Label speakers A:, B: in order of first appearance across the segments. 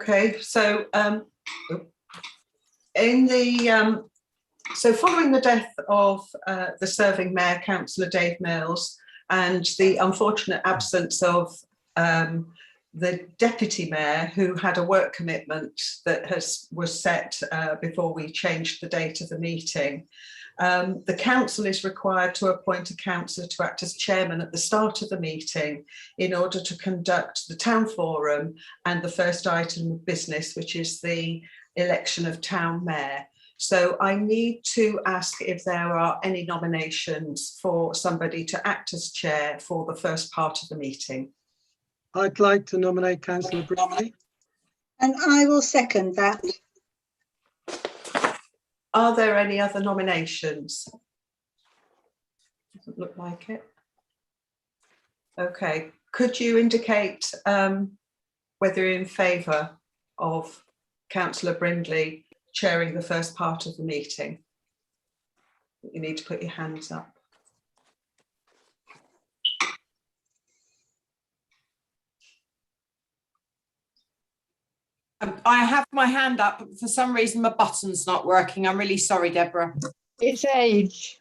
A: Okay, so following the death of the serving mayor, Councillor Dave Mills, and the unfortunate absence of the deputy mayor, who had a work commitment that was set before we changed the date of the meeting, the council is required to appoint a councillor to act as chairman at the start of the meeting in order to conduct the town forum and the first item of business, which is the election of town mayor. So I need to ask if there are any nominations for somebody to act as chair for the first part of the meeting.
B: I'd like to nominate Councillor Brindley.
C: And I will second that.
A: Are there any other nominations? Doesn't look like it. Okay, could you indicate whether you're in favour of Councillor Brindley chairing the first part of the meeting? You need to put your hands up.
D: I have my hand up, but for some reason my button's not working. I'm really sorry, Deborah.
E: It's age.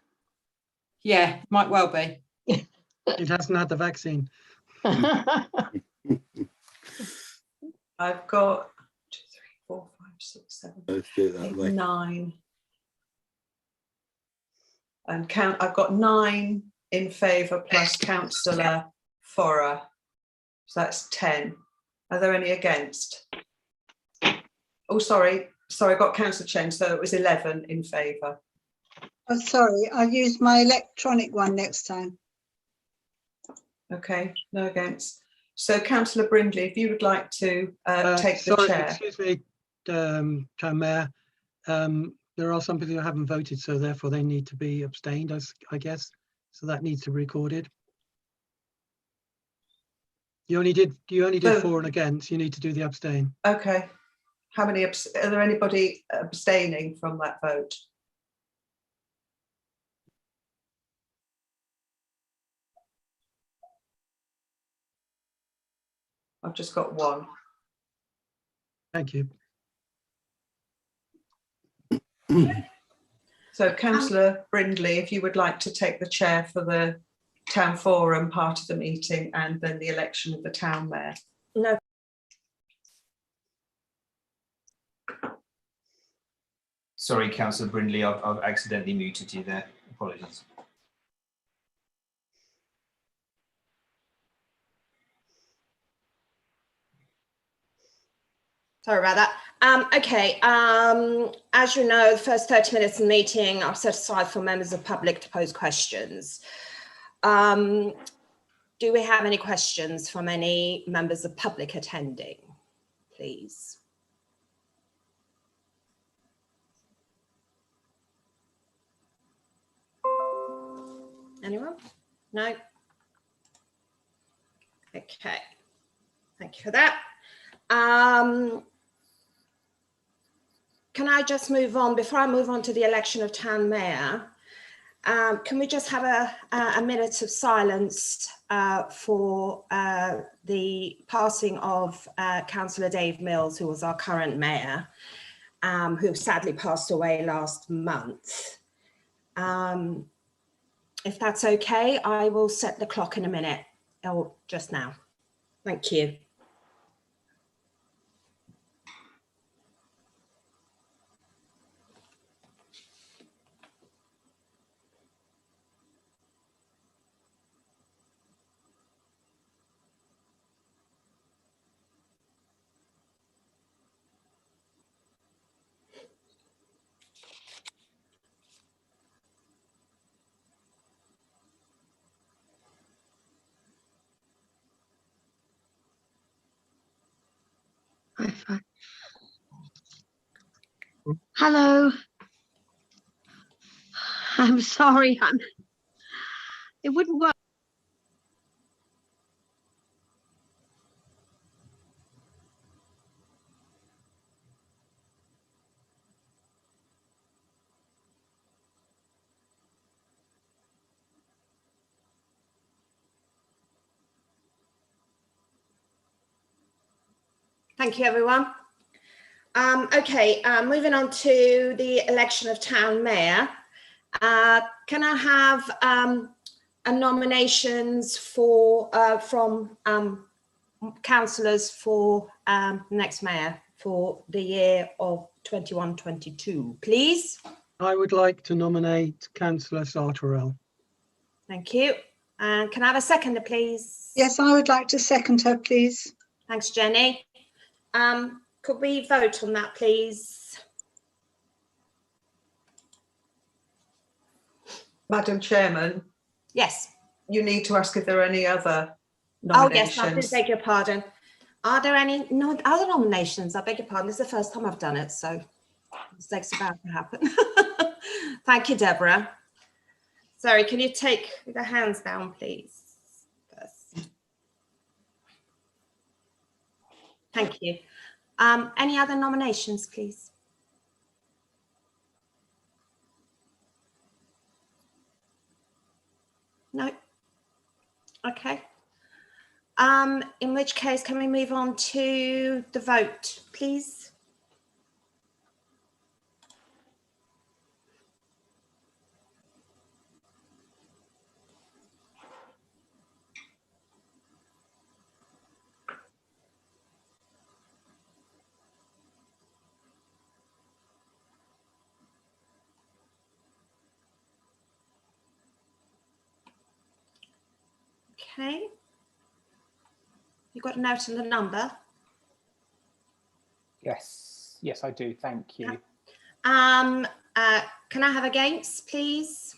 D: Yeah, might well be.
B: It hasn't had the vaccine.
A: I've got 2, 3, 4, 5, 6, 7,
F: Let's do it that
A: 8,
F: way.
A: 9. And I've got 9 in favour plus Councillor Forrer. So that's 10. Are there any against? Oh, sorry, I got Councillor Chen, so it was 11 in favour.
C: Oh, sorry, I'll use my electronic one next time.
A: Okay, no against. So Councillor Brindley, if you would like to take the
B: Sorry,
A: chair.
B: excuse me, Town Mayor. There are some people who haven't voted, so therefore they need to be abstained, I guess. So that needs to be recorded. You only did for and against. You need to do the abstain.
A: Okay. How many, are there anybody abstaining from that vote? I've just got 1.
B: Thank you.
A: So Councillor Brindley, if you would like to take the chair for the town forum part of the meeting and then the election of the town mayor.
D: No.
G: Sorry, Councillor Brindley, I've accidentally muted you there. Apologies.
H: Sorry about that. Okay, as you know, the first 30 minutes of the meeting are set aside for members of the public to pose questions. Do we have any questions from any members of public attending, please? Anyone? No? Okay, thank you for that. Can I just move on, before I move on to the election of town mayor, can we just have a minute of silence for the passing of Councillor Dave Mills, who was our current mayor, who sadly passed away last month. If that's okay, I will set the clock in a minute, or just now. Thank you.
E: Hello. I'm sorry. It wouldn't work.
H: Thank you, everyone. Okay, moving on to the election of town mayor. Can I have a nominations for from councillors for next mayor for the year of 21-22, please?
B: I would like to nominate Councillor Sartorel.
H: Thank you. And can I have a seconder, please?
C: Yes, I would like to second her, please.
H: Thanks, Jenny. Could we vote on that, please?
A: Madam Chairman,
H: Yes.
A: you need to ask if there are any other
H: Oh, yes, I do
A: nominations.
H: beg your pardon. Are there any other nominations? I beg your pardon. This is the first time I've done it, so mistakes are about to happen. Thank you, Deborah. Sorry, can you take the hands down, please? First. Thank you. Any other nominations, please? No? Okay. In which case, can we move on to the vote, please? Okay. You got a note on the number?
F: Yes, yes, I do. Thank you.
H: Can I have against, please?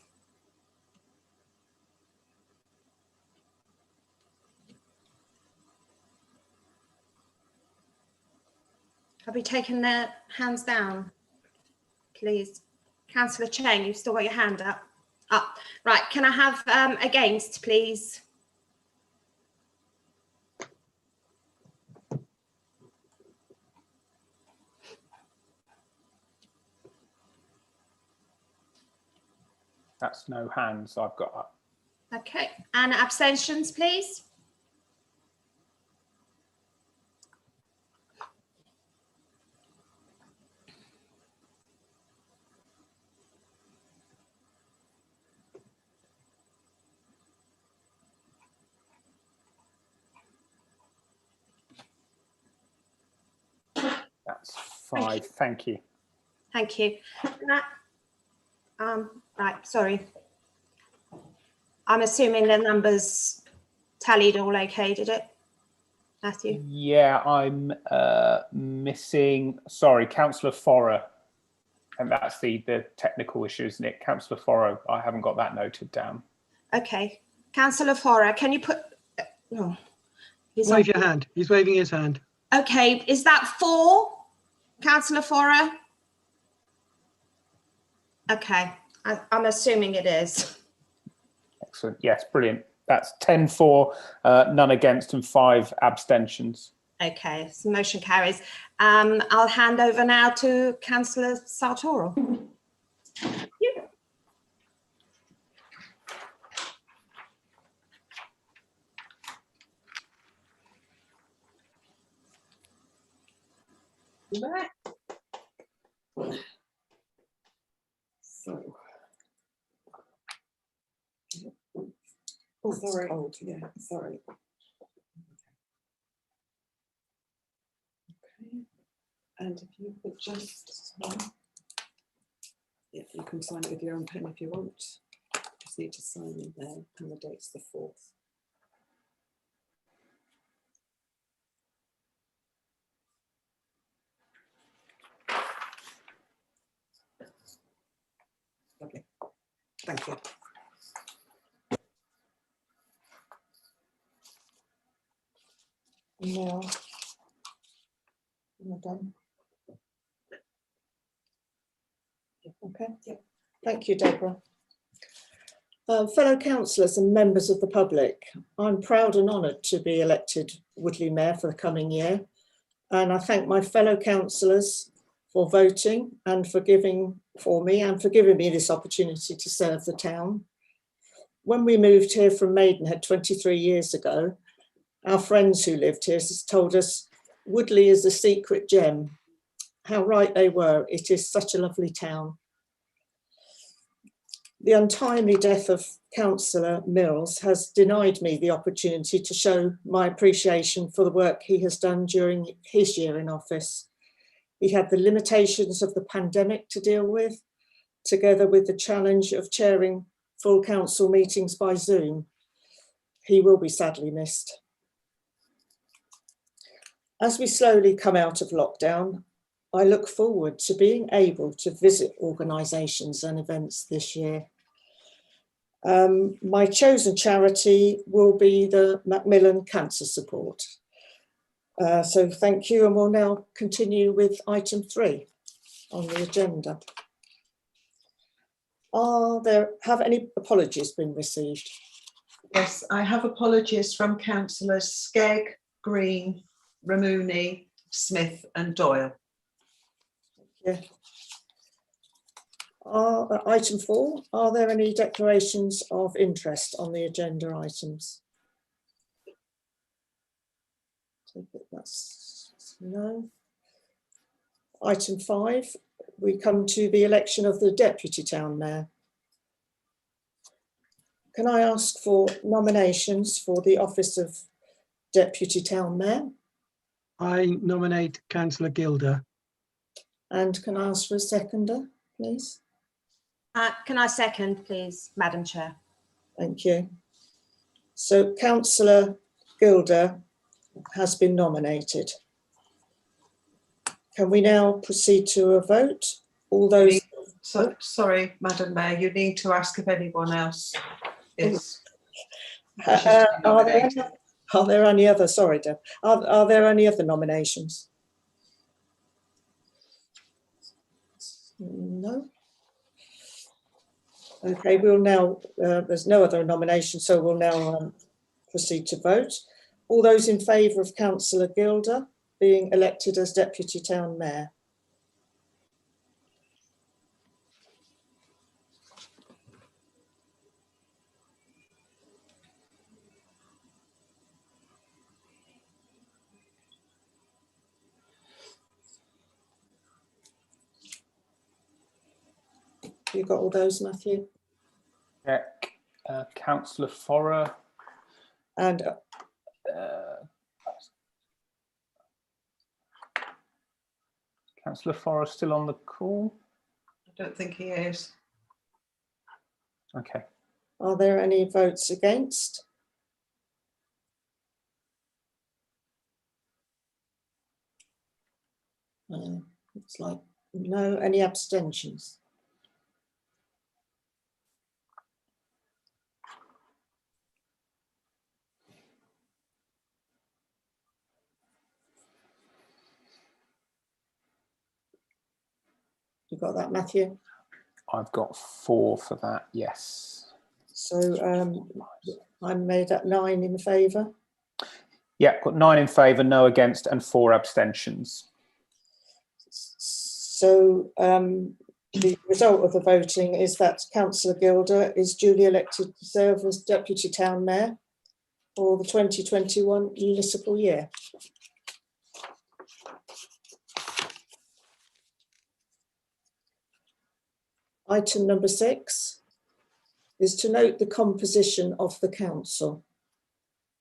H: Have we taken their hands down, please? Councillor Cheng, you've still got your hand up. Up. Right, can I have against, please?
F: That's no hands I've got up.
H: Okay, and abstentions, please?
F: That's 5. Thank you.
H: Thank you. Right, sorry. I'm assuming the numbers tallied all okay, did it, Matthew?
F: Yeah, I'm missing. Sorry, Councillor Forer, and that's the technical issue, isn't it? Councillor Forer, I haven't got that noted down.
H: Okay, Councillor Forer, can you put? No,
B: Wave your hand. He's waving his hand.
H: Okay, is that 4, Councillor Forer? Okay, I'm assuming it is.
F: Excellent. Yes, brilliant. That's 10 for, none against, and 5 abstentions.
H: Okay, so motion carries. I'll hand over now to Councillor Sartorel.
I: So. Oh, sorry. Old, yeah, sorry. Okay. And if you could just, yeah, you can sign it with your own pen if you want. Just need to sign in there, and the date's the 4th. Lovely. Thank you. Now, you're done. Okay. Yeah. Thank you, Deborah. Fellow councillors and members of the public, I'm proud and honoured to be elected Woodley Mayor for the coming year, and I thank my fellow councillors for voting and for giving me this opportunity to serve the town. When we moved here from Maidenhead 23 years ago, our friends who lived here told us Woodley is a secret gem, how right they were. It is such a lovely town. The untimely death of Councillor Mills has denied me the opportunity to show my appreciation for the work he has done during his year in office. He had the limitations of the pandemic to deal with, together with the challenge of chairing full council meetings by Zoom. He will be sadly missed. As we slowly come out of lockdown, I look forward to being able to visit organisations and events this year. My chosen charity will be the Macmillan Cancer Support. So thank you, and we'll now continue with item 3 on the agenda. Have any apologies been received?
A: Yes, I have apologies from councillors Skegg, Green, Ramooney, Smith and Doyle.
I: Yeah. Item 4, are there any declarations of interest on the agenda items? That's no. Item 5, we come to the election of the Deputy Town Mayor. Can I ask for nominations for the office of Deputy Town Mayor?
B: I nominate Councillor Gilder.
I: And can I ask for a seconder, please?
H: Can I second, please, Madam Chair?
I: Thank you. So Councillor Gilder has been nominated. Can we now proceed to a vote? All those.
A: So, sorry, Madam Mayor, you need to ask if anyone else is.
I: Are there any other? Sorry, Deb. Are there any other nominations? No. Okay, we'll now. There's no other nominations, so we'll now proceed to vote. All those in favour of Councillor Gilder being elected as Deputy Town Mayor? You got all those, Matthew?
F: Check. Councillor Forer.
I: And
F: Councillor Forer still on the call?
A: I don't think he is.
F: Okay.
I: are there any votes against? Looks like no. Any abstentions? You got that, Matthew?
F: I've got 4 for that, yes.
I: So I'm made at 9 in favour.
F: Yeah, got 9 in favour, no against, and 4 abstentions.
I: So the result of the voting is that Councillor Gilder is duly elected to serve as Deputy Town Mayor for the 2021 municipal year. Item number 6 is to note the composition of the council.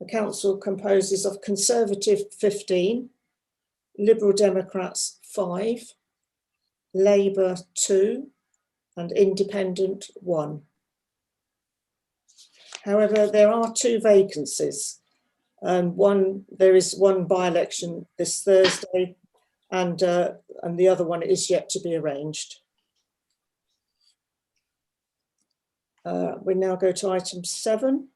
I: The council composes of Conservative 15, Liberal Democrats 5, Labour 2 and Independent 1. However, there are 2 vacancies and there is one by-election this Thursday and the other one is yet to be arranged. We now go to item 7,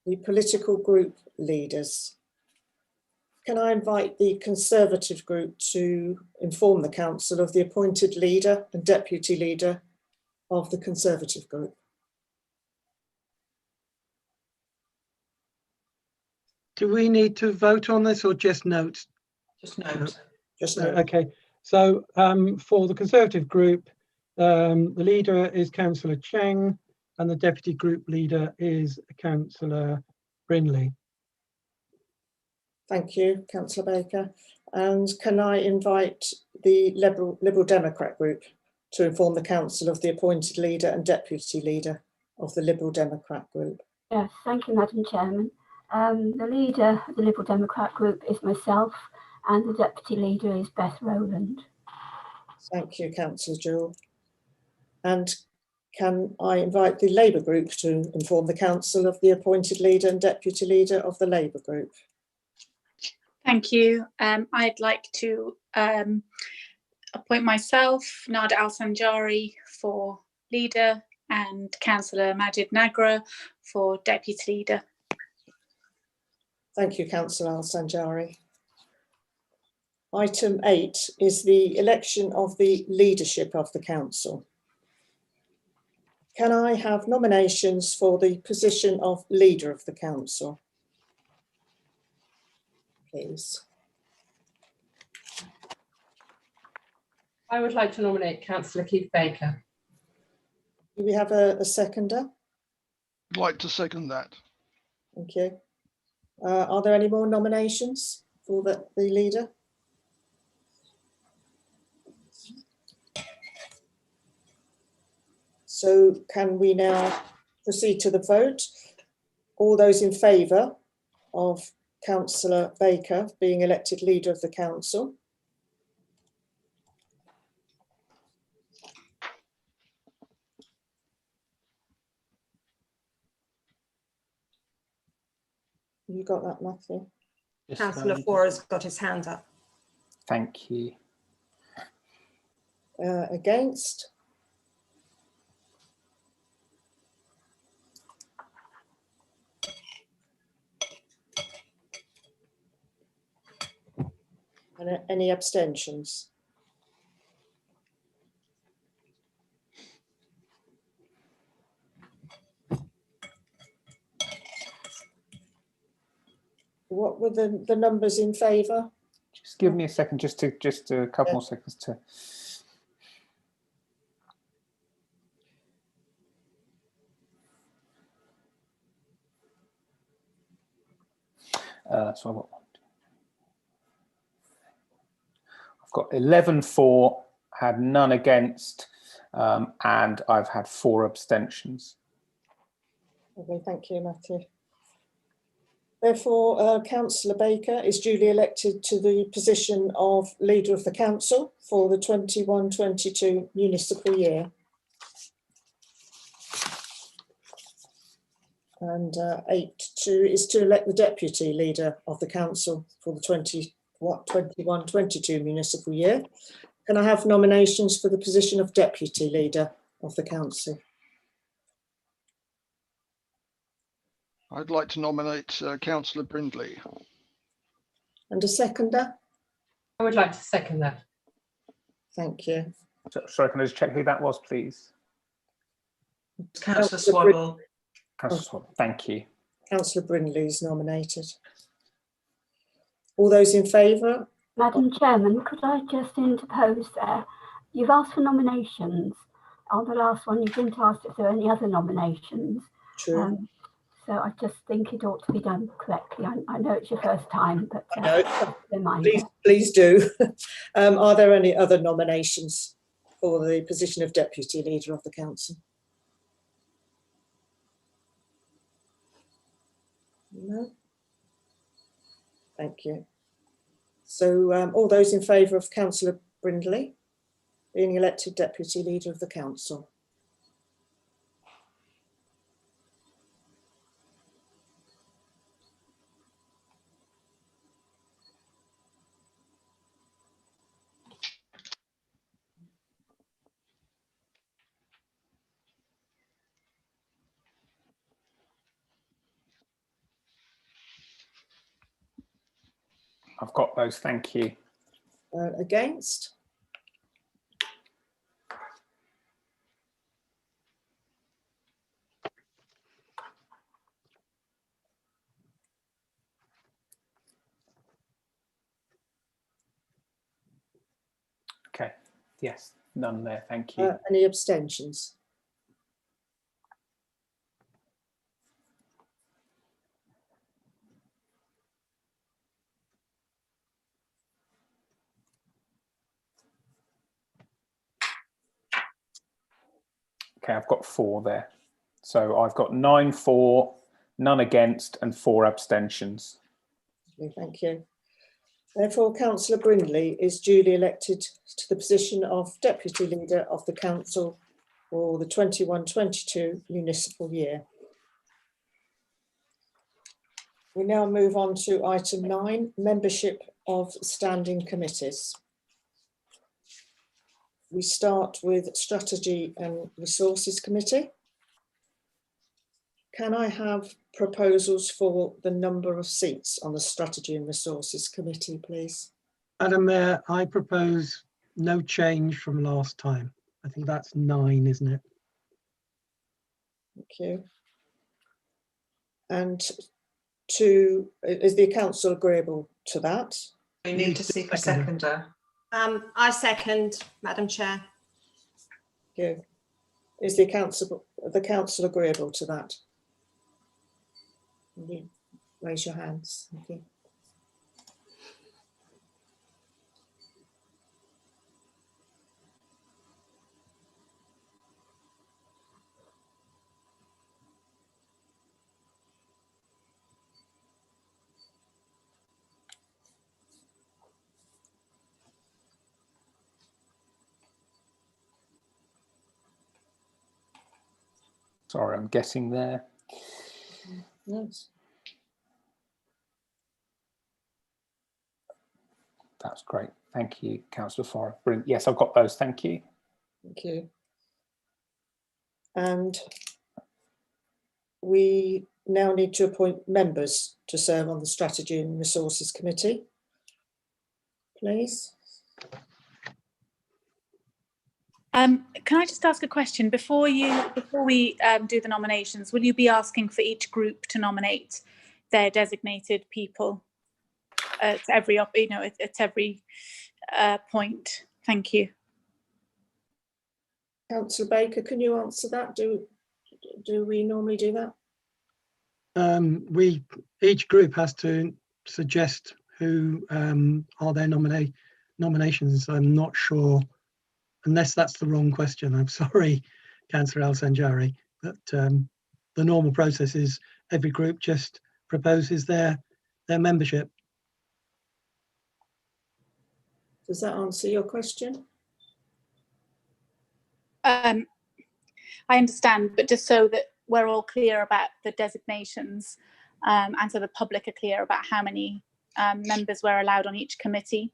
I: the political group leaders. Can I invite the Conservative group to inform the council of the appointed leader and deputy leader of the Conservative group?
B: Do we need to vote on this or just note?
A: Just note.
I: Just note.
B: Okay, so for the Conservative group, the leader is Councillor Cheng and the deputy group leader is Councillor Brindley.
I: Thank you, Councillor Baker. And can I invite the Liberal Democrat group to inform the council of the appointed leader and deputy leader of the Liberal Democrat group?
J: Yes, thank you, Madam Chairman. The leader of the Liberal Democrat group is myself, and the deputy leader is Beth Rowland.
I: Thank you, Councillor Jewell. And can I invite the Labour group to inform the council of the appointed leader and deputy leader of the Labour group?
K: Thank you. I'd like to appoint myself, Nada Al-Sanjari, for leader and Councillor Majid Nagra for deputy leader.
I: Thank you, Councillor Al-Sanjari. Item 8 is the election of the leadership of the council. Can I have nominations for the position of leader of the council, please?
L: I would like to nominate Councillor Keith Baker.
I: Do we have a seconder?
M: I'd like to second that.
I: Thank you. Are there any more nominations for the leader? So can we now proceed to the vote? All those in favour of Councillor Baker being elected leader of the council? You got that, Matthew?
H: Councillor Fora's got his hand up.
F: Thank you.
I: Against? And any abstentions? What were the numbers in favour?
F: Just give me a second, just a couple more seconds to. So I've got 11 for, had none against, and I've had 4 abstentions.
I: Okay, thank you, Matthew. Therefore, Councillor Baker is duly elected to the position of leader of the council for the 21-22 municipal year. And 8.2 is to elect the deputy leader of the council for the 21-22 municipal year. Can I have nominations for the position of deputy leader of the council?
M: I'd like to nominate Councillor Brindley.
I: And a seconder?
L: I would like to second that.
I: Thank you.
F: Sorry, can I just check who that was, please?
A: Councillor Swaddle.
F: Councillor Swaddle, thank you.
I: Councillor Brindley is nominated. All those in favour?
J: Madam Chairman, could I just interpose there? You've asked for nominations. On the last one, you didn't ask if there are any other nominations.
I: True.
J: So I just think it ought to be done correctly. I know it's your first time, but
I: Please do. Are there any other nominations for the position of deputy leader of the council? No. Thank you. So all those in favour of Councillor Brindley being elected deputy leader of the council?
F: I've got those, thank you.
I: Against?
F: Okay, yes, none there, thank you.
I: Any abstentions?
F: Okay, I've got 4 there. So I've got 9 for, none against, and 4 abstentions.
I: Thank you. Therefore, Councillor Brindley is duly elected to the position of Deputy Leader of the Council for the 21-22 municipal year. We now move on to item 9, membership of standing committees. We start with Strategy and Resources Committee. Can I have proposals for the number of seats on the Strategy and Resources Committee, please?
B: Madam Mayor, I propose no change from last time. I think that's 9, isn't it?
I: Thank you. And is the council agreeable to that?
A: We need to seek a seconder.
H: I second, Madam Chair.
I: Thank you. Is the council agreeable to that? Can you raise your hands? Thank you.
F: Sorry, I'm getting there.
I: Yes.
F: That's great. Thank you, Councillor Farrar. Brilliant. Yes, I've got those. Thank you.
I: Thank you. And we now need to appoint members to serve on the Strategy and Resources Committee. Please.
K: Can I just ask a question before we do the nominations? Will you be asking for each group to nominate their designated people at every point? Thank you.
I: Councillor Baker, can you answer that? Do we normally do that?
B: Each group has to suggest who are their nominations. I'm not sure, unless that's the wrong question. I'm sorry, Councillor Al-Sanjari, but the normal process is every group just proposes their membership.
I: Does that answer your question?
K: I understand, but just so that we're all clear about the designations and so the public are clear about how many members we're allowed on each committee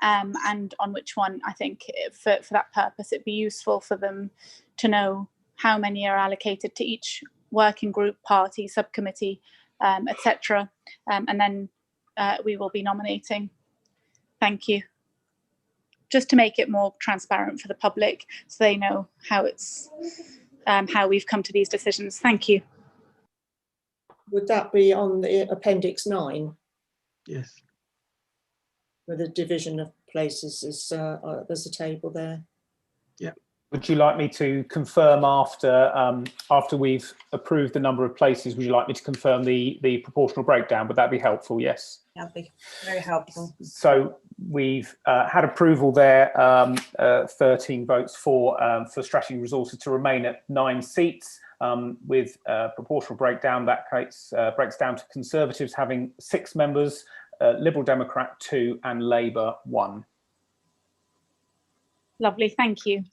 K: and on which one, I think for that purpose, it'd be useful for them to know how many are allocated to each working group, party, subcommittee, etc. And then we will be nominating. Thank you. Just to make it more transparent for the public so they know how it's how we've come to these decisions. Thank you.
I: Would that be on the Appendix 9?
B: Yes.
I: Where the division of places is, there's a table there.
B: Yeah.
F: Would you like me to confirm after we've approved the number of places? Would you like me to confirm the proportional breakdown? Would that be helpful? Yes.
H: That'd be very helpful.
F: So we've had approval there, 13 votes for Strategy and Resources to remain at 9 seats with proportional breakdown. That case breaks down to Conservatives having 6 members, Liberal Democrat 2 and Labour 1.
K: Lovely, thank you.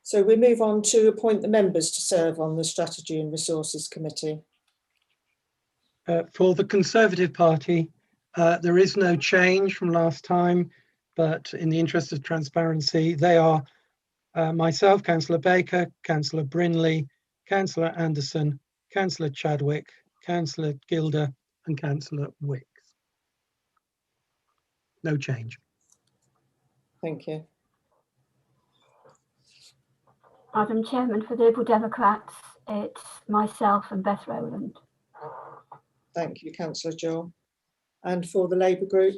I: So we move on to appoint the members to serve on the Strategy and Resources Committee.
B: For the Conservative Party, there is no change from last time, but in the interest of transparency, they are myself, Councillor Baker, Councillor Brindley, Councillor Anderson, Councillor Chadwick, Councillor Gilder and Councillor Wicks. No change.
I: Thank you.
J: Madam Chairman, for the Liberal Democrats, it's myself and Beth Rowland.
I: Thank you, Councillor Joel. And for the Labour group?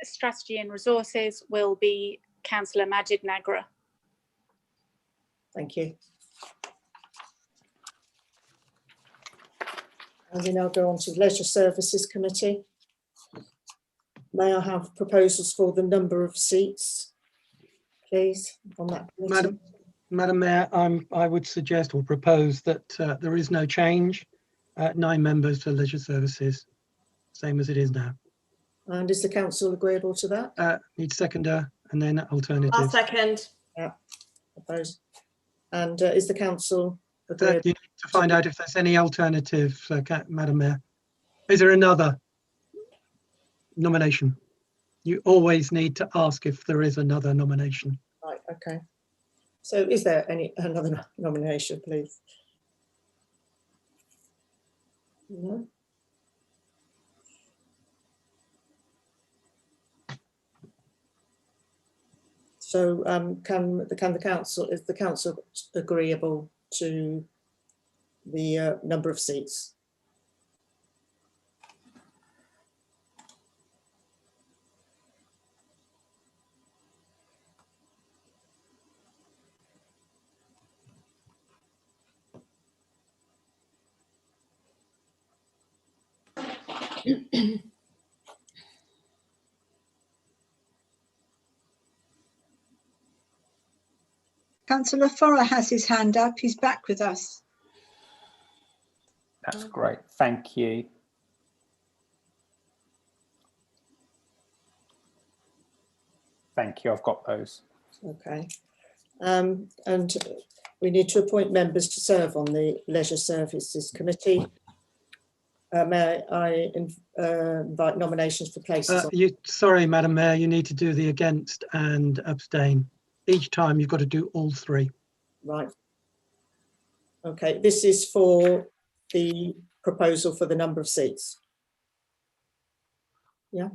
K: Strategy and Resources will be Councillor Majid Nagra.
I: Thank you. And we now go on to the Leisure Services Committee. May I have proposals for the number of seats, please, on that committee?
B: Madam Mayor, I would suggest or propose that there is no change. 9 members for leisure services, same as it is now.
I: And is the council agreeable to that?
B: Need seconder and then alternatives.
H: I'll second.
I: Yeah, opposed. And is the council agreeable?
B: You need to find out if there's any alternative, Madam Mayor. Is there another nomination? You always need to ask if there is another nomination.
I: Right, okay. So is there another nomination, please? No? So can the council, is the council agreeable to the number of seats?
C: Councillor Forrer has his hand up. He's back with us.
F: That's great. Thank you. Thank you. I've got those.
I: Okay. And we need to appoint members to serve on the Leisure Services Committee. May I invite nominations for places?
B: Sorry, Madam Mayor, you need to do the against and abstain. Each time you've got to do all 3.
I: Right. Okay, this is for the proposal for the number of seats. Yeah.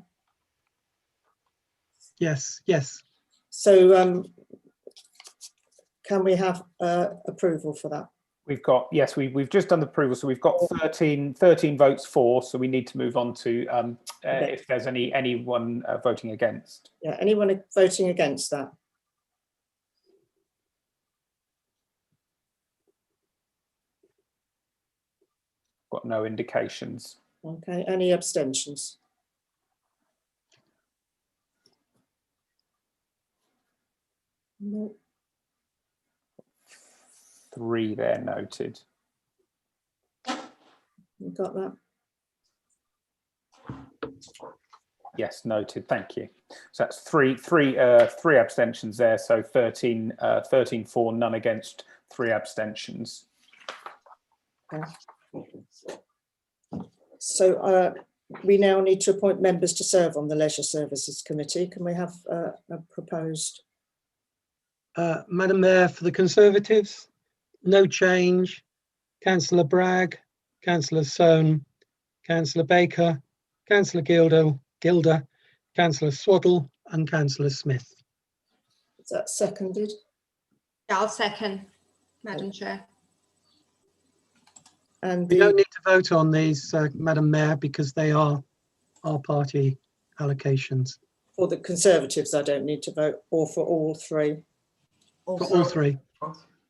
B: Yes, yes.
I: So can we have approval for that?
F: We've got, yes, we've just done the approval. So we've got 13 votes for. So we need to move on to if there's anyone voting against.
I: Yeah, anyone voting against that?
F: Got no indications.
I: Okay, any abstentions? No.
F: 3 there noted.
I: You got that?
F: Yes, noted. Thank you. So that's three abstentions there. So 13 for, none against, 3 abstentions.
I: Okay. So we now need to appoint members to serve on the Leisure Services Committee. Can we have a proposed?
B: Madam Mayor, for the Conservatives, no change. Councillor Bragg, Councillor Soane, Councillor Baker, Councillor Gilder, Councillor Swaddle and Councillor Smith.
I: Is that seconded?
H: Yeah, I'll second, Madam Chair.
I: And
B: we don't need to vote on these, Madam Mayor, because they are our party allocations.
I: For the Conservatives, I don't need to vote, or for all 3?
B: For all 3.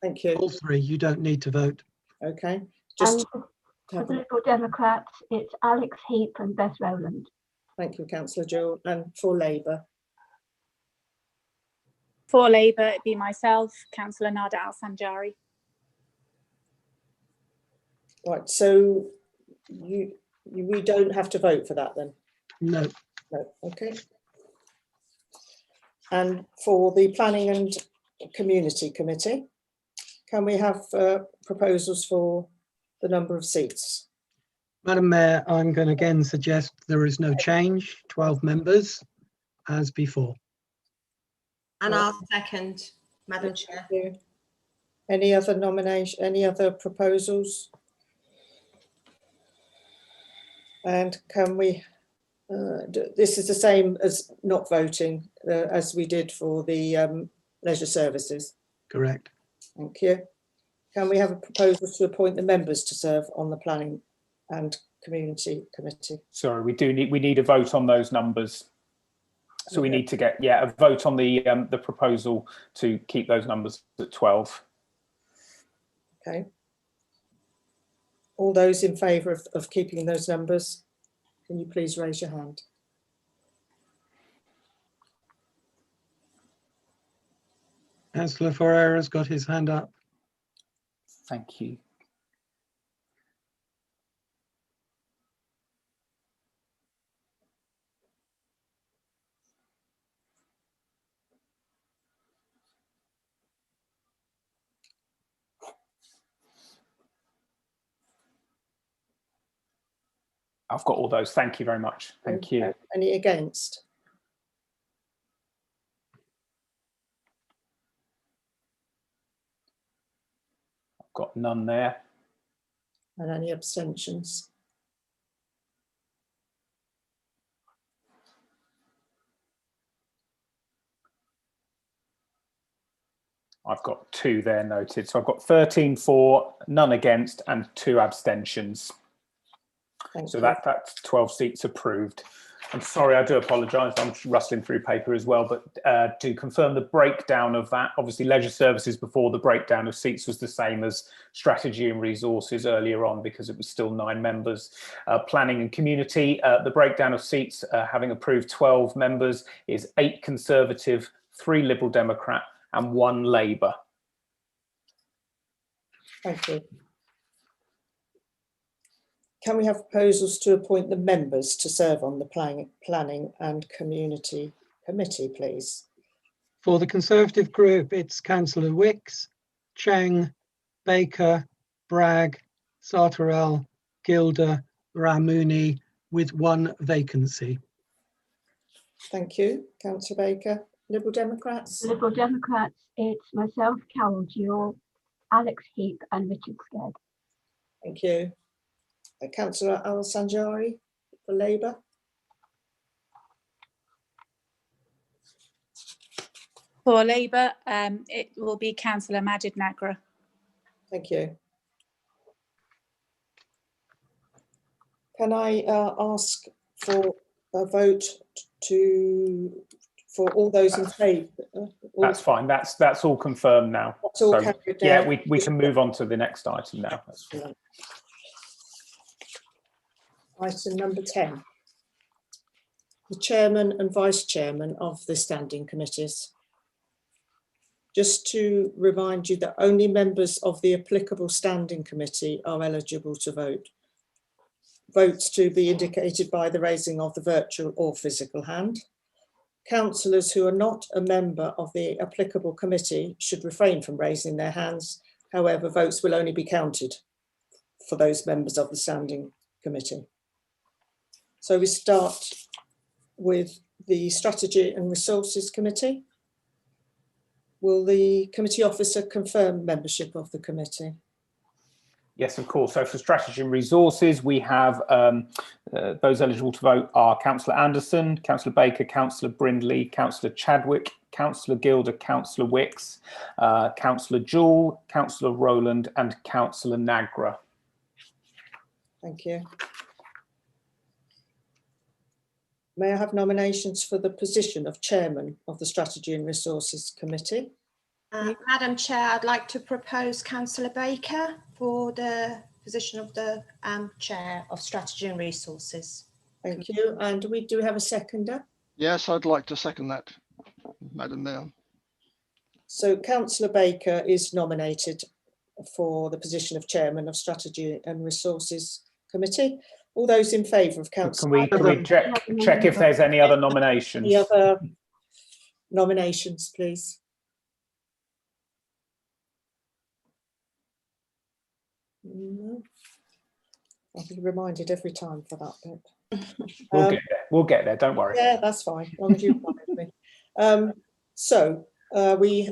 I: Thank you.
B: All 3, you don't need to vote.
I: Okay.
J: Just for the Liberal Democrats, it's Alex Heap and Beth Rowland.
I: Thank you, Councillor Jewell. And for Labour?
K: For Labour, it'd be myself, Councillor Nada Al-Sanjari.
I: Right, so we don't have to vote for that then?
B: No.
I: No, okay. And for the Planning and Community Committee, can we have proposals for the number of seats?
B: Madam Mayor, I'm going to again suggest there is no change, 12 members as before.
H: And I'll second, Madam Chair.
I: Any other nomination, any other proposals? And can we, this is the same as not voting as we did for the Leisure Services?
B: Correct.
I: Thank you. Can we have a proposal to appoint the members to serve on the Planning and Community Committee?
F: Sorry, we need a vote on those numbers. So we need to get, a vote on the proposal to keep those numbers at 12.
I: Okay. All those in favour of keeping those numbers, can you please raise your hand?
B: Councillor Ferreira's got his hand up.
F: Thank you. I've got all those. Thank you very much. Thank you.
I: Any against?
F: I've got none there.
I: And any abstentions?
F: I've got 2 there noted. So I've got 13 for, none against, and 2 abstentions. So that's 12 seats approved. I'm sorry, I do apologise. I'm just rustling through paper as well, but to confirm the breakdown of that, obviously Leisure Services before the breakdown of seats was the same as Strategy and Resources earlier on because it was still 9 members. Planning and Community, the breakdown of seats, having approved 12 members, is 8 Conservative, 3 Liberal Democrat, and 1 Labour.
I: Thank you. Can we have proposals to appoint the members to serve on the Planning and Community Committee, please?
B: For the Conservative group, it's Councillor Wicks, Cheng, Baker, Bragg, Sartorel, Gilder, Ramouni, with 1 vacancy.
I: Thank you. Councillor Baker. Liberal Democrats?
J: Liberal Democrats, it's myself, Carol Jewell, Alex Heap and Richard Sked.
I: Thank you. Councillor Al-Sanjari for Labour.
K: For Labour, it will be Councillor Majid Nagra.
I: Thank you. Can I ask for a vote for all those in favour?
F: That's fine. That's all confirmed now.
I: That's all
F: so,
I: carried
F: yeah,
I: out.
F: we can move on to the next item now. That's fine.
I: Item number 10. The chairman and vice chairman of the standing committees. Just to remind you that only members of the applicable standing committee are eligible to vote. Votes to be indicated by the raising of the virtual or physical hand. Councillors who are not a member of the applicable committee should refrain from raising their hands. However, votes will only be counted for those members of the standing committee. So we start with the Strategy and Resources Committee. Will the committee officer confirm membership of the committee?
F: Yes, of course. So for Strategy and Resources, we have those eligible to vote are Councillor Anderson, Councillor Baker, Councillor Brindley, Councillor Chadwick, Councillor Gilder, Councillor Wicks, Councillor Jewell, Councillor Rowland and Councillor Nagra.
I: Thank you. May I have nominations for the position of Chairman of the Strategy and Resources Committee?
H: Madam Chair, I'd like to propose Councillor Baker for the position of the Chair of Strategy and Resources.
I: Thank you. And do we have a seconder?
M: Yes, I'd like to second that, Madam Mayor.
I: So Councillor Baker is nominated for the position of Chairman of Strategy and Resources Committee. All those in favour of Councillor...
F: Can we check if there's any other nominations?
I: Any other nominations, please? No. I'll be reminded every time for that bit.
F: We'll get there. We'll get there. Don't worry.
I: Yeah, that's fine. As long as you remind me.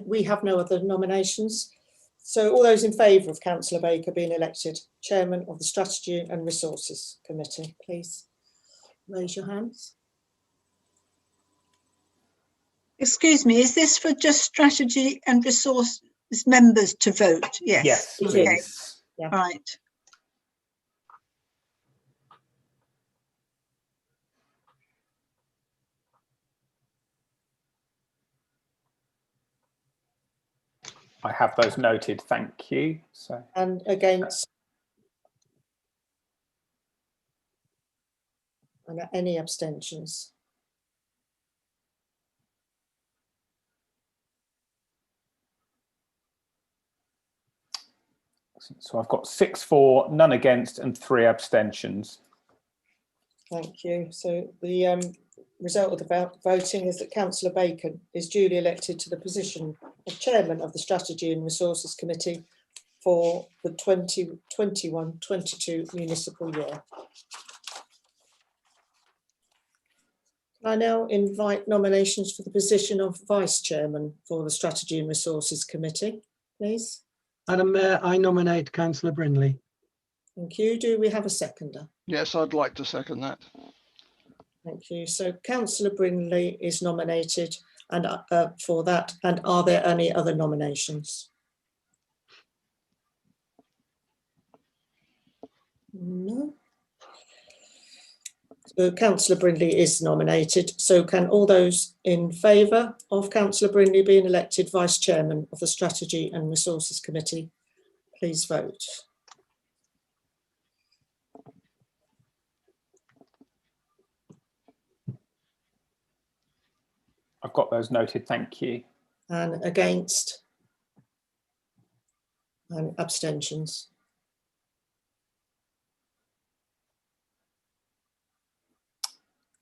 I: We have no other nominations. So all those in favour of Councillor Baker being elected Chairman of the Strategy and Resources Committee, please raise your hands.
C: Excuse me, is this for just Strategy and Resources members to vote? Yes.
F: Yes,
C: Okay.
F: please.
I: Yeah.
C: Right.
F: I have those noted. Thank you. So,
I: And against? And any abstentions?
F: Excellent. So I've got 6 for, none against and 3 abstentions.
I: Thank you. So the result of the voting is that Councillor Bacon is duly elected to the position of Chairman of the Strategy and Resources Committee for the 2021-22 municipal year. I now invite nominations for the position of Vice Chairman for the Strategy and Resources Committee, please.
B: Madam Mayor, I nominate Councillor Brindley.
I: Thank you. Do we have a seconder?
M: Yes, I'd like to second that.
I: Thank you. So Councillor Brindley is nominated and for that. And are there any other nominations? No. So Councillor Brindley is nominated. So can all those in favour of Councillor Brindley being elected Vice Chairman of the Strategy and Resources Committee, please vote.
F: I've got those noted, thank you.
I: And against? And abstentions?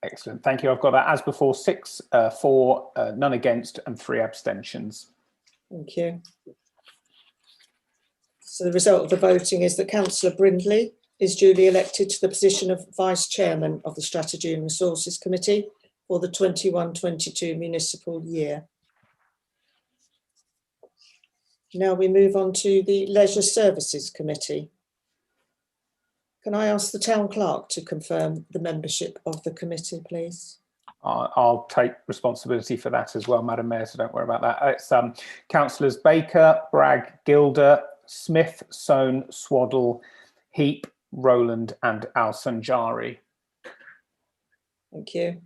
F: Excellent, thank you. I've got that as before, 6 for, none against and 3 abstentions.
I: Thank you. So the result of the voting is that Councillor Brindley is duly elected to the position of Vice Chairman of the Strategy and Resources Committee for the 21-22 municipal year. Now we move on to the Leisure Services Committee. Can I ask the Town Clerk to confirm the membership of the committee, please?
F: I'll take responsibility for that as well, Madam Mayor, so don't worry about that. It's Councillors Baker, Bragg, Gilder, Smith, Soane, Swaddle, Heap, Rowland and Al-Sanjari.
I: Thank you.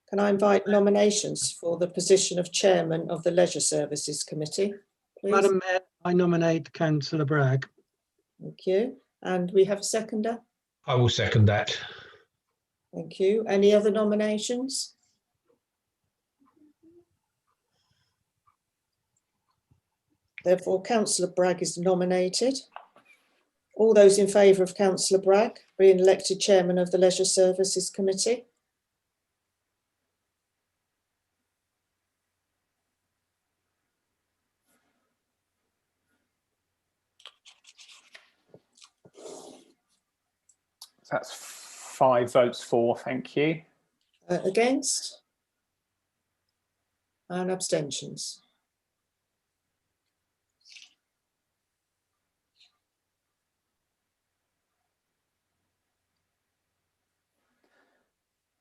I: Can I invite nominations for the position of Chairman of the Leisure Services Committee, please?
B: Madam Mayor, I nominate Councillor Bragg.
I: Thank you. And we have a seconder?
N: I will second that.
I: Thank you. Any other nominations? Therefore, Councillor Bragg is nominated. All those in favour of Councillor Bragg being elected Chairman of the Leisure Services Committee?
F: That's 5 votes for, thank you.
I: Against? And abstentions?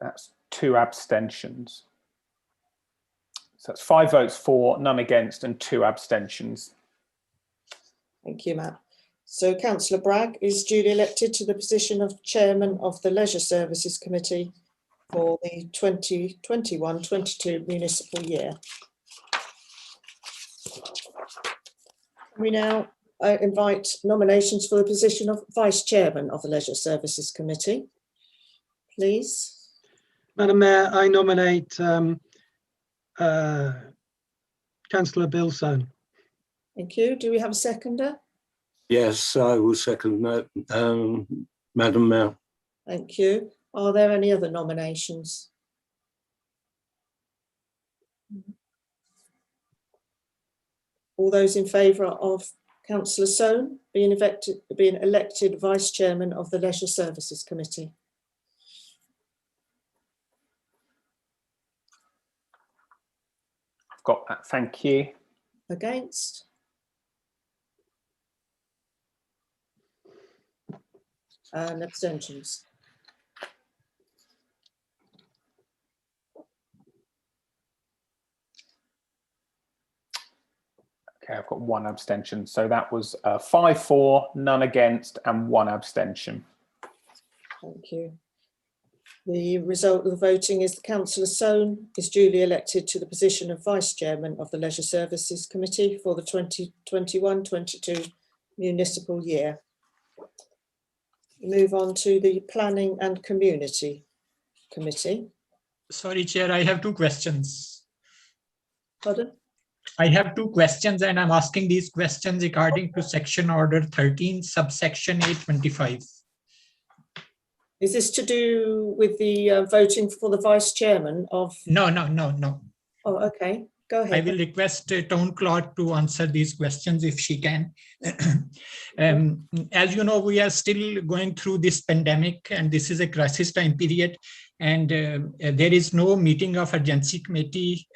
F: That's 2 abstentions. So that's 5 votes for, none against and 2 abstentions.
I: Thank you, Matt. So Councillor Bragg is duly elected to the position of Chairman of the Leisure Services Committee for the 2021-22 municipal year. We now invite nominations for the position of Vice Chairman of the Leisure Services Committee, please.
B: Madam Mayor, I nominate Councillor Bill Soane.
I: Thank you. Do we have a seconder?
N: Yes, I will second that, Madam Mayor.
I: Thank you. Are there any other nominations? All those in favour of Councillor Soane being elected Vice Chairman of the Leisure Services Committee?
F: I've got that, thank you.
I: Against? And abstentions?
F: Okay, I've got 1 abstention. So that was 5 for, none against and 1 abstention.
I: Thank you. The result of the voting is that Councillor Soane is duly elected to the position of Vice Chairman of the Leisure Services Committee for the 2021-22 municipal year. Move on to the Planning and Community Committee.
O: Sorry, Chair, I have 2 questions.
I: Pardon?
O: I have two questions, and I'm asking these questions according to Section Order 13, subsection 825.
I: Is this to do with the voting for the vice chairman of?
O: No.
I: Oh, okay. Go
O: I
I: ahead.
O: will request Town Clerk to answer these questions if she can. As you know, we are still going through this pandemic, and this is a crisis time period. And there is no meeting of urgency committee,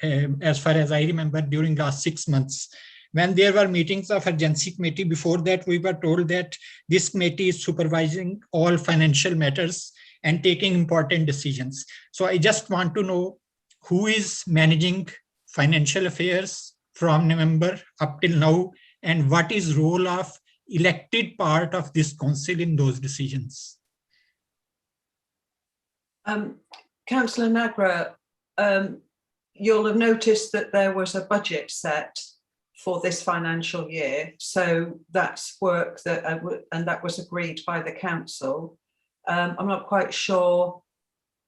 O: as far as I remember, during last 6 months. When there were meetings of urgency committee, before that, we were told that this committee is supervising all financial matters and taking important decisions. So I just want to know who is managing financial affairs from November up till now, and what is role of elected part of this council in those decisions?
A: Councillor Nagra, you'll have noticed that there was a budget set for this financial year. So that's work that, and that was agreed by the council. I'm not quite sure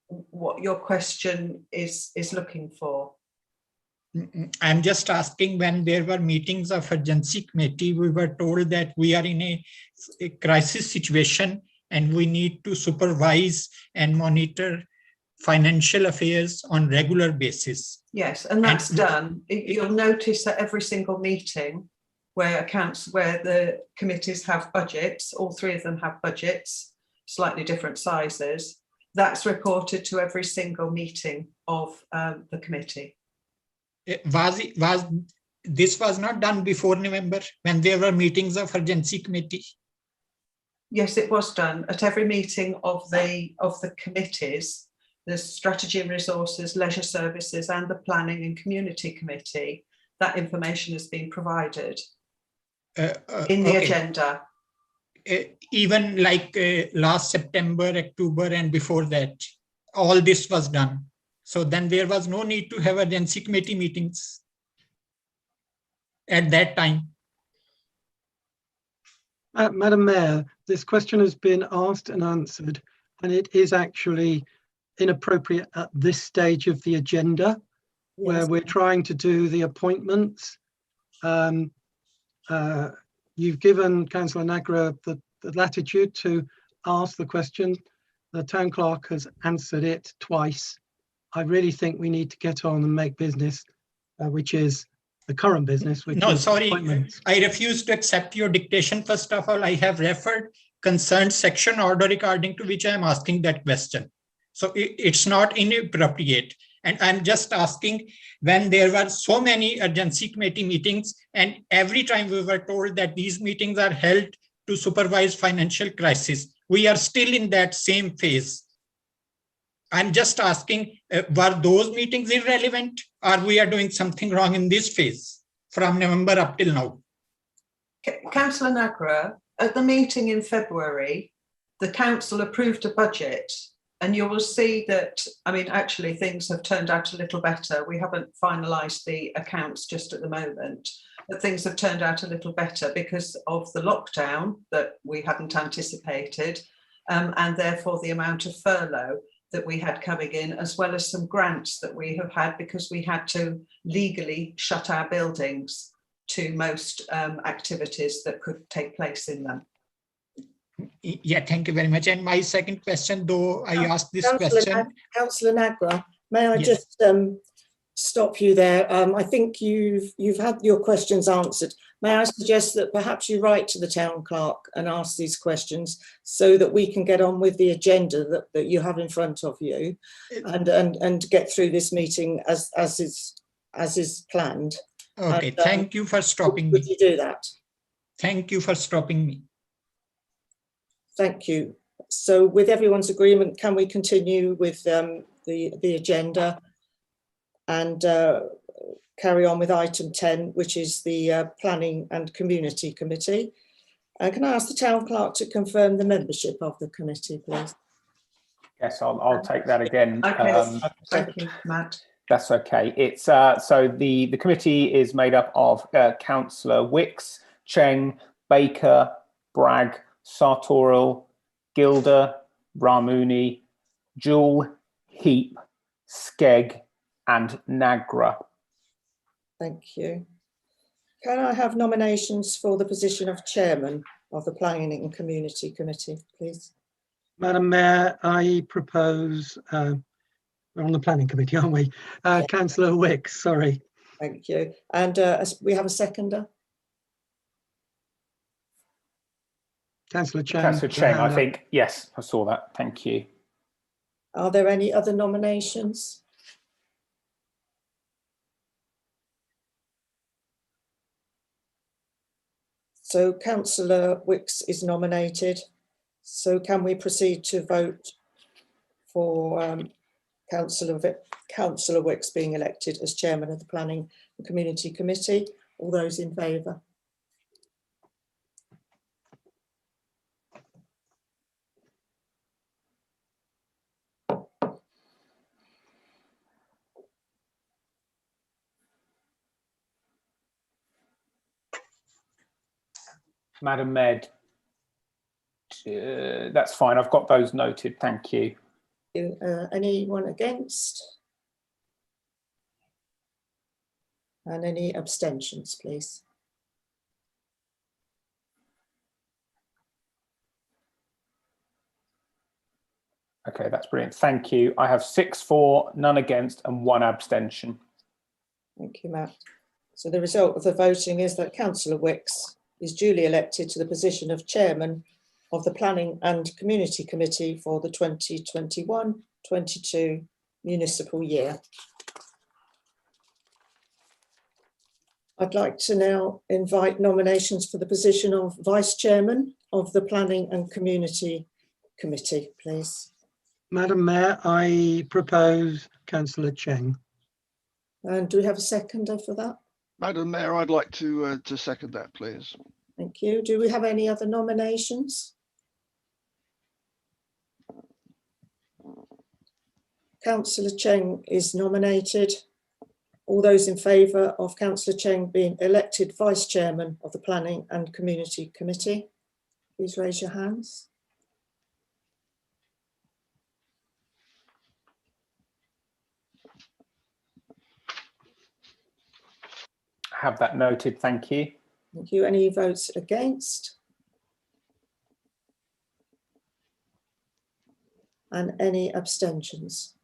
A: what your question is looking for.
O: I'm just asking, when there were meetings of urgency committee, we were told that we are in a crisis situation and we need to supervise and monitor financial affairs on regular basis.
A: Yes, and that's done. You'll notice at every single meeting where the committees have budgets, all three of them have budgets, slightly different sizes, that's reported to every single meeting of the committee.
O: This was not done before November when there were meetings of urgency committee?
A: Yes, it was done at every meeting of the committees. The Strategy and Resources, Leisure Services and the Planning and Community Committee. That information has been provided in the agenda.
O: Even like last September, October and before that, all this was done. So then there was no need to have urgency committee meetings at that time.
B: Madam Mayor, this question has been asked and answered, and it is actually inappropriate at this stage of the agenda, where we're trying to do the appointments. You've given Councillor Nagra the latitude to ask the question. The town clerk has answered it twice. I really think we need to get on and make business, which is the current business. Which
O: no,
B: is
O: sorry,
B: appointments.
O: I refuse to accept your dictation. First of all, I have referred concerned section order according to which I am asking that question. So it's not inappropriate. And I'm just asking, when there were so many urgency committee meetings, and every time we were told that these meetings are held to supervise financial crisis, we are still in that same phase. I'm just asking, were those meetings irrelevant, or we are doing something wrong in this phase from November up till now?
A: Councillor Nagra, at the meeting in February, the council approved a budget. And you will see that, I mean, actually things have turned out a little better. We haven't finalised the accounts just at the moment, but things have turned out a little better because of the lockdown that we hadn't anticipated, and therefore the amount of furlough that we had coming in, as well as some grants that we have had because we had to legally shut our buildings to most activities that could take place in them.
O: Yeah, thank you very much. And my second question, though I asked this question.
I: Councillor Nagra, may I
O: Yes.
I: just stop you there? I think you've had your questions answered. May I suggest that perhaps you write to the town clerk and ask these questions so that we can get on with the agenda that you have in front of you, and get through this meeting as is planned.
O: Okay,
I: and,
O: thank you for stopping me.
I: Would you do that?
O: Thank you for stopping me.
I: Thank you. So with everyone's agreement, can we continue with the agenda and carry on with item 10, which is the Planning and Community Committee? Can I ask the town clerk to confirm the membership of the committee, please?
F: Yes, I'll take that again.
A: Okay, thank you, Matt.
F: That's okay. It's so the committee is made up of Councillor Wicks, Cheng, Baker, Bragg, Sartorial, Gilder, Ramuni, Jewell, Heap, Skegg and Nagra.
I: Thank you. Can I have nominations for the position of chairman of the Planning and Community Committee, please?
B: Madam Mayor, I propose, we're on the planning committee, aren't we? Councillor Wicks, sorry.
I: Thank you. And we have a seconder.
B: Councillor Cheng.
F: Councillor Cheng, I think. Yes, I saw that. Thank you.
I: Are there any other nominations? So Councillor Wicks is nominated. So can we proceed to vote for Councillor Wicks being elected as chairman of the Planning and Community Committee? All those in favour?
F: Madam Mayor, that's fine. I've got those noted. Thank you.
I: Anyone against? And any abstentions, please?
F: Okay, that's brilliant. Thank you. I have 6 for, none against, and 1 abstention.
I: Thank you, Matt. So the result of the voting is that Councillor Wicks is duly elected to the position of chairman of the Planning and Community Committee for the 2021-22 municipal year. I'd like to now invite nominations for the position of vice chairman of the Planning and Community Committee, please.
B: Madam Mayor, I propose Councillor Cheng.
I: And do we have a seconder for that?
M: Madam Mayor, I'd like to second that, please.
I: Thank you. Do we have any other nominations? Councillor Cheng is nominated. All those in favour of Councillor Cheng being elected Vice Chairman of the Planning and Community Committee, please raise your hands.
F: Have that noted. Thank you.
I: Thank you. Any votes against? And any abstentions?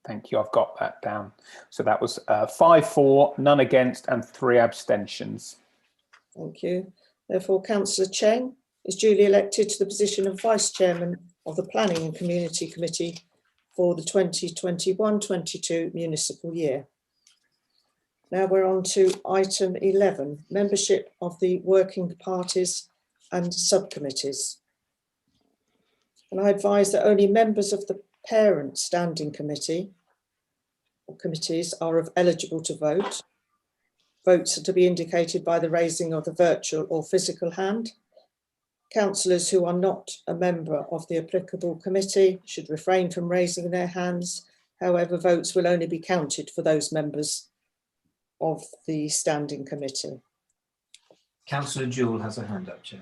F: Thank you. I've got that down. So that was 5 for, none against, and 3 abstentions.
I: Thank you. Therefore, Councillor Cheng is duly elected to the position of Vice Chairman of the Planning and Community Committee for the 2021-22 municipal year. Now we're on to item 11, membership of the working parties and subcommittees. And I advise that only members of the parent standing committee or committees are eligible to vote. Votes are to be indicated by the raising of the virtual or physical hand. Councillors who are not a member of the applicable committee should refrain from raising their hands. However, votes will only be counted for those members of the standing committee.
G: Councillor Jewell has a hand up, Chair.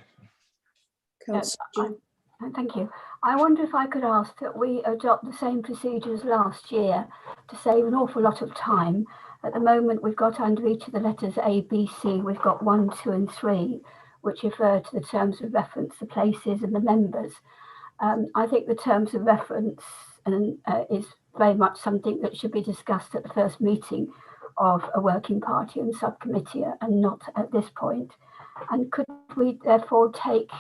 J: Thank you. I wonder if I could ask that we adopt the same procedure as last year to save an awful lot of time. At the moment, we've got under each of the letters A, B, C, we've got 1, 2 and 3, which refer to the terms of reference, the places and the members. I think the terms of reference is very much something that should be discussed at the first meeting of a working party and subcommittee and not at this point. And could we therefore take,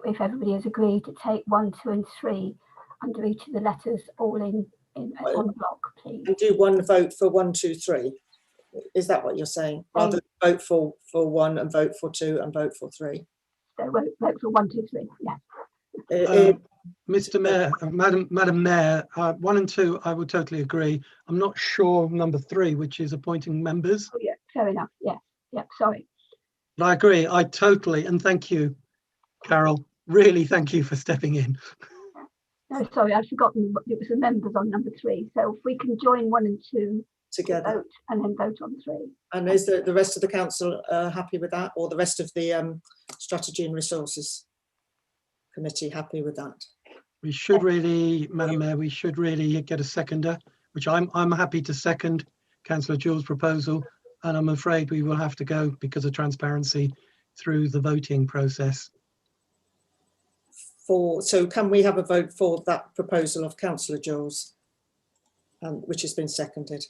J: if everybody has agreed, to take 1, 2 and 3 under each of the letters all in one block, please?
I: And do one vote for 1, 2, 3. Is that what you're saying? Rather than vote for 1 and vote for 2 and vote for 3.
J: So vote for 1, 2, 3. Yeah.
B: Mr. Mayor, Madam Mayor, 1 and 2, I would totally agree. I'm not sure of number 3, which is appointing members.
J: Oh, yeah, fair enough. Yeah, sorry.
B: But I agree. I totally, and thank you, Carol. Really, thank you for stepping in.
J: No, sorry, I'd forgotten it was the members on number 3. So if we can join 1 and 2
I: together,
J: vote and then vote on 3.
I: And is the rest of the council happy with that, or the rest of the Strategy and Resources Committee happy with that?
B: We should really, Madam Mayor, we should really get a seconder, which I'm happy to second Councillor Jewell's proposal. And I'm afraid we will have to go, because of transparency, through the voting process.
I: So can we have a vote for that proposal of Councillor Jewell's, which has been seconded?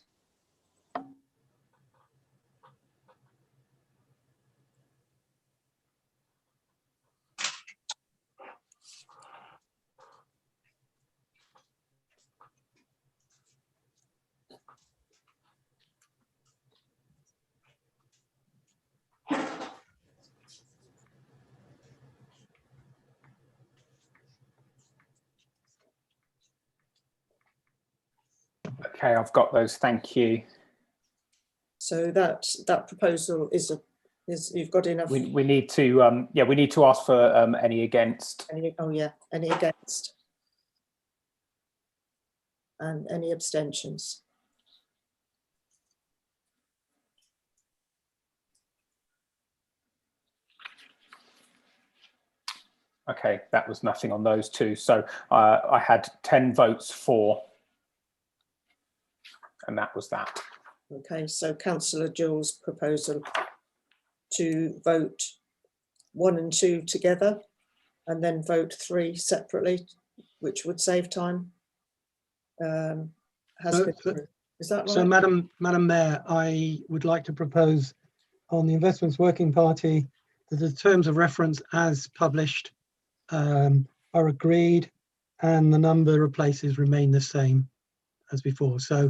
F: Okay, I've got those. Thank you.
I: So that proposal is you've got enough.
F: We need to we need to ask for any against.
I: Any against? And any abstentions?
F: Okay, that was nothing on those two. So I had 10 votes for, and that was that.
I: Okay, so Councillor Jewell's proposal to vote 1 and 2 together and then vote 3 separately, which would save time. Is that right?
B: So, Madam Mayor, I would like to propose on the Investments Working Party that the terms of reference as published are agreed, and the number of places remain the same as before. So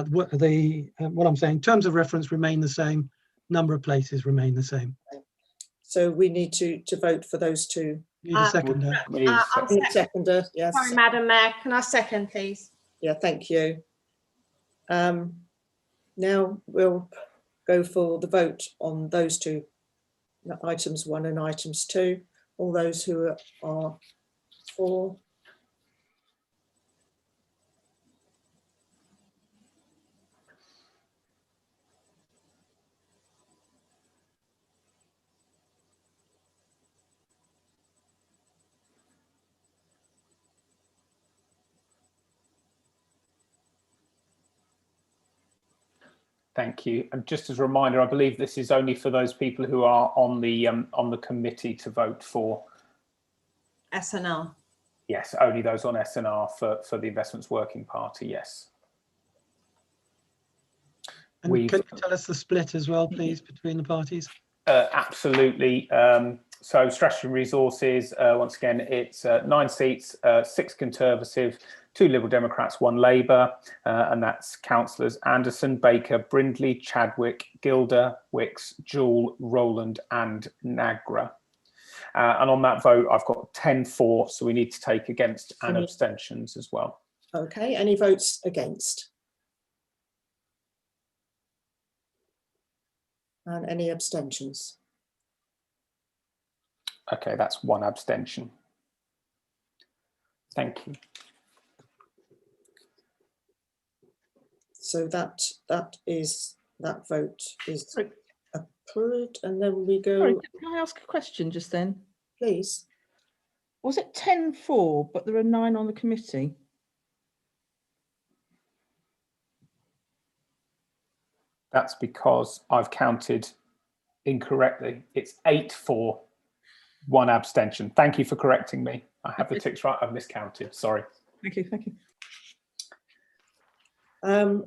B: what I'm saying, terms of reference remain the same, number of places remain the same.
I: So we need to vote for those two.
B: Need a seconder.
I: Seconder, yes.
H: Sorry, Madam Mayor, can I second, please?
I: Yeah, thank you. Now we'll go for the vote on those two, items 1 and items 2. All those who are for.
F: Thank you. And just as a reminder, I believe this is only for those people who are on the committee to vote for.
H: SNR.
F: Yes, only those on SNR for the Investments Working Party, yes.
B: And can you tell us the split as well, please, between the parties?
F: Absolutely. So Strategy and Resources, once again, it's 9 seats, 6 Conservative, 2 Liberal Democrats, 1 Labour, and that's Councillors Anderson, Baker, Brindley, Chadwick, Gilder, Wicks, Jewell, Rowland and Nagra. And on that vote, I've got 10 for, so we need to take against and abstentions as well.
I: Okay, any votes against? And any abstentions?
F: Okay, that's 1 abstention. Thank you.
I: So that vote is approved, and then we go.
P: Sorry, can I ask a question just then?
I: Please.
P: Was it 10 for, but there are 9 on the committee?
F: That's because I've counted incorrectly. It's 8 for, 1 abstention. Thank you for correcting me. I have the ticks right. I've miscounted. Sorry.
P: Thank you. Thank you.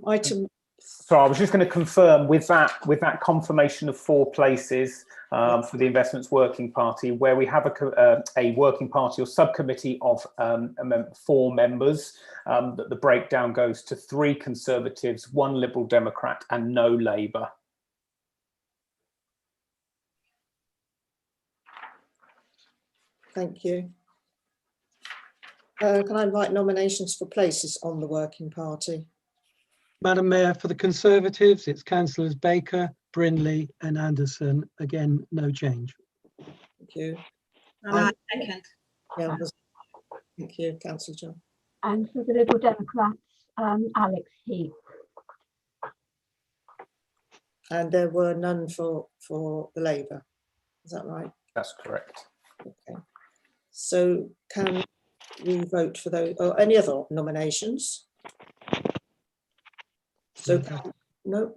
I: Item.
F: So I was just going to confirm with that confirmation of 4 places for the Investments Working Party, where we have a working party or subcommittee of 4 members, that the breakdown goes to 3 Conservatives, 1 Liberal Democrat and no Labour.
I: Thank you. Can I invite nominations for places on the working party?
B: Madam Mayor, for the Conservatives, it's Councillors Baker, Brindley and Anderson. Again, no change.
I: Thank you.
H: Second.
I: Yeah, thank you, Councillor John.
J: And for the Liberal Democrats, Alex Heath.
I: And there were none for the Labour. Is that right?
F: That's correct.
I: Okay. So can we vote for those, or any other nominations? So, no.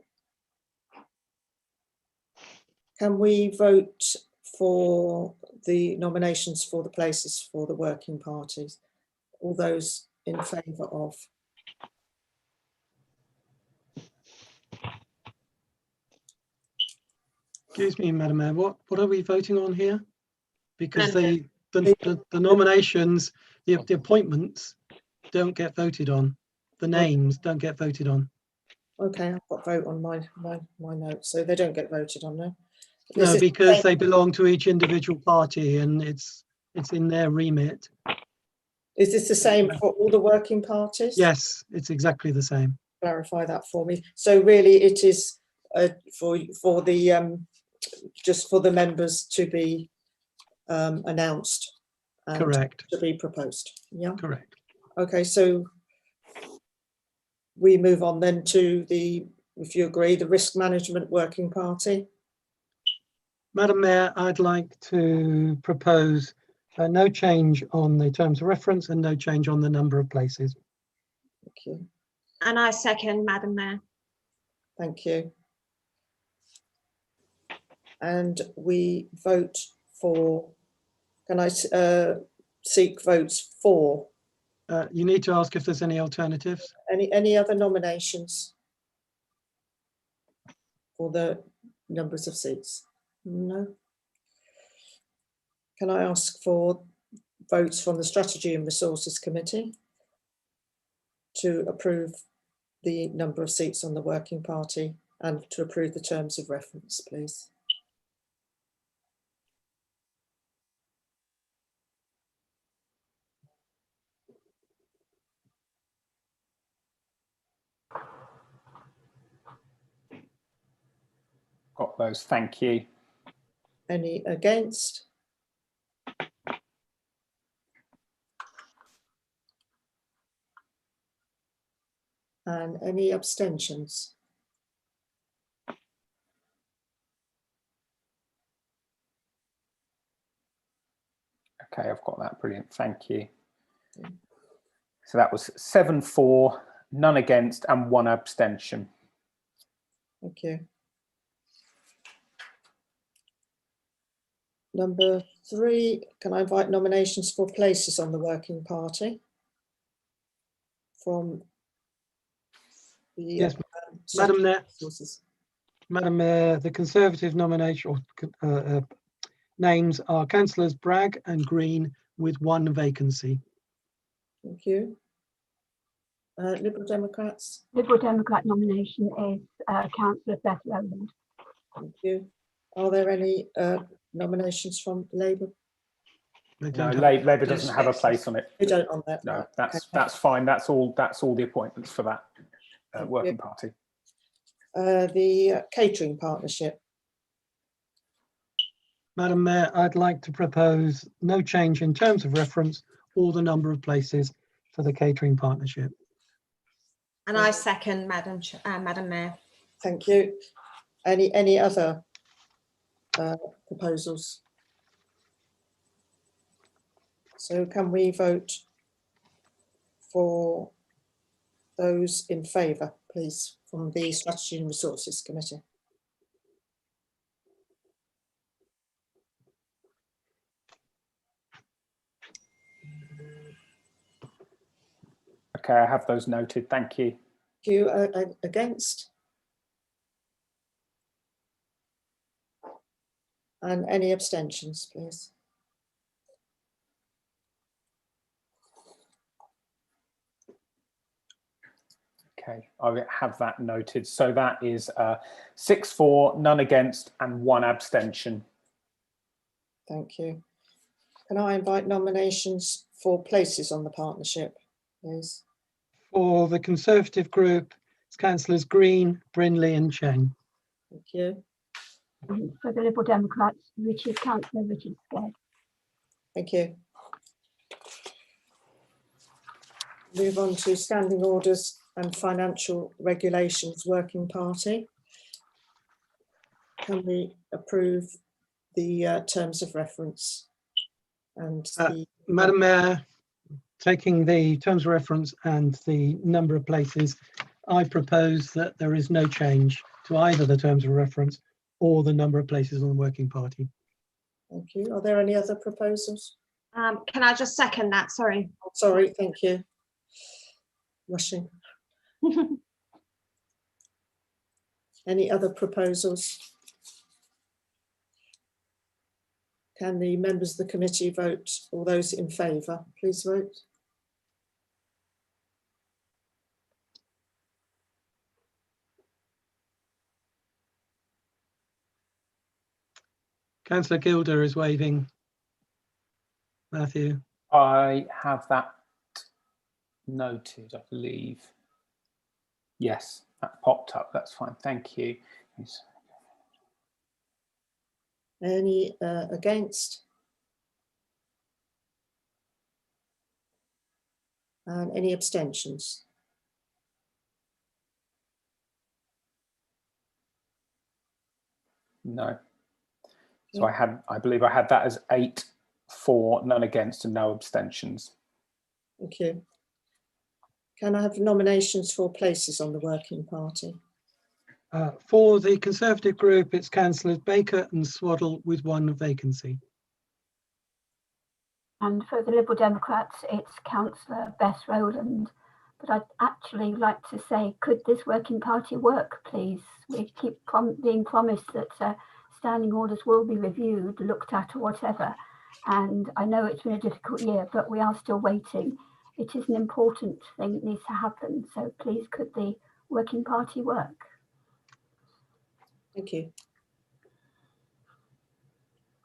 I: Can we vote for the nominations for the places for the working parties? All those in favour of?
B: Excuse me, Madam Mayor, what are we voting on here? Because the nominations, the appointments don't get voted on. The names don't get voted on.
I: Okay, I've got vote on my notes, so they don't get voted on, no?
B: No, because they belong to each individual party and it's in their remit.
I: Is this the same for all the working parties?
B: Yes, it's exactly the same.
I: Clarify that for me. So really it is for the just for the members to be announced and
B: Correct.
I: to be proposed. Yeah.
B: Correct.
I: Okay, so we move on then to the, if you agree, the Risk Management Working Party.
B: Madam Mayor, I'd like to propose no change on the terms of reference and no change on the number of places.
I: Thank you.
H: And I second, Madam Mayor.
I: Thank you. And we vote for, can I seek votes for?
B: You need to ask if there's any alternatives.
I: Any other nominations for the numbers of seats? No. Can I ask for votes from the Strategy and Resources Committee to approve the number of seats on the working party and to approve the terms of reference, please?
F: Got those, thank you.
I: Any against? And any abstentions?
F: Okay, I've got that, brilliant, thank you. So that was 7 for, none against and 1 abstention.
I: Thank you. Number 3, can I invite nominations for places on the working party? From the
B: Yes, Madam Mayor. Madam Mayor, the Conservative nomination or names are Councillors Bragg and Green with 1 vacancy.
I: Thank you. Liberal Democrats?
J: Liberal Democrat nomination is Councillor Beth Rowland.
I: Thank you. Are there any nominations from Labour?
F: No, Labour doesn't have a place on it.
I: You don't on that?
F: No,
I: right.
F: that's fine. That's all the appointments for that working party.
I: The catering partnership.
B: Madam Mayor, I'd like to propose no change in terms of reference or the number of places for the catering partnership.
H: And I second, Madam Mayor.
I: Thank you. Any other proposals? So can we vote for those in favour, please, from the Strategy and Resources Committee?
F: Okay, I have those noted, thank you.
I: Thank you. Against? And any abstentions, please?
F: Okay, I have that noted. So that is 6 for, none against and 1 abstention.
I: Thank you. Can I invite nominations for places on the partnership, please?
B: For the Conservative group, it's Councillors Green, Brindley and Cheng.
I: Thank you.
J: For the Liberal Democrats, Councillor Richard Sked.
I: Thank you. Move on to Standing Orders and Financial Regulations Working Party. Can we approve the terms of reference? And
B: Madam Mayor, taking the terms of reference and the number of places, I propose that there is no change to either the terms of reference or the number of places on the working party.
I: Thank you. Are there any other proposals?
H: Can I just second that? Sorry.
I: Oh, sorry, thank you. Rushing. Any other proposals? Can the members of the committee vote? All those in favour, please vote.
B: Councillor Gilder is waving. Matthew.
F: I have that noted, I believe. Yes, that popped up. That's fine. Thank you. Yes.
I: Any against? And any abstentions?
F: No. So I believe I had that as 8 for, none against and no abstentions.
I: Thank you. Can I have nominations for places on the working party?
B: For the Conservative group, it's Councillors Baker and Swaddle with 1 vacancy.
J: And for the Liberal Democrats, it's Councillor Beth Rowland. But I'd actually like to say, could this working party work, please? We keep being promised that standing orders will be reviewed, looked at or whatever. And I know it's been a difficult year, but we are still waiting. It is an important thing that needs to happen. So please, could the working party work?
I: Thank you.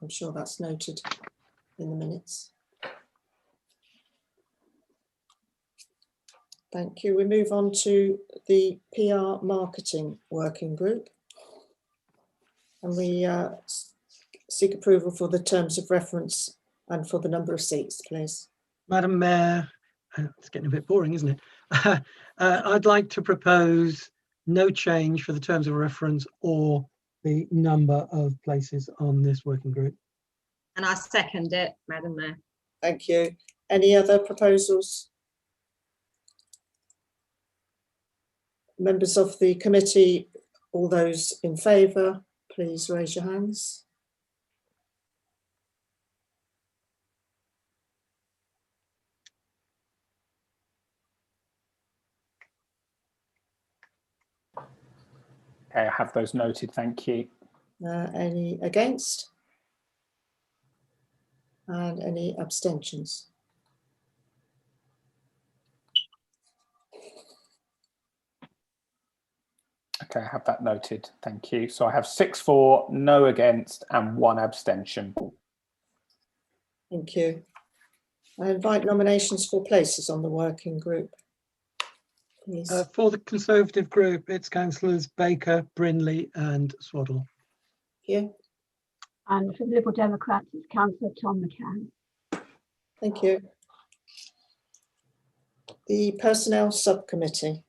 I: I'm sure that's noted in the minutes. Thank you. We move on to the PR marketing working group. And we seek approval for the terms of reference and for the number of seats, please.
B: Madam Mayor, it's getting a bit boring, isn't it? I'd like to propose no change for the terms of reference or the number of places on this working group.
H: And I second it, Madam Mayor.
I: Thank you. Any other proposals? Members of the committee, all those in favour, please raise your hands.
F: Okay, I have those noted. Thank you.
I: Any against? And any abstentions?
F: Okay, I have that noted. Thank you. So I have 6 for, no against and 1 abstention.
I: Thank you. I invite nominations for places on the working group. Please.
B: For the Conservative group, it's Councillors Baker, Brindley and Swaddle.
I: Yeah.
J: And for the Liberal Democrats, it's Councillor Tom McCann.
I: Thank you. The Personnel Subcommittee.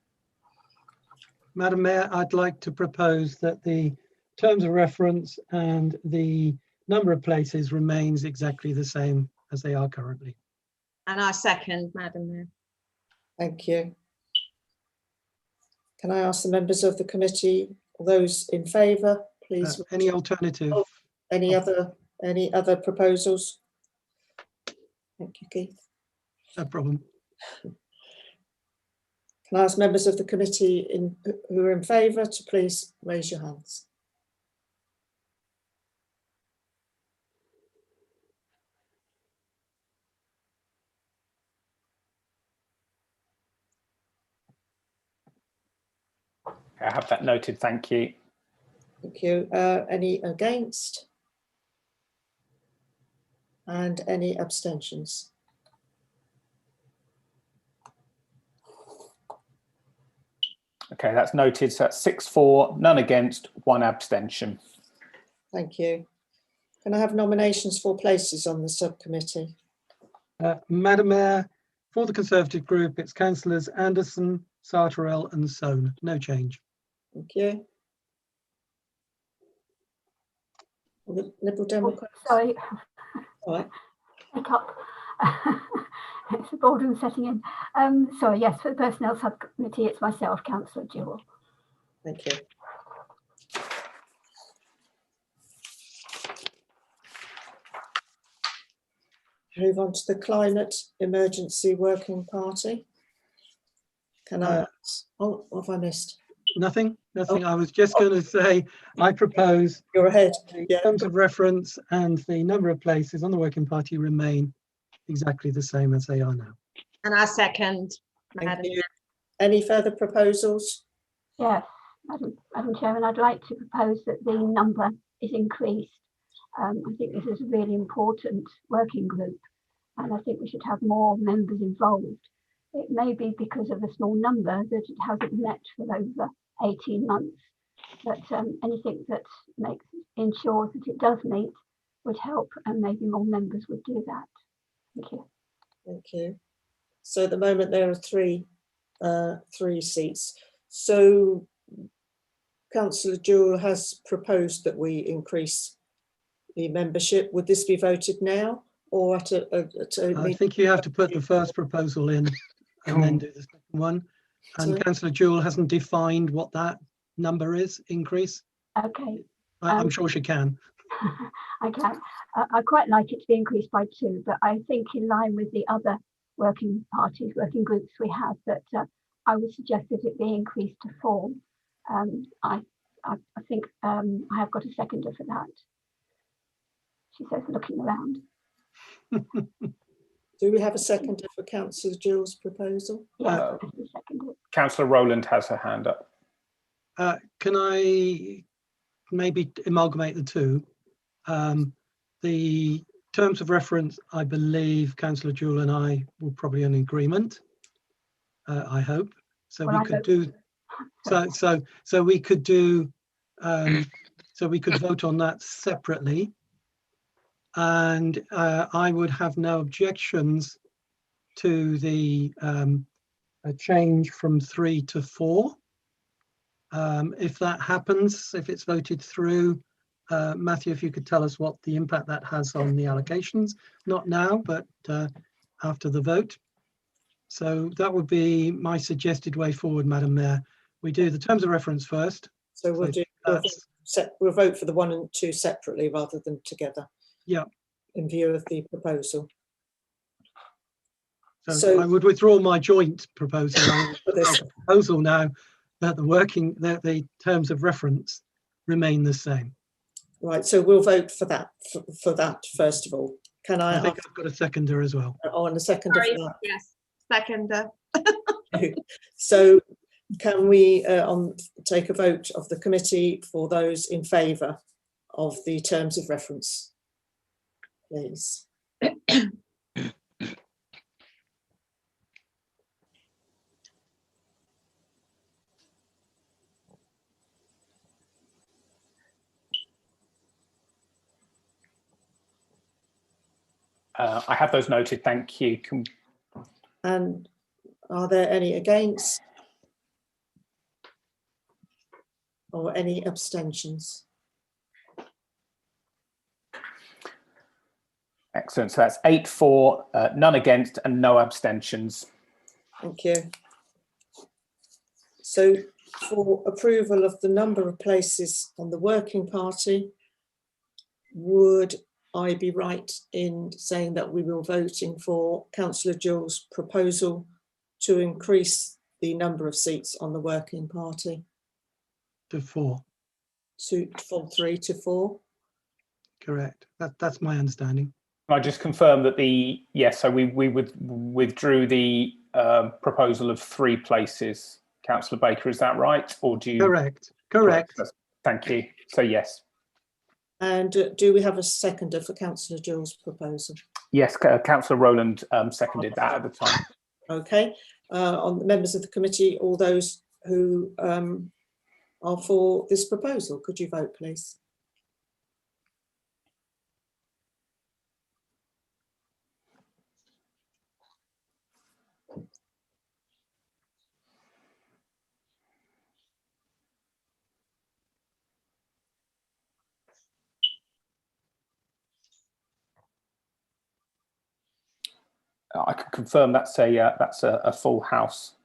B: Madam Mayor, I'd like to propose that the terms of reference and the number of places remains exactly the same as they are currently.
H: And I second, Madam Mayor.
I: Thank you. Can I ask the members of the committee, those in favour, please?
B: Any alternative?
I: Oh, any other proposals? Thank you, Keith.
B: No problem.
I: Can I ask members of the committee who are in favour to please raise your hands?
F: I have that noted. Thank you.
I: Thank you. Any against? And any abstentions?
F: Okay, that's noted. So that's 6 for, none against, 1 abstention.
I: Thank you. Can I have nominations for places on the subcommittee?
B: Madam Mayor, for the Conservative group, it's Councillors Anderson, Sartorell and Soane. No change.
I: Thank you. The Liberal Democrats.
J: Sorry.
I: All right.
J: Pick up. it's the boredom setting in. Sorry, yes, for the Personnel Subcommittee, it's myself, Councillor Jewell.
I: Thank you. Move on to the Climate Emergency Working Party. Can I? Oh, what have I missed?
B: Nothing. I was just going to say, I propose
I: you're ahead.
B: The terms of reference and the number of places on the working party remain exactly the same as they are now.
H: And I second,
I: Thank
H: Madam.
I: you. Any further proposals?
J: Yes, Madam Chairman, I'd like to propose that the number is increased. I think this is a really important working group, and I think we should have more members involved. It may be because of the small number that it hasn't met for over 18 months, but anything that ensures that it does meet would help, and maybe more members would do that. Thank you.
I: Thank you. So at the moment there are three seats. So Councillor Jewell has proposed that we increase the membership. Would this be voted now or at a
B: I think you have to put the first proposal in and then do the second one. And
I: Sorry?
B: Councillor Jewell hasn't defined what that number is, increase.
J: Okay.
B: I'm sure she can.
J: I can. I quite like it to be increased by 2, but I think in line with the other working groups we have, that I would suggest that it be increased to 4. I think I have got a seconder for that. She says, looking around.
I: Do we have a seconder for Councillor Jewell's proposal?
J: Yeah,
F: Councillor Rowland has her hand up.
B: Can I maybe amalgamate the two? The terms of reference, I believe Councillor Jewell and I will probably in agreement. I hope. So
J: Well,
B: we could do. So we could do. So we could vote on that separately. And I would have no objections to the a change from 3 to 4. If that happens, if it's voted through, Matthew, if you could tell us what the impact that has on the allocations, not now, but after the vote. So that would be my suggested way forward, Madam Mayor. We do the terms of reference first.
I: So we'll vote for the 1 and 2 separately rather than together.
B: Yeah.
I: In view of the proposal.
B: So I would withdraw my joint proposal. I would make a proposal now that the terms of reference remain the same.
I: Right, so we'll vote for that first of all. Can I
B: think I've got a seconder as well.
I: Oh, and a seconder for that.
H: Yes, seconder.
I: So can we take a vote of the committee for those in favour of the terms of reference, please?
F: I have those noted, thank you.
I: And are there any against? Or any abstentions?
F: Excellent, so that's 8 for, none against and no abstentions.
I: Thank you. So for approval of the number of places on the working party, would I be right in saying that we were voting for Councillor Jewell's proposal to increase the number of seats on the working party?
B: To 4.
I: From 3 to 4?
B: Correct. That's my understanding.
F: Can I just confirm that so we withdrew the proposal of 3 places. Councillor Baker, is that right? Or do you?
B: Correct.
F: Thank you. So yes.
I: And do we have a seconder for Councillor Jewell's proposal?
F: Yes, Councillor Rowland seconded that at the time.
I: Okay. On the members of the committee, all those who are for this proposal, could you vote, please?
F: I can confirm that's a full house.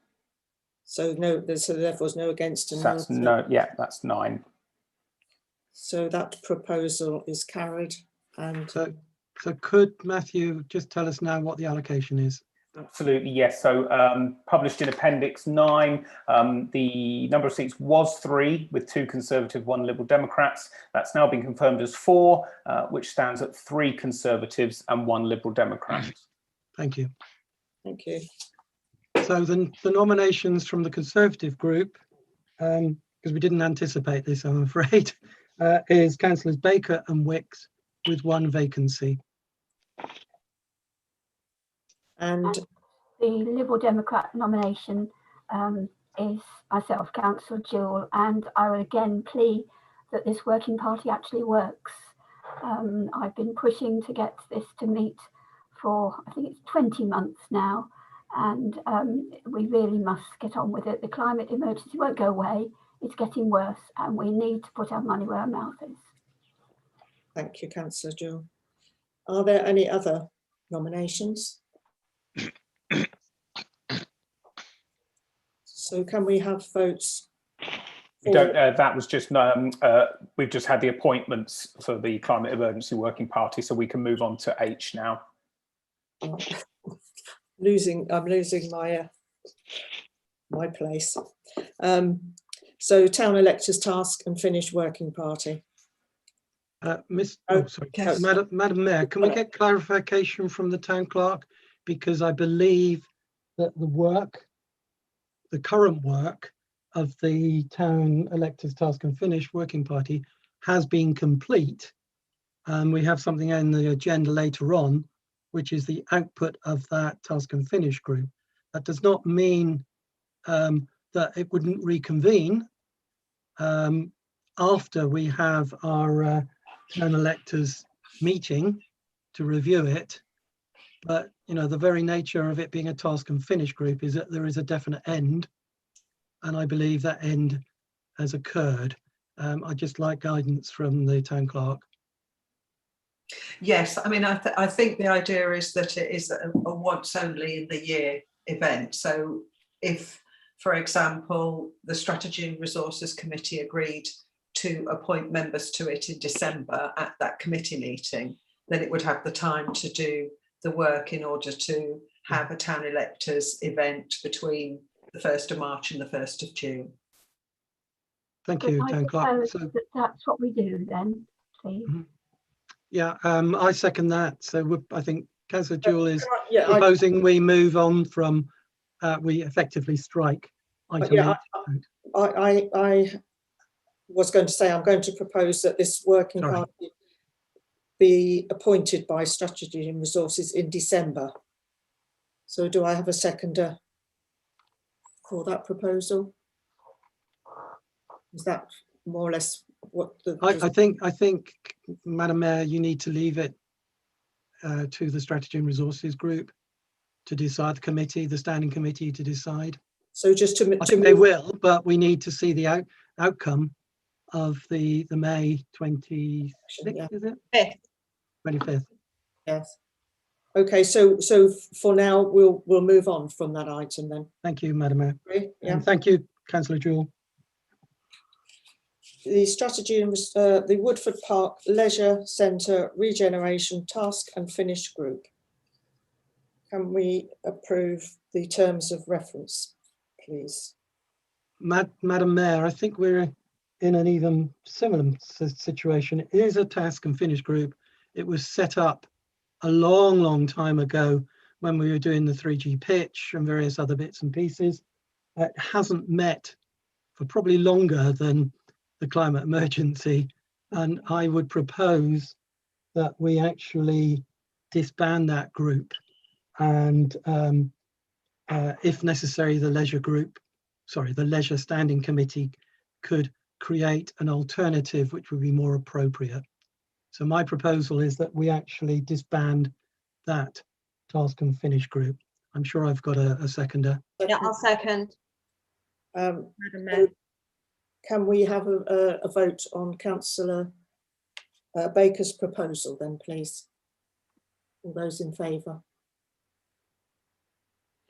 I: So no, so therefore there's no against and
F: That's no, yeah, that's 9.
I: So that proposal is carried. And
B: So could Matthew just tell us now what the allocation is?
F: Absolutely, yes. So published in Appendix 9, the number of seats was 3 with 2 Conservative, 1 Liberal Democrats. That's now been confirmed as 4, which stands at 3 Conservatives and 1 Liberal Democrat.
B: Thank you.
I: Thank you.
B: So the nominations from the Conservative group, because we didn't anticipate this, I'm afraid, is Councillors Baker and Wicks with 1 vacancy.
I: And
J: the Liberal Democrat nomination is myself, Councillor Jewell, and I would again plea that this working party actually works. I've been pushing to get this to meet for, I think it's 20 months now, and we really must get on with it. The climate emergency won't go away, it's getting worse, and we need to put our money where our mouth is.
I: Thank you, Councillor Jewell. Are there any other nominations? So can we have votes?
F: We don't, that was just, we've just had the appointments for the Climate Emergency Working Party, so we can move on to H now.
I: I'm losing my my place. So Town Electors Task and Finish Working Party.
B: Madam Mayor, can we get clarification from the Town Clerk? Because I believe that the current work of the Town Electors Task and Finish Working Party has been complete. We have something in the agenda later on, which is the output of that Task and Finish group. That does not mean that it wouldn't reconvene after we have our town electors meeting to review it. But you know, the very nature of it being a Task and Finish group is that there is a definite end, and I believe that end has occurred. I'd just like guidance from the Town Clerk.
A: Yes, I mean, I think the idea is that it is a once only in the year event. So if, for example, the Strategy and Resources Committee agreed to appoint members to it in December at that committee meeting, then it would have the time to do the work in order to have a town electors event between the 1st of March and the 1st of June.
B: Thank you, Town Clerk. So
J: that's what we do then, please.
B: yeah, I second that. So I think Councillor Jewell is
I: yeah,
B: proposing we move on from, we effectively strike item 8.
I: I was going to say I'm going to propose that this working party be appointed by Strategy and Resources in December. So do I have a seconder for that proposal? Is that more or less what the...
B: I think, Madam Mayor, you need to leave it to the Strategy and Resources group to decide, the standing committee to decide.
I: So just to
B: I think they will, but we need to see the outcome of the May 26th, is it? 25th.
I: Yes. Okay, so for now we'll move on from that item then.
B: Thank you, Madam Mayor.
I: Yeah.
B: And thank you, Councillor Jewell.
I: The strategy and the Woodford Park Leisure Centre Regeneration Task and Finish Group. Can we approve the terms of reference, please?
B: Madam Mayor, I think we're in an even similar situation. It is a task and finish group. It was set up a long time ago when we were doing the 3G pitch and various other bits and pieces. It hasn't met for probably longer than the climate emergency, and I would propose that we actually disband that group, and if necessary, the leisure standing committee could create an alternative which would be more appropriate. So my proposal is that we actually disband that task and finish group. I'm sure I've got a seconder.
H: Yeah, I'll second.
I: Madam Mayor. Can we have a vote on Councillor Baker's proposal then, please? All those in favour?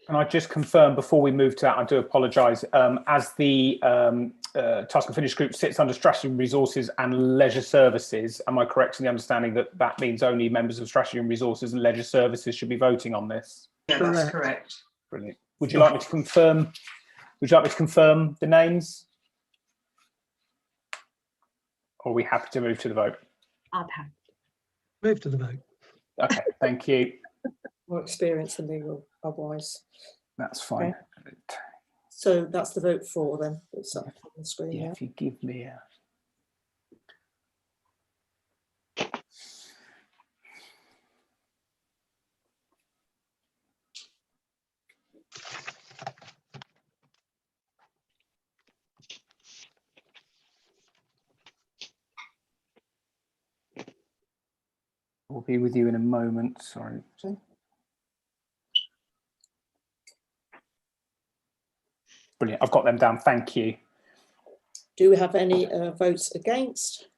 F: Can I just confirm before we move to that, I do apologise, as the Task and Finish group sits under Strategy and Resources and Leisure Services, am I correct in the understanding that that means only members of Strategy and Resources and Leisure Services should be voting on this?
A: Yeah, that's correct.
F: Brilliant. Would you like me to confirm? Would you like me to confirm the names? Or are we happy to move to the vote?
E: I'm happy.
B: Move to the vote.
F: Okay, thank you.
I: More experience than me will otherwise.
F: That's fine.
I: Okay. So that's the vote for then. It's up on the screen.
F: Yeah,
I: Yeah.
F: if you give me a... We'll be with you in a moment. Sorry.
I: Okay.
F: Brilliant. I've got them down. Thank you.
I: Do we have any votes against?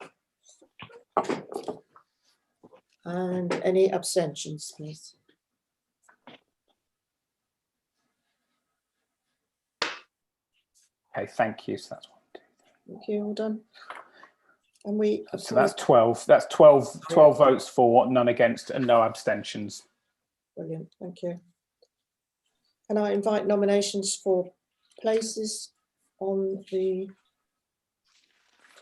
I: And any abstentions, please?
F: Okay, thank you. So that's 1, 2, 3.
I: Thank you, all done. And we
F: So that's 12. That's 12 votes for, none against, and no abstentions.
I: Brilliant, thank you. Can I invite nominations for places on the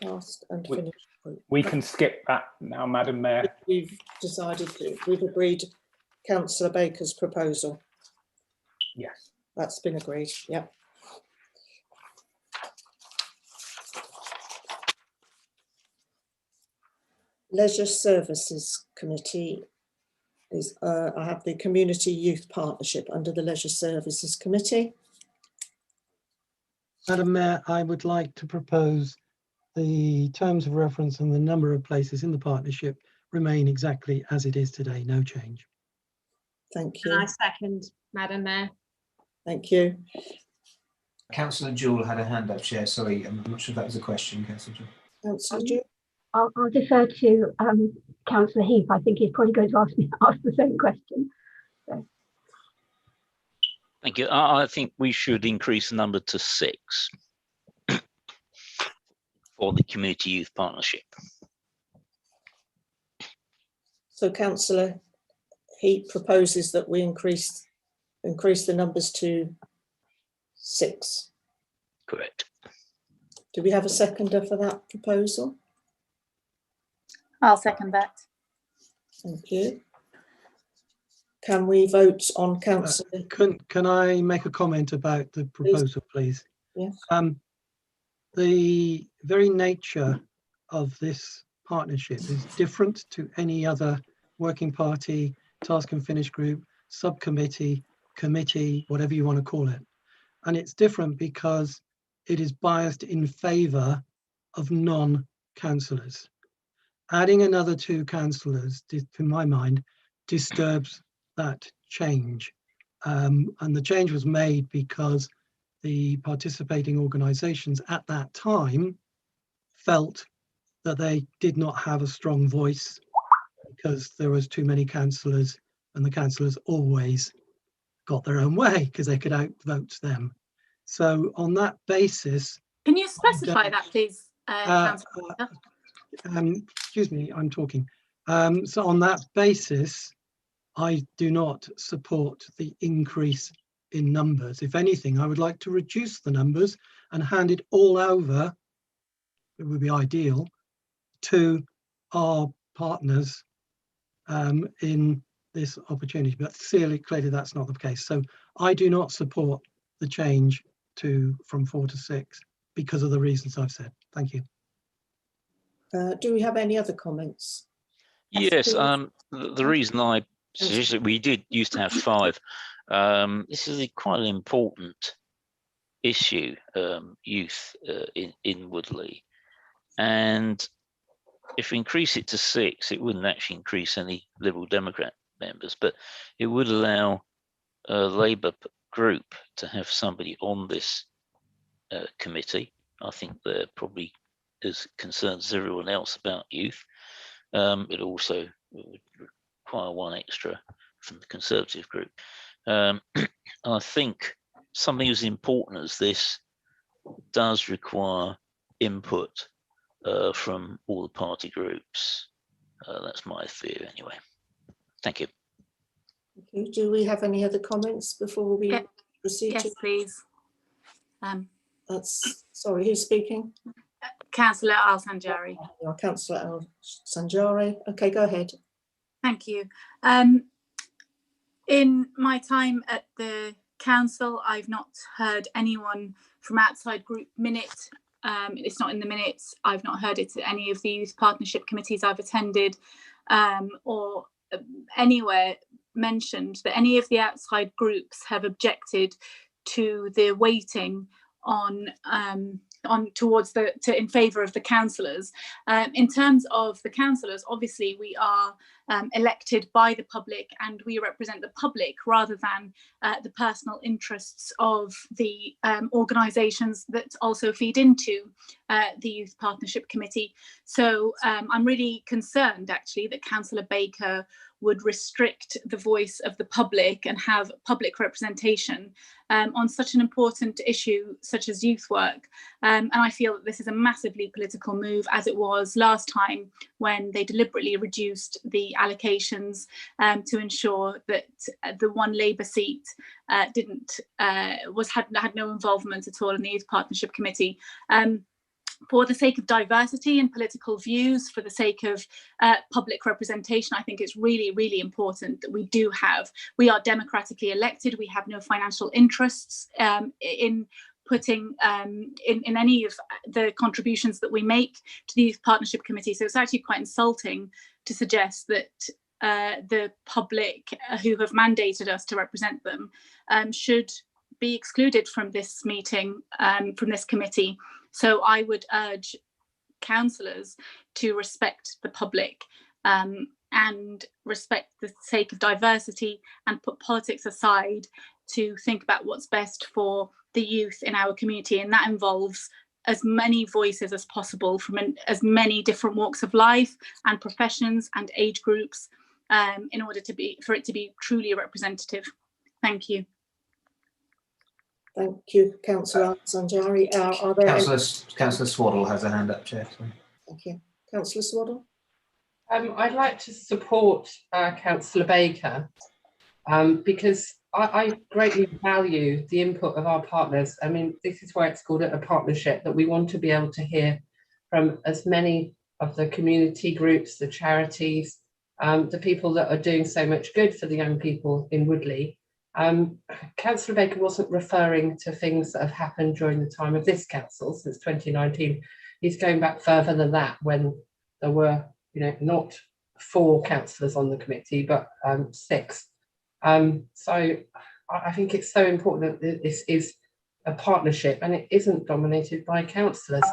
I: Task and Finish group?
F: We can skip that now, Madam Mayor.
I: We've decided, we've agreed Councillor Baker's proposal.
F: Yes.
I: That's been agreed, yeah. Leisure Services Committee is, I have the Community Youth Partnership under the Leisure Services Committee.
B: Madam Mayor, I would like to propose the terms of reference and the number of places in the partnership remain exactly as it is today, no change.
I: Thank you.
H: And I second, Madam Mayor.
I: Thank you.
G: Councillor Jewell had a hand up, Chair. Sorry, I'm not sure if that was a question, Councillor Jewell.
I: Councillor Jewell.
J: I'll defer to Councillor Heath. I think he's probably going to ask the same question. So.
Q: Thank you. I think we should increase the number to 6 for the Community Youth Partnership.
I: So Councillor Heath proposes that we increase the numbers to 6.
Q: Correct.
I: Do we have a seconder for that proposal?
K: I'll second that.
I: Thank you. Can we vote on Councillor?
B: Can I make a comment about the proposal, please?
I: Yes.
B: The very nature of this partnership is different to any other working party, task and finish group, subcommittee, committee, whatever you want to call it. And it's different because it is biased in favour of non-councillors. Adding another 2 councillors, in my mind, disturbs that change. And the change was made because the participating organisations at that time felt that they did not have a strong voice because there was too many councillors, and the councillors always got their own way because they could outvote them. So on that basis...
K: Can you specify that, please, Councillor?
B: Excuse me, I'm talking. So on that basis, I do not support the increase in numbers. If anything, I would like to reduce the numbers and hand it all over, it would be ideal, to our partners in this opportunity. But clearly that's not the case. So I do not support the change from 4 to 6 because of the reasons I've said. Thank you.
I: Do we have any other comments?
Q: Yes, the reason I suggested we did used to have 5. This is quite an important issue, youth in Woodley, and if we increase it to 6, it wouldn't actually increase any Liberal Democrat members, but it would allow a Labour group to have somebody on this committee. I think they're probably as concerned as everyone else about youth. It also would require 1 extra from the Conservative group. I think something as important as this does require input from all the party groups. That's my view anyway. Thank you.
I: Okay. Do we have any other comments before we proceed?
K: Yes, please.
I: Sorry, who's speaking?
K: Councillor Al-Sanjari.
I: Councillor Al-Sanjari. Okay, go ahead.
K: Thank you. In my time at the council, I've not heard anyone from outside group minute. It's not in the minutes. I've not heard it at any of the youth partnership committees I've attended, or anywhere mentioned that any of the outside groups have objected to the weighting on in favour of the councillors. In terms of the councillors, obviously we are elected by the public and we represent the public rather than the personal interests of the organisations that also feed into the Youth Partnership Committee. So I'm really concerned actually that Councillor Baker would restrict the voice of the public and have public representation on such an important issue such as youth work. And I feel that this is a massively political move, as it was last time when they deliberately reduced the allocations to ensure that the one Labour seat had no involvement at all in the Youth Partnership Committee. For the sake of diversity in political views, for the sake of public representation, I think it's really, really important that we are democratically elected. We have no financial interests in putting in any of the contributions that we make to the Youth Partnership Committee. So it's actually quite insulting to suggest that the public who have mandated us to represent them should be excluded from this meeting, from this committee. So I would urge councillors to respect the public and respect the sake of diversity and put politics aside to think about what's best for the youth in our community. And that involves as many voices as possible from as many different walks of life and professions and age groups in order for it to be truly representative. Thank you.
I: Thank you, Councillor Sanjari. Are there
G: Councillor Swaddle has a hand up, Chair. Sorry.
I: Thank you. Councillor Swaddle.
L: I'd like to support Councillor Baker because I greatly value the input of our partners. I mean, this is why it's called a partnership, that we want to be able to hear from as many of the community groups, the charities, the people that are doing so much good for the young people in Woodley. Councillor Baker wasn't referring to things that have happened during the time of this council since 2019. He's going back further than that, when there were, not 4 councillors on the committee, but 6. So I think it's so important that this is a partnership and it isn't dominated by councillors.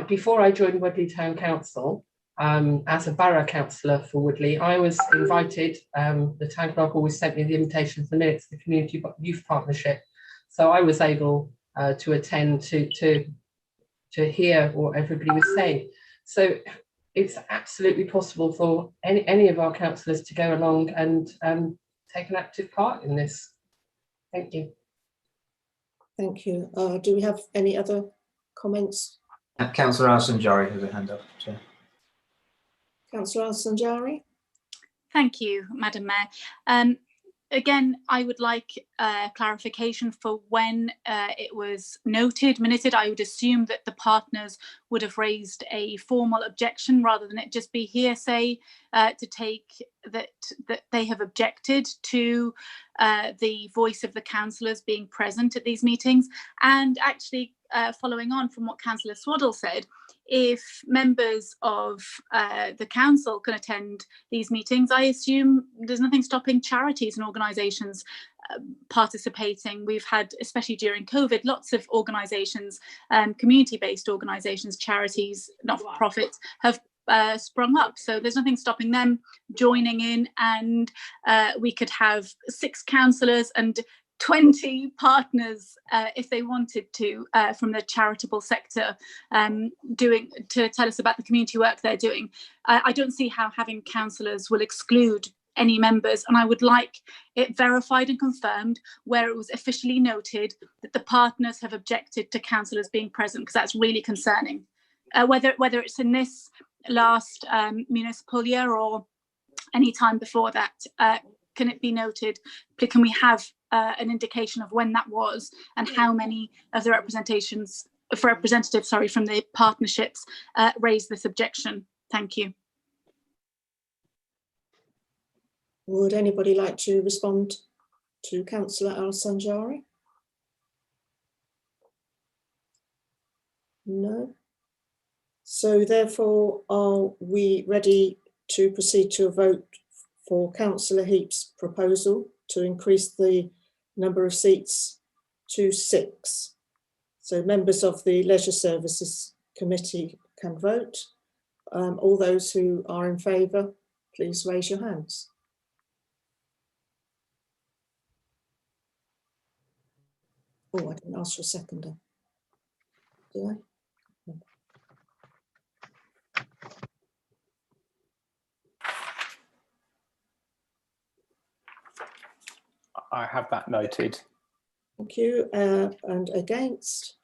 L: Before I joined Woodley Town Council, as a borough councillor for Woodley, I was invited, the town clerk always sent me the invitation for the minutes of the Community Youth Partnership. So I was able to attend to hear what everybody was saying. So it's absolutely possible for any of our councillors to go along and take an active part in this. Thank you.
I: Thank you. Do we have any other comments?
G: Councillor Al-Sanjari has a hand up, Chair.
I: Councillor Al-Sanjari.
K: Thank you, Madam Mayor. Again, I would like clarification for when it was minuted. I would assume that the partners would have raised a formal objection rather than it just be hearsay to take that they have objected to the voice of the councillors being present at these meetings. And actually, following on from what Councillor Swaddle said, if members of the council can attend these meetings, I assume there's nothing stopping charities and organisations participating. We've had, especially during COVID, lots of organisations, community-based organisations, charities, not-for-profits, have sprung up. So there's nothing stopping them joining in, and we could have 6 councillors and 20 partners if they wanted to from the charitable sector to tell us about the community work they're doing. I don't see how having councillors will exclude any members, and I would like it verified and confirmed where it was officially noted that the partners have objected to councillors being present, because that's really concerning. Whether it's in this last municipal year or any time before that, can it be noted? Can we have an indication of when that was and how many of the representatives from the partnerships raised this objection? Thank you.
I: Would anybody like to respond to Councillor Al-Sanjari? No. So therefore, are we ready to proceed to a vote for Councillor Heap's proposal to increase the number of seats to 6? So members of the Leisure Services Committee can vote. All those who are in favour, please raise your hands. Oh, I didn't ask for a seconder. Did I?
F: I have that noted.
I: Thank you. And against?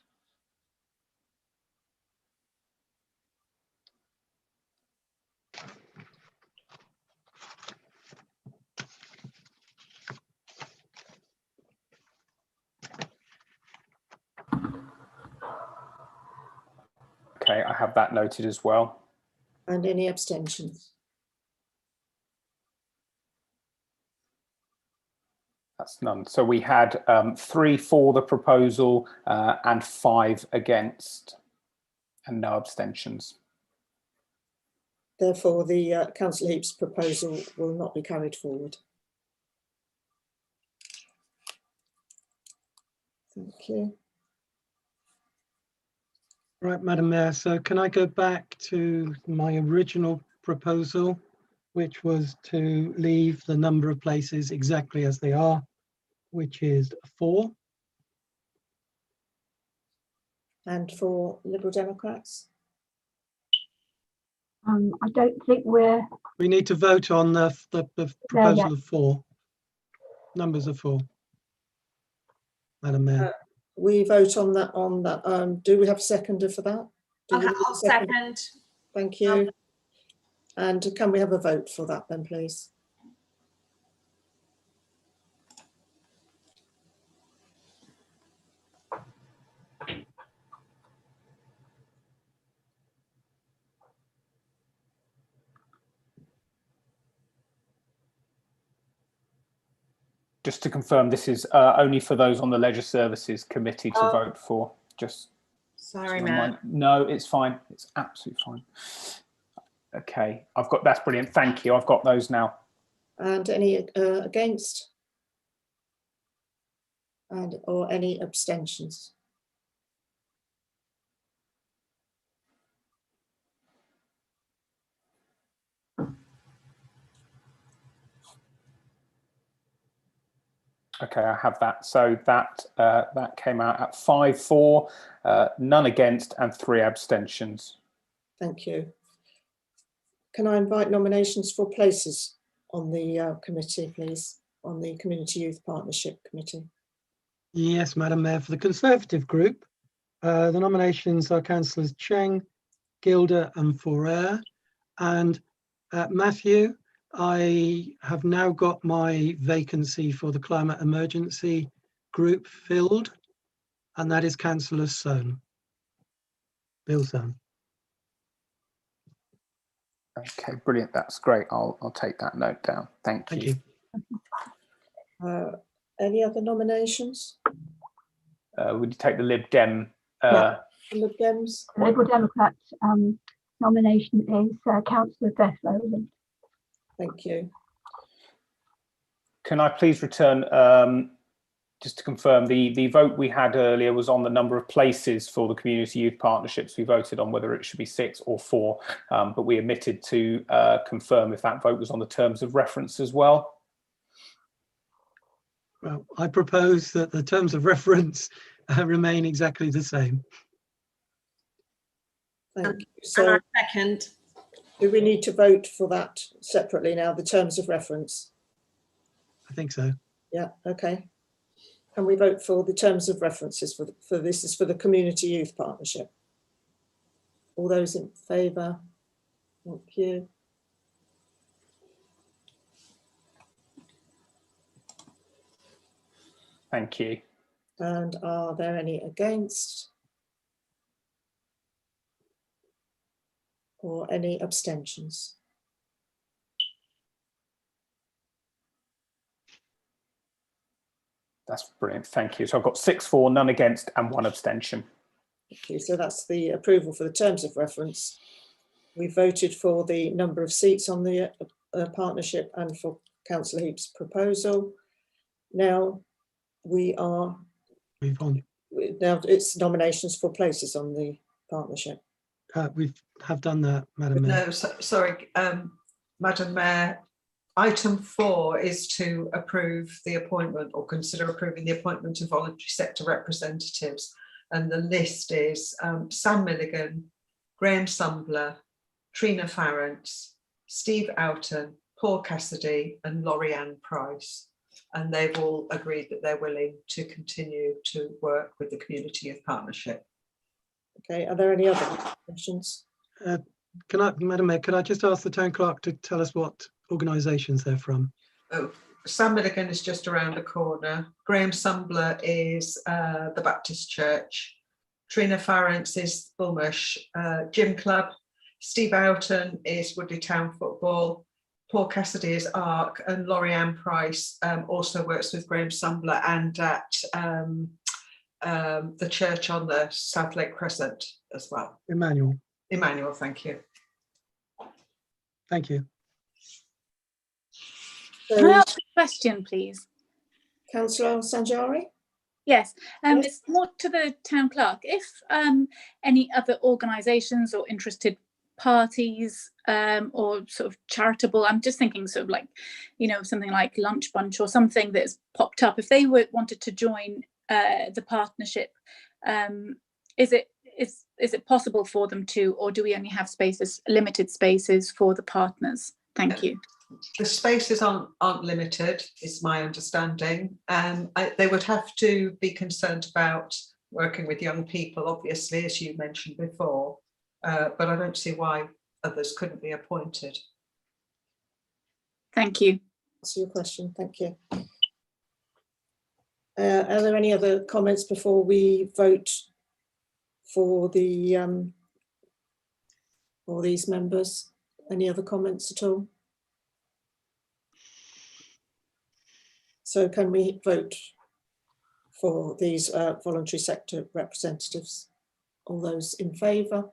F: Okay, I have that noted as well.
I: And any abstentions?
F: That's none. So we had 3 for the proposal and 5 against, and no abstentions.
I: Therefore, the Councillor Heap's proposal will not be carried forward. Thank you.
B: Right, Madam Mayor, so can I go back to my original proposal, which was to leave the number of places exactly as they are, which is 4.
I: And for Liberal Democrats?
J: I don't think
B: we need to vote on the proposal of 4. Numbers of 4. Madam Mayor.
I: We vote on that. Do we have a seconder for that?
H: I'll second.
I: Thank you. And can we have a vote for that then, please?
F: Just to confirm, this is only for those on the Leisure Services Committee to vote for. Just
H: sorry, Matt.
F: No, it's fine. It's absolutely fine. Okay, that's brilliant. Thank you. I've got those now.
I: And any against? Or any abstentions?
F: Okay, I have that. So that came out at 5 for, none against, and 3 abstentions.
I: Thank you. Can I invite nominations for places on the committee, please, on the Community Youth Partnership Committee?
B: Yes, Madam Mayor. For the Conservative group, the nominations are Councillors Cheng, Gilder and Forer. And Matthew, I have now got my vacancy for the Climate Emergency group filled, and that is Councillor Sohn, Bill Sohn.
F: Okay, brilliant. That's great. I'll take that note down. Thank you.
I: Any other nominations?
F: Would you take the Lib Dem?
I: Lib Dems?
J: Liberal Democrats nomination is Councillor Beth Rowland.
I: Thank you.
F: Can I please return, just to confirm, the vote we had earlier was on the number of places for the Community Youth Partnerships. We voted on whether it should be 6 or 4, but we omitted to confirm if that vote was on the terms of reference as well.
B: Well, I propose that the terms of reference remain exactly the same.
I: Thank you. So,
H: and I second.
I: Do we need to vote for that separately now, the terms of reference?
B: I think so.
I: Yeah, okay. Can we vote for the terms of references for this is for the Community Youth Partnership? All those in favour? Thank you.
F: Thank you.
I: And are there any against? Or any abstentions?
F: That's brilliant. Thank you. So I've got 6 for, none against, and 1 abstention.
I: Thank you. So that's the approval for the terms of reference. We voted for the number of seats on the partnership and for Councillor Heap's proposal. Now we are
B: Move on.
I: now it's nominations for places on the partnership.
B: We have done that, Madam Mayor.
A: No, sorry, Madam Mayor. Item 4 is to approve the appointment or consider approving the appointment of voluntary sector representatives. And the list is Sam Milligan, Graham Sumbler, Trina Farrance, Steve Oughton, Paul Cassidy and Laurie-Anne Price. And they've all agreed that they're willing to continue to work with the Community Youth Partnership.
I: Okay, are there any other questions?
B: Can I, Madam Mayor, could I just ask the town clerk to tell us what organisations they're from?
A: Oh, Sam Milligan is just around the corner. Graham Sumbler is the Baptist Church. Trina Farrance is Bulmush Gym Club. Steve Oughton is Woodley Town Football. Paul Cassidy is ARC, and Laurie-Anne Price also works with Graham Sumbler and at the church on the South Lake Crescent as well.
B: Emmanuel.
A: Emmanuel, thank you.
B: Thank you.
K: Can I ask a question, please?
I: Councillor Sanjari?
K: Yes, it's more to the town clerk. If any other organisations or interested parties or sort of charitable, I'm just thinking sort of like, you know, something like Lunch Bunch or something that's popped up, if they wanted to join the partnership, is it possible for them to, or do we only have spaces, limited spaces for the partners? Thank you.
A: The spaces aren't limited, is my understanding. They would have to be concerned about working with young people, obviously, as you mentioned before, but I don't see why others couldn't be appointed.
K: Thank you.
I: That's your question. Thank you. Are there any other comments before we vote for the for these members? Any other comments at all? So can we vote for these voluntary sector representatives? All those in favour?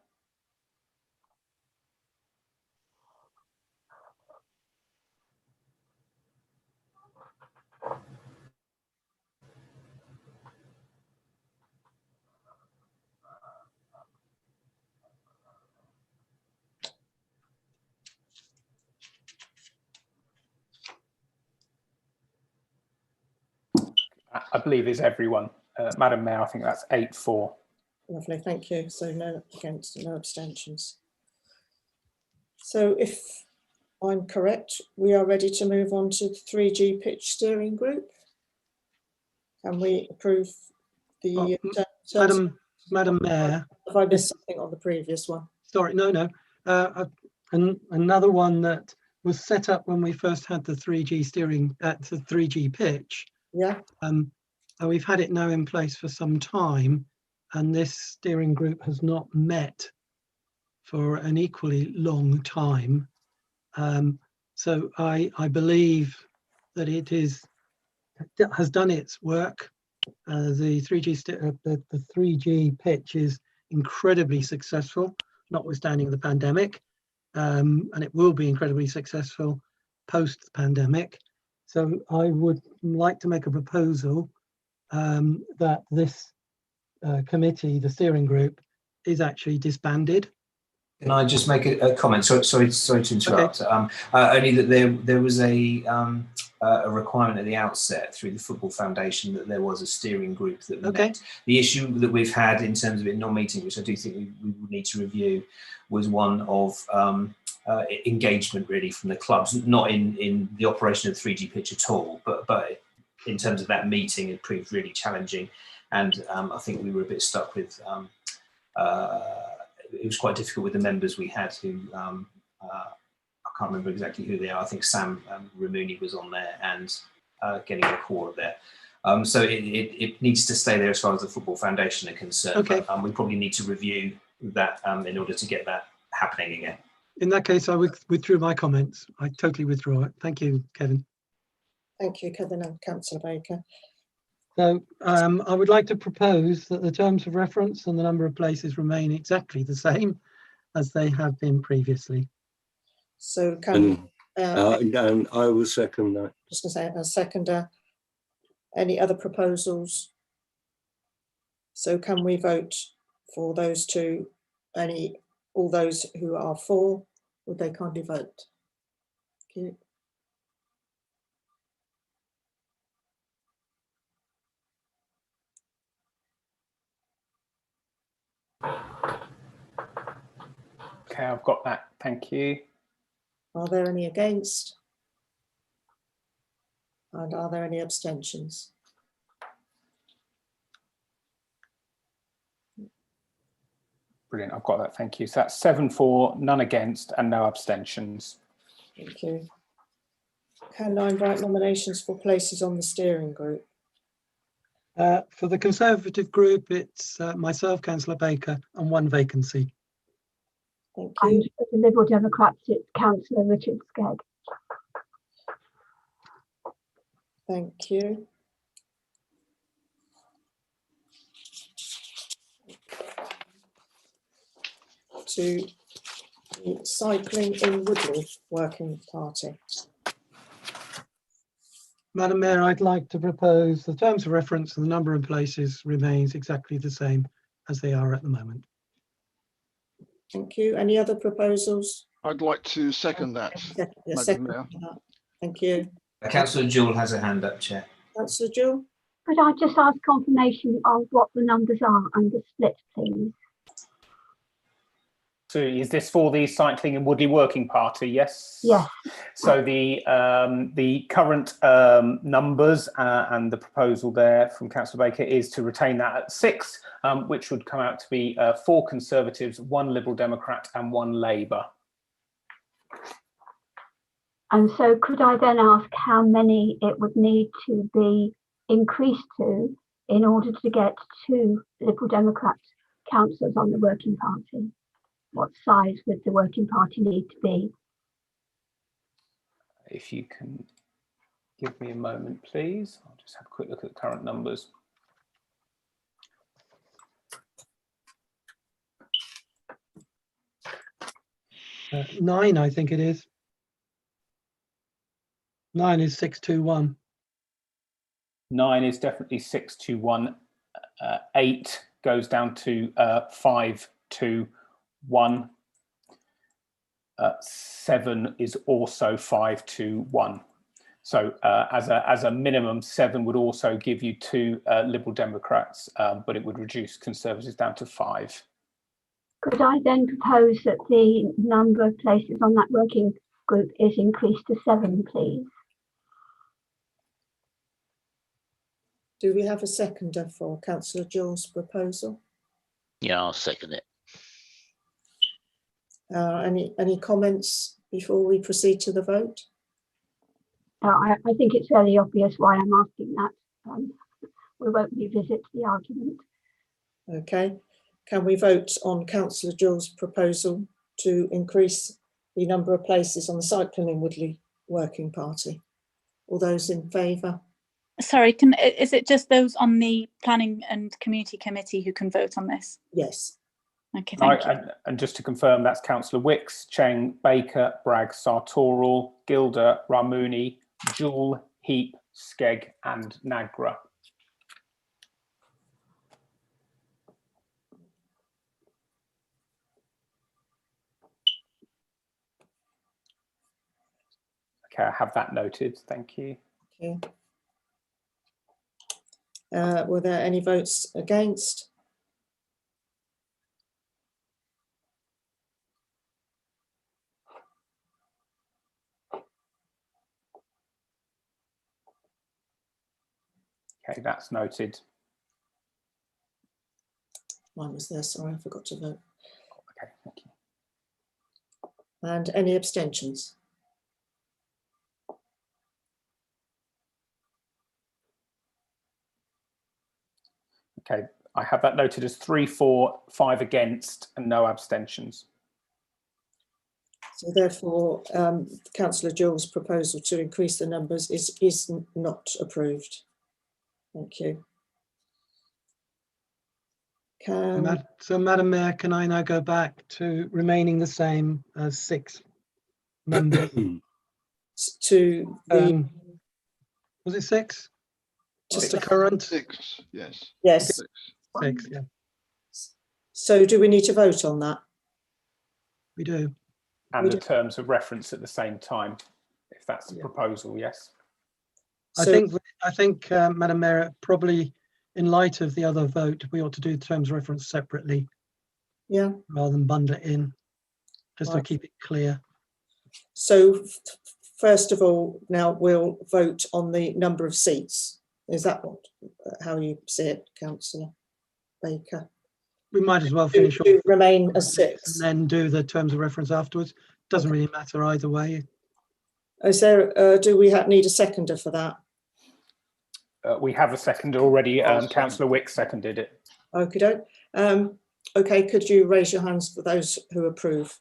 F: I believe is everyone. Madam Mayor, I think that's 8-4.
I: Lovely, thank you. So no against, no abstentions. So if I'm correct, we are ready to move on to the 3G pitch steering group. Can we approve the
B: Madam Mayor?
I: Have I missed something on the previous one?
B: Sorry, no. Another one that was set up when we first had the 3G steering at the 3G pitch.
I: Yeah.
B: We've had it now in place for some time, and this steering group has not met for an equally long time. So I believe that it has done its work. The 3G pitch is incredibly successful, notwithstanding the pandemic, and it will be incredibly successful post the pandemic. So I would like to make a proposal that this committee, the steering group, is actually disbanded.
G: Can I just make a comment? Sorry to interrupt. Okay. Only that there was a requirement at the outset through the Football Foundation that there was a steering group that met. The issue that we've had in terms of it not meeting, which I do think we would need to review, was one of engagement really from the clubs, not in the operation of the 3G pitch at all, but in terms of that meeting, it proved really challenging. And I think we were a bit stuck with, it was quite difficult with the members we had who, I can't remember exactly who they are. I think Sam Ramuni was on there and getting a core there. So it needs to stay there as far as the Football Foundation are concerned.
B: Okay.
G: But we probably need to review that in order to get that happening again.
B: In that case, I withdrew my comments. I totally withdraw it. Thank you, Kevin.
I: Thank you, Kevin and Councillor Baker.
B: So I would like to propose that the terms of reference and the number of places remain exactly the same as they have been previously.
I: So can
N: And I will second that.
I: just going to say a seconder. Any other proposals? So can we vote for those two? All those who are for, would they kindly vote? Thank you.
F: Okay, I've got that. Thank you.
I: Are there any against? And are there any abstentions?
F: Brilliant. I've got that. Thank you. So that's 7 for, none against, and no abstentions.
I: Thank you. Can I invite nominations for places on the steering group?
B: For the Conservative group, it's myself, Councillor Baker, and one vacancy.
I: Thank
J: And
I: you.
J: for the Liberal Democrats, it's Councillor Richard Skegg.
I: Thank you. To the Cycling in Woodley Working Party.
B: Madam Mayor, I'd like to propose the terms of reference and the number of places remains exactly the same as they are at the moment.
I: Thank you. Any other proposals?
M: I'd like to second that, Madam Mayor.
I: Thank you.
G: Councillor Jewell has a hand up, Chair.
I: Councillor Jewell?
J: Could I just ask confirmation of what the numbers are and the split, please?
F: So is this for the Cycling and Woodley Working Party? Yes.
J: Yes.
F: So the current numbers and the proposal there from Councillor Baker is to retain that at 6, which would come out to be 4 Conservatives, 1 Liberal Democrat, and 1 Labour.
J: And so could I then ask how many it would need to be increased to in order to get 2 Liberal Democrat councillors on the Working Party? What size would the Working Party need to be?
F: If you can give me a moment, please. I'll just have a quick look at the current numbers.
B: 9, I think it is. 9 is 621.
F: 9 is definitely 621. 8 goes down to 521. 7 is also 521. So as a minimum, 7 would also give you 2 Liberal Democrats, but it would reduce Conservatives down to 5.
J: Could I then propose that the number of places on that working group is increased to 7, please?
I: Do we have a seconder for Councillor Jewell's proposal?
Q: Yeah, I'll second it.
I: Any comments before we proceed to the vote?
J: I think it's fairly obvious why I'm asking that. We won't revisit the argument.
I: Okay. Can we vote on Councillor Jewell's proposal to increase the number of places on the Cycling in Woodley Working Party? All those in favour?
K: Sorry, is it just those on the Planning and Community Committee who can vote on this?
I: Yes.
K: Okay, thank you.
F: And just to confirm, that's Councillor Wicks, Cheng, Baker, Bragg, Sartorial, Gilder, Ramuni, Jewell, Heap, Skegg and Nagra. Okay, I have that noted. Thank you.
I: Okay. Were there any votes against?
F: Okay, that's noted.
I: Mine was there, sorry, I forgot to vote.
F: Okay, thank you.
I: And any abstentions?
F: Okay, I have that noted as 3 for, 5 against, and no abstentions.
I: So therefore, Councillor Jewell's proposal to increase the numbers is not approved. Thank you.
B: So, Madam Mayor, can I now go back to remaining the same as 6 members?
I: To the
B: was it 6?
I: Just
B: the current
M: 6, yes.
I: Yes.
B: 6, yeah.
I: So do we need to vote on that?
B: We do.
F: And the terms of reference at the same time, if that's the proposal, yes.
B: I think, Madam Mayor, probably in light of the other vote, we ought to do the terms of reference separately.
I: Yeah.
B: Rather than bundle it in, just to
I: Right.
B: keep it clear.
I: So first of all, now we'll vote on the number of seats. Is that how you see it, Councillor Baker?
B: We might as well finish off.
I: Remain as 6.
B: And then do the terms of reference afterwards. Doesn't really matter either way.
I: Is there, do we need a seconder for that?
F: We have a seconder already. Councillor Wick seconded it.
I: Okay, okay. Could you raise your hands for those who approve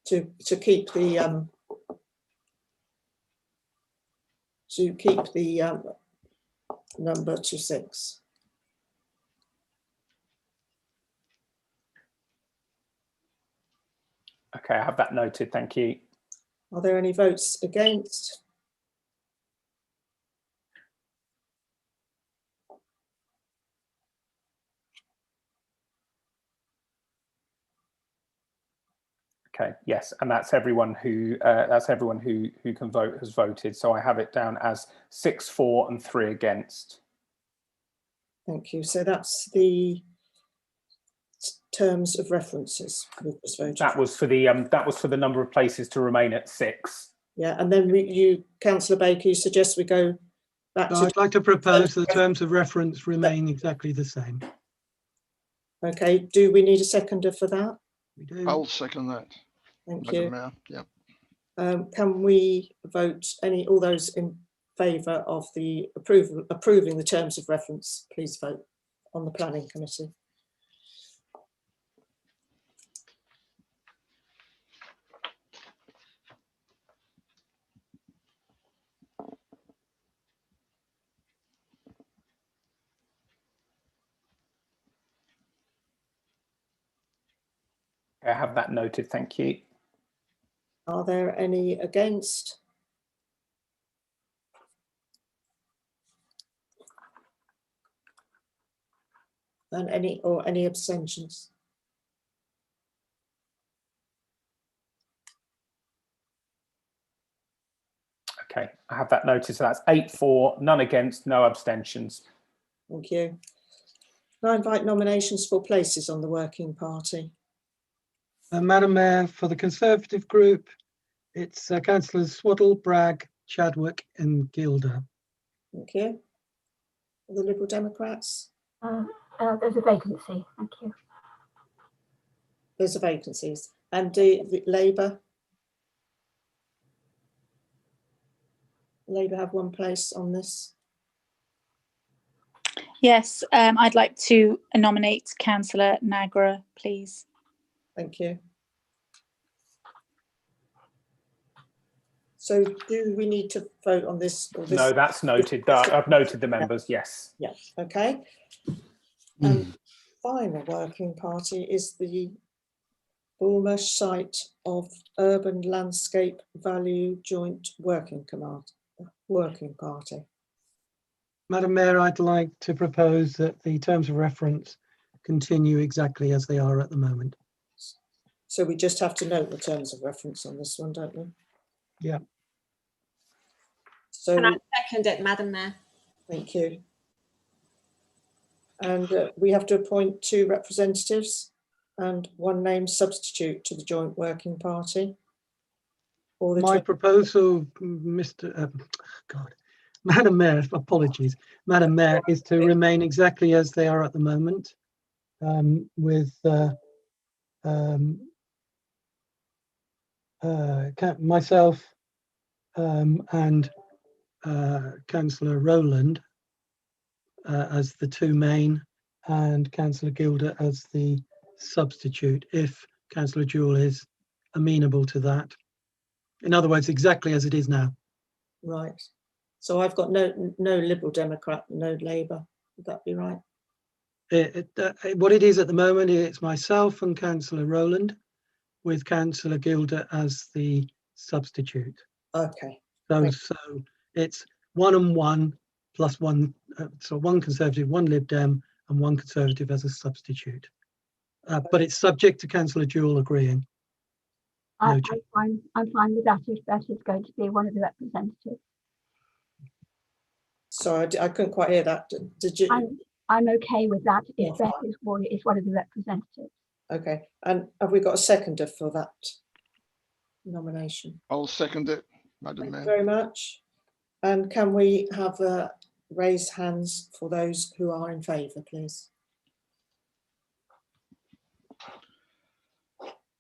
I: to keep the number to 6?
F: Okay, I have that noted. Thank you.
I: Are there any votes against?
F: Okay, yes, and that's everyone who can vote has voted. So I have it down as 6 for and 3 against.
I: Thank you. So that's the terms of references we've just voted.
F: That was for the number of places to remain at 6.
I: Yeah, and then Councillor Baker, you suggest we go back
B: So
I: to.
B: I'd like to propose the terms of reference remain exactly the same.
I: Okay, do we need a seconder for that?
B: We do.
M: I'll second that.
I: Thank
M: Madam
I: you.
M: Mayor. Yeah.
I: Can we vote all those in favour of the approving the terms of reference? Please vote on the planning committee.
F: I have that noted. Thank you.
I: Are there any against? And any abstentions?
F: Okay, I have that noted. So that's 8 for, none against, no abstentions.
I: Thank you. I invite nominations for places on the working party.
B: Madam Mayor, for the Conservative group, it's Councillors Swaddle, Bragg, Chadwick and Gilder.
I: Thank you. For the Liberal Democrats?
J: There's a vacancy. Thank you.
I: There's a vacancies. And the Labour? Labour have one place on this.
K: Yes, I'd like to nominate Councillor Nagra, please.
I: Thank you. So do we need to vote on this? Or this?
F: No, that's noted. I've noted the members, yes.
I: Yeah, okay. Final working party is the Bulmer Site of Urban Landscape Value Joint Working Party.
B: Madam Mayor, I'd like to propose that the terms of reference continue exactly as they are at the moment.
I: So we just have to note the terms of reference on this one, don't we?
B: Yeah.
I: So
H: Can I second it, Madam Mayor?
I: thank you. And we have to appoint 2 representatives and 1 name substitute to the joint working party.
B: My proposal, Madam Mayor, apologies, Madam Mayor, is to remain exactly as they are at the moment, with myself and Councillor Rowland as the two main, and Councillor Gilder as the substitute, if Councillor Jewell is amenable to that. In other words, exactly as it is now.
I: Right. So I've got no Liberal Democrat, no Labour. Would that be right?
B: What it is at the moment, it's myself and Councillor Rowland, with Councillor Gilder as the substitute.
I: Okay.
B: So it's 1 and 1 plus 1, so 1 Conservative, 1 Lib Dem, and 1 Conservative as a substitute. But it's subject to Councillor Jewell agreeing.
J: I'm fine with that if that is going to be one of the representatives.
I: Sorry, I couldn't quite hear that. Did you?
J: I'm okay with that if
I: Yeah,
J: Beth is one of the representatives.
I: Okay. And have we got a seconder for that nomination?
M: I'll second it,
I: Thank
M: Madam Mayor.
I: you very much. And can we have raised hands for those who are in favour, please?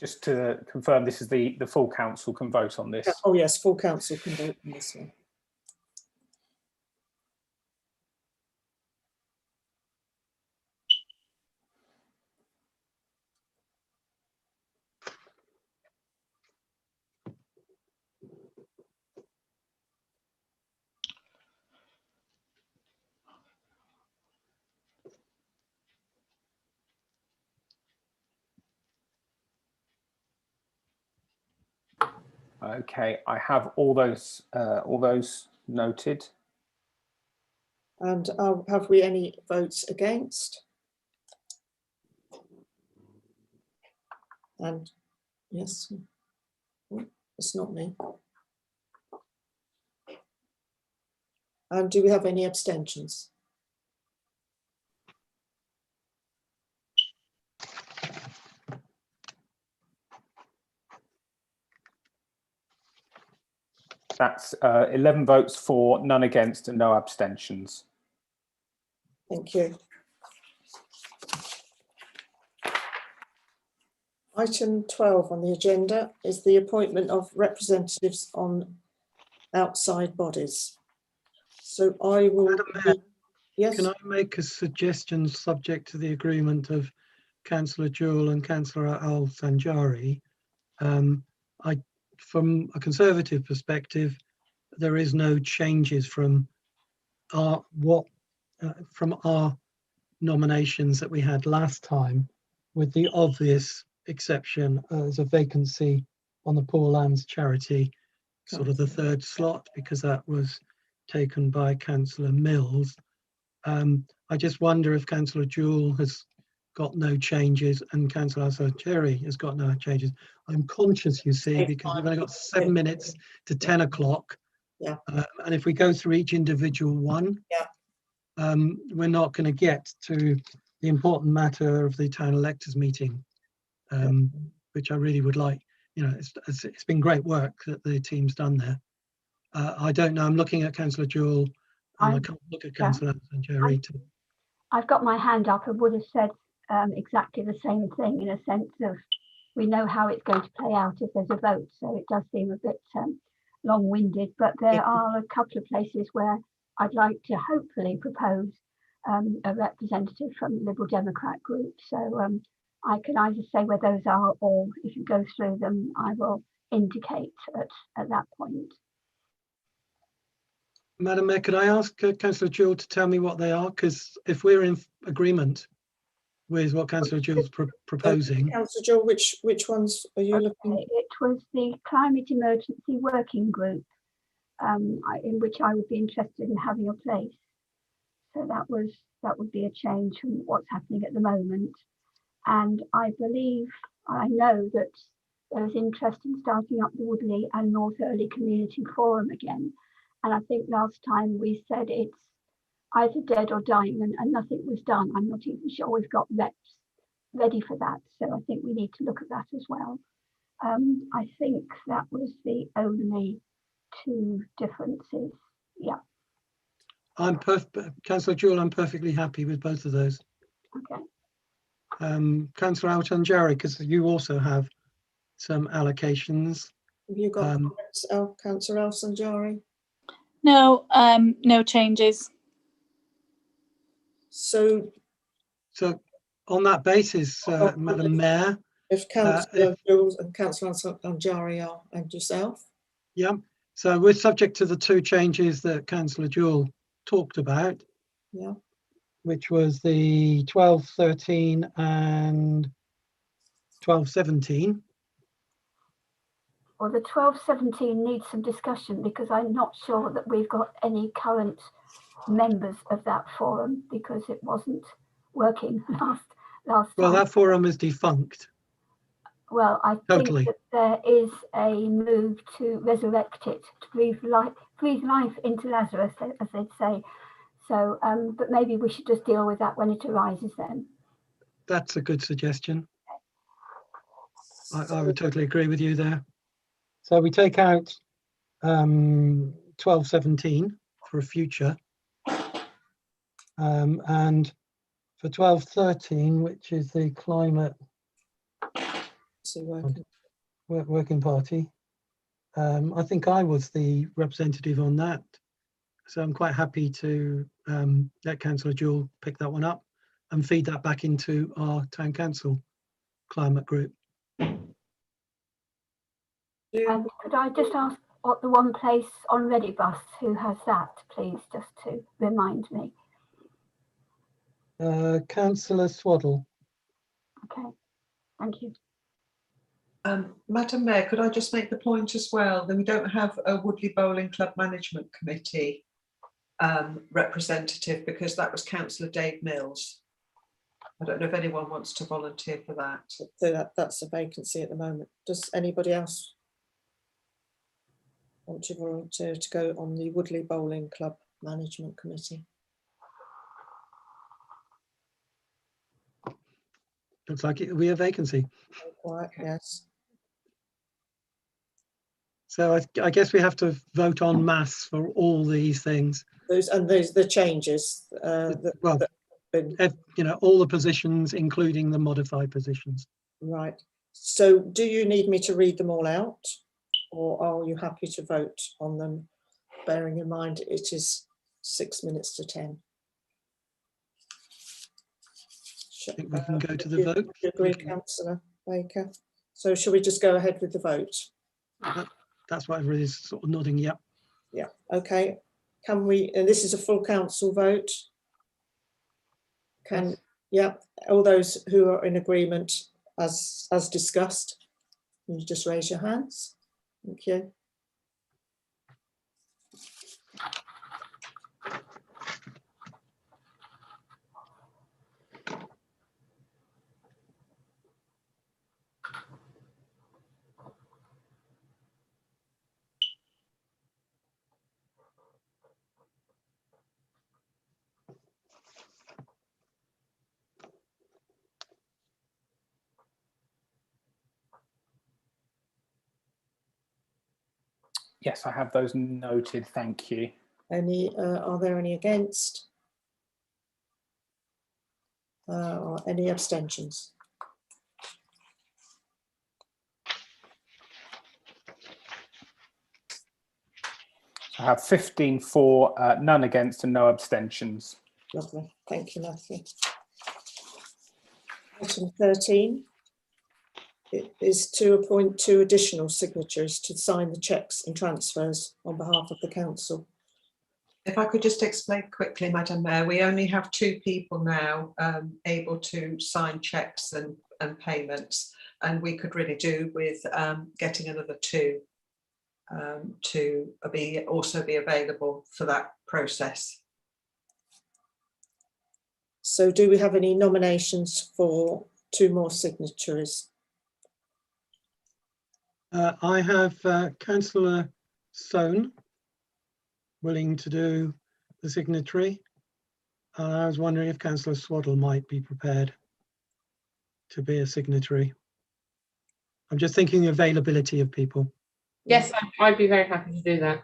F: Just to confirm, this is the full council can vote on this.
I: Oh yes, full council can vote on this one.
F: Okay, I have all those noted.
I: And have we any votes against? And yes, it's not me. And do we have any abstentions?
F: That's 11 votes for, none against, and no abstentions.
I: Thank you. Item 12 on the agenda is the appointment of representatives on outside bodies. So I will. Yes.
B: Can I make a suggestion subject to the agreement of Councillor Jewell and Councillor Al-Sanjari? From a Conservative perspective, there is no changes from our nominations that we had last time, with the obvious exception as a vacancy on the Poor Lands Charity, sort of the third slot, because that was taken by Councillor Mills. I just wonder if Councillor Jewell has got no changes and Councillor Al-Sanjari has got no changes. I'm conscious, you see, because we've only got 7 minutes to 10 o'clock.
I: Yeah.
B: And if we go through each individual one, we're not going to get to the important matter of the town electors meeting, which I really would like. You know, it's been great work that the team's done there. I don't know. I'm looking at Councillor Jewell, and I can't look at Councillor Al-Sanjari.
J: I've got my hand up and would have said exactly the same thing, in a sense of we know how it's going to play out if there's a vote. So it does seem a bit long-winded, but there are a couple of places where I'd like to hopefully propose a representative from the Liberal Democrat group. So I can either say where those are, or if you go through them, I will indicate at that point.
B: Madam Mayor, could I ask Councillor Jewell to tell me what they are? Because if we're in agreement with what Councillor Jewell's proposing.
I: Councillor Jewell, which ones are you looking?
J: It was the Climate Emergency Working Group, in which I would be interested in having a place. So that would be a change from what's happening at the moment. And I know that there is interest in starting up the Woodley and North Earley Community Forum again. And I think last time we said it's either dead or dying, and nothing was done. I'm not even sure we've got reps ready for that. So I think we need to look at that as well. I think that was the only two differences. Yeah.
B: Councillor Jewell, I'm perfectly happy with both of those.
J: Okay.
B: Councillor Al-Tanjari, because you also have some allocations.
I: Have you got comments, Councillor Al-Sanjari?
K: No, no changes.
I: So
B: on that basis, Madam Mayor,
I: if Councillor Jewell and Councillor Al-Sanjari are, and yourself?
B: yeah, so we're subject to the two changes that Councillor Jewell talked about,
I: Yeah.
B: which was the 1213 and 1217.
J: Well, the 1217 needs some discussion because I'm not sure that we've got any current members of that forum because it wasn't working last
B: Well,
J: time.
B: that forum is defunct.
J: Well, I
B: Totally.
J: think that there is a move to resurrect it, to breathe life into Lazarus, as they'd say. So, but maybe we should just deal with that when it arises then.
B: That's a good suggestion. I would totally agree with you there. So we take out 1217 for a future. And for 1213, which is the climate working party, I think I was the representative on that. So I'm quite happy to let Councillor Jewell pick that one up and feed that back into our town council climate group.
J: Could I just ask what the one place on Redibus who has that, please, just to remind me?
B: Councillor Swaddle.
J: Okay, thank you.
A: Madam Mayor, could I just make the point as well that we don't have a Woodley Bowling Club Management Committee representative because that was Councillor Dave Mills. I don't know if anyone wants to volunteer for that.
I: So that's a vacancy at the moment. Does anybody else want to volunteer to go on the Woodley Bowling Club Management Committee?
B: Looks like it'll be a vacancy.
I: Quiet, yes.
B: So I guess we have to vote en masse for all these things.
I: Those the changes
B: Well, you know, all the positions, including the modified positions.
I: Right. So do you need me to read them all out, or are you happy to vote on them, bearing in mind it is 6 minutes to 10?
B: I think we can go to the vote.
I: You agree, Councillor Baker? So shall we just go ahead with the vote?
B: That's why everybody's sort of nodding, yeah.
I: Yeah, okay. Can we, and this is a full council vote? Can, yeah, all those who are in agreement as discussed, can you just raise your hands? Thank you.
F: Yes, I have those noted. Thank you.
I: Any, are there any against? Or any abstentions?
F: I have 15 for, none against and no abstentions.
I: Lovely, thank you, Matthew. Item 13. It is to appoint 2 additional signatories to sign the cheques and transfers on behalf of the council.
A: If I could just explain quickly, Madam Mayor, we only have 2 people now able to sign cheques and payments, and we could really do with getting another 2 to also be available for that process.
I: So do we have any nominations for 2 more signatories?
B: I have Councillor Soane willing to do the signatory. I was wondering if Councillor Swaddle might be prepared to be a signatory. I'm just thinking availability of people.
L: Yes, I'd be very happy to do that.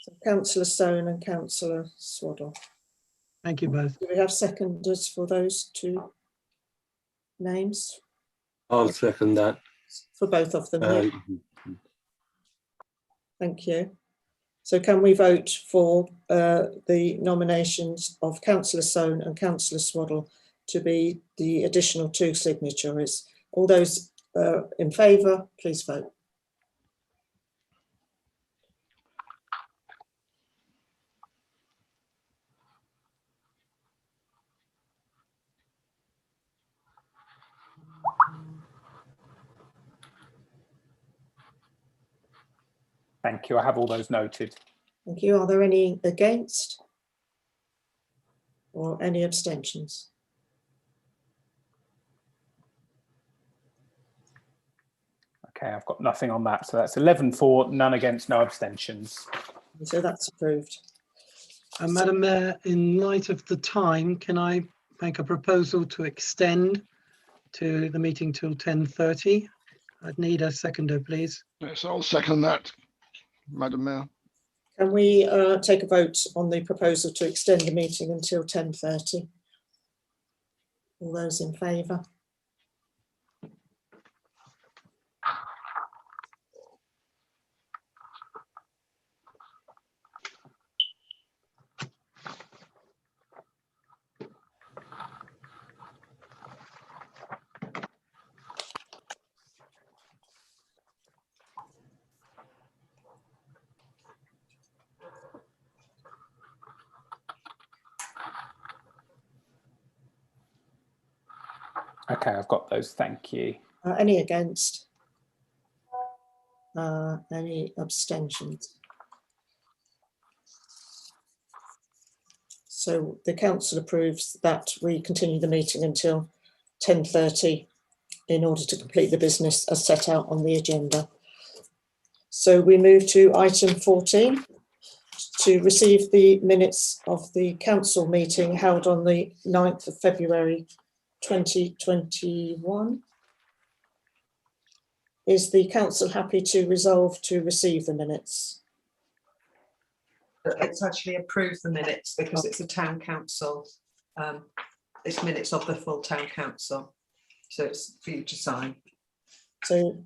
I: So Councillor Soane and Councillor Swaddle.
B: Thank you both.
I: Do we have seconders for those two names?
N: I'll second that.
I: For both of them, yeah. Thank you. So can we vote for the nominations of Councillor Soane and Councillor Swaddle to be the additional 2 signatories? All those in favour, please vote.
F: Thank you. I have all those noted.
I: Thank you. Are there any against or any abstentions?
F: Okay, I've got nothing on that. So that's 11 for, none against, no abstentions.
I: So that's approved.
B: Madam Mayor, in light of the time, can I make a proposal to extend to the meeting till 10:30? I'd need a seconder, please.
M: Yes, I'll second that, Madam Mayor.
I: Can we take a vote on the proposal to extend the meeting until 10:30? All those in favour?
F: Okay, I've got those. Thank you.
I: Any against? Any abstentions? So the council approves that we continue the meeting until 10:30 in order to complete the business as set out on the agenda. So we move to item 14, to receive the minutes of the council meeting held on the 9th of February 2021. Is the council happy to resolve to receive the minutes?
A: It's actually approve the minutes because it's a town council. It's minutes of the full town council. So it's for you to sign.
I: So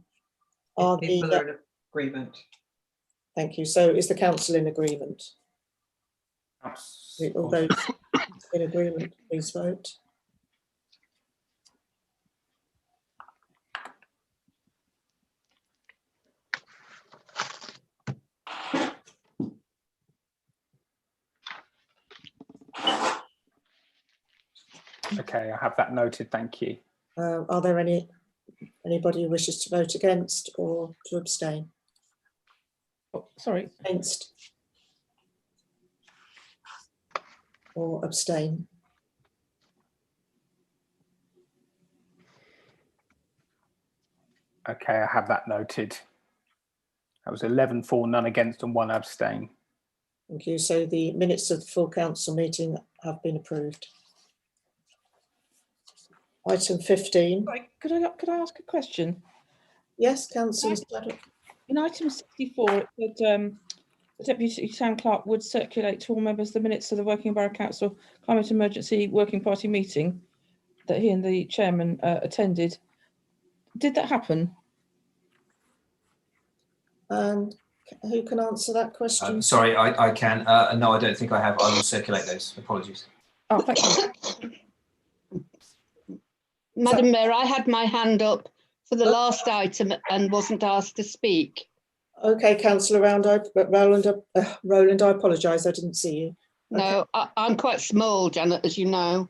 I: are
A: People
I: the,
A: are in agreement.
I: thank you. So is the council in agreement? All those in agreement, please vote.
F: Okay, I have that noted. Thank you.
I: Are there anybody who wishes to vote against or to abstain?
P: Oh, sorry.
I: Against or abstain?
F: Okay, I have that noted. That was 11 for, none against, and 1 abstain.
I: Thank you. So the minutes of the full council meeting have been approved. Item 15.
P: Right, could I ask a question?
I: Yes, Councillor Swaddle.
P: In item 64, it said the Deputy Town Clerk would circulate to all members the minutes of the Working Borough Council Climate Emergency Working Party meeting that he and the chairman attended. Did that happen?
I: And who can answer that question?
G: Sorry, I can. No, I don't think I have. I will circulate those. Apologies.
P: Oh, thank you.
E: Madam Mayor, I had my hand up for the last item and wasn't asked to speak.
I: Okay, Councillor Roland, I apologise, I didn't see you.
E: No, I'm quite small, Janet, as you know.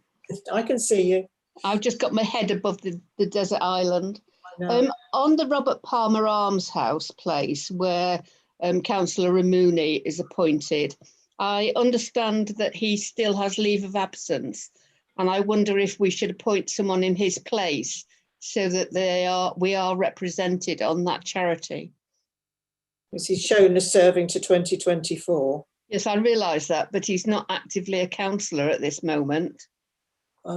I: I can see you.
E: I've just got my head above the desert island.
I: I know.
E: On the Robert Palmer Arms House place where Councillor Ramuni is appointed, I understand that he still has leave of absence, and I wonder if we should appoint someone in his place so that we are represented on that charity.
I: Is he shown as serving to 2024?
E: Yes, I realise that, but he's not actively a councillor at this moment.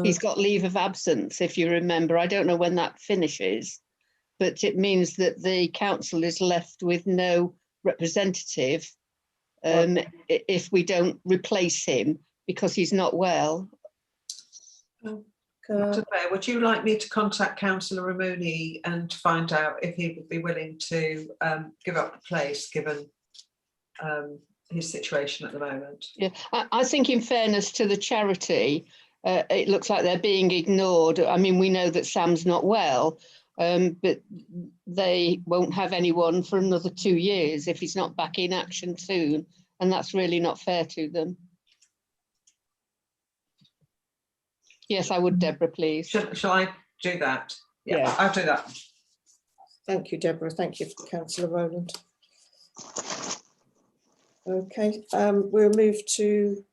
E: He's got leave of absence, if you remember. I don't know when that finishes, but it means that the council is left with no representative if we don't replace him because he's not well.
A: Madam Mayor, would you like me to contact Councillor Ramuni and find out if he would be willing to give up the place given his situation at the moment?
E: Yeah, I think in fairness to the charity, it looks like they're being ignored. I mean, we know that Sam's not well, but they won't have anyone for another 2 years if he's not back in action soon, and that's really not fair to them. Yes, I would, Deborah, please.
A: Shall I do that?
E: Yeah.
A: I'll do that.
I: Thank you, Deborah. Thank you, Councillor Rowland. Okay, we'll move to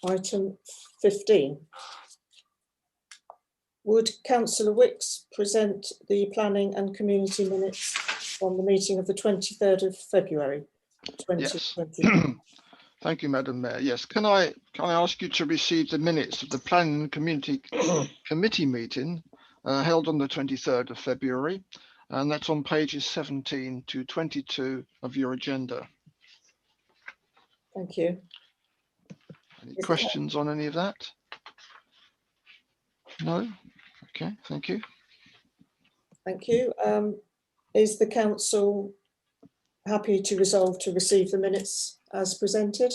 I: item 15. Would Councillor Wicks present the planning and community minutes from the meeting of the 23rd of February 2020?
M: Yes. Thank you, Madam Mayor. Yes, can I ask you to receive the minutes of the Planning and Community Committee meeting held on the 23rd of February, and that's on pages 17 to 22 of your agenda.
I: Thank you.
M: Any questions on any of that? No? Okay, thank you.
I: Thank you. Is the council happy to resolve to receive the minutes as presented?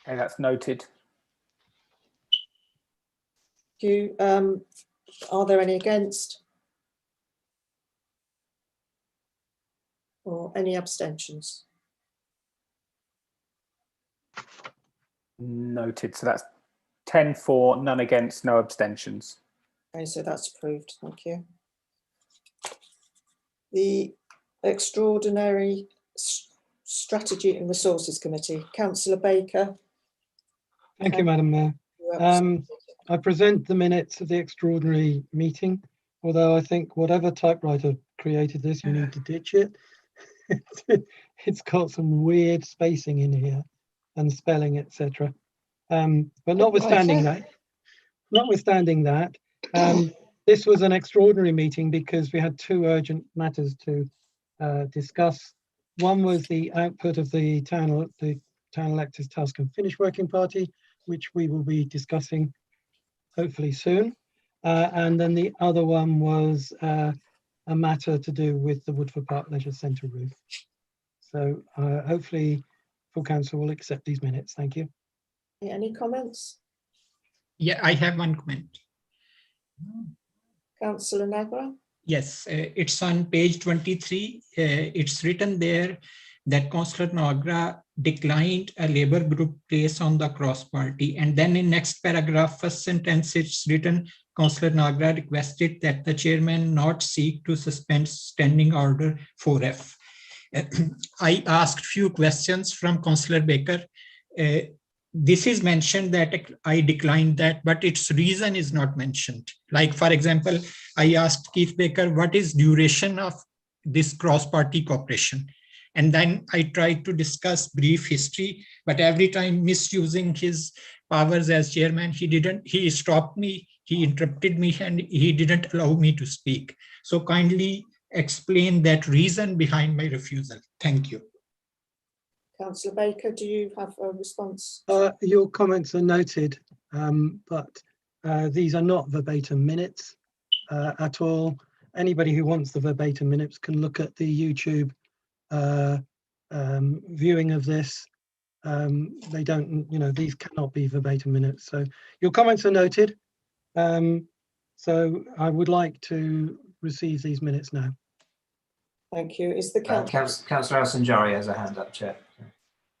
F: Okay, that's noted.
I: Thank you. Are there any against? Or any abstentions?
F: Noted. So that's 10 for, none against, no abstentions.
I: Okay, so that's approved. Thank you. The Extraordinary Strategy and Resources Committee, Councillor Baker.
B: Thank you, Madam Mayor. I present the minutes of the extraordinary meeting, although I think whatever typewriter created this, you need to ditch it. It's got some weird spacing in here and spelling, etc. But notwithstanding that, this was an extraordinary meeting because we had two urgent matters to discuss. One was the output of the town electors task and finish working party, which we will be discussing hopefully soon. And then the other one was a matter to do with the Woodford Park Leisure Centre roof. So hopefully full council will accept these minutes. Thank you.
I: Any comments?
O: Yeah, I have one comment.
I: Councillor Nagra?
O: Yes, it's on page 23. It's written there that Councillor Nagra declined a Labour group place on the cross party. And then in next paragraph, first sentence, it's written, Councillor Nagra requested that the chairman not seek to suspend standing order 4F. I asked few questions from Councillor Baker. This is mentioned that I declined that, but its reason is not mentioned. Like, for example, I asked Keith Baker, what is duration of this cross-party cooperation? And then I tried to discuss brief history, but every time misusing his powers as chairman, he stopped me, he interrupted me, and he didn't allow me to speak. So kindly explain that reason behind my refusal. Thank you.
I: Councillor Baker, do you have a response?
B: Your comments are noted, but these are not verbatim minutes at all. Anybody who wants the verbatim minutes can look at the YouTube viewing of this. They don't, these cannot be verbatim minutes. So your comments are noted. So I would like to receive these minutes now.
I: Thank you. Is the
G: Councillor Al-Sanjari has a hand up, Chair.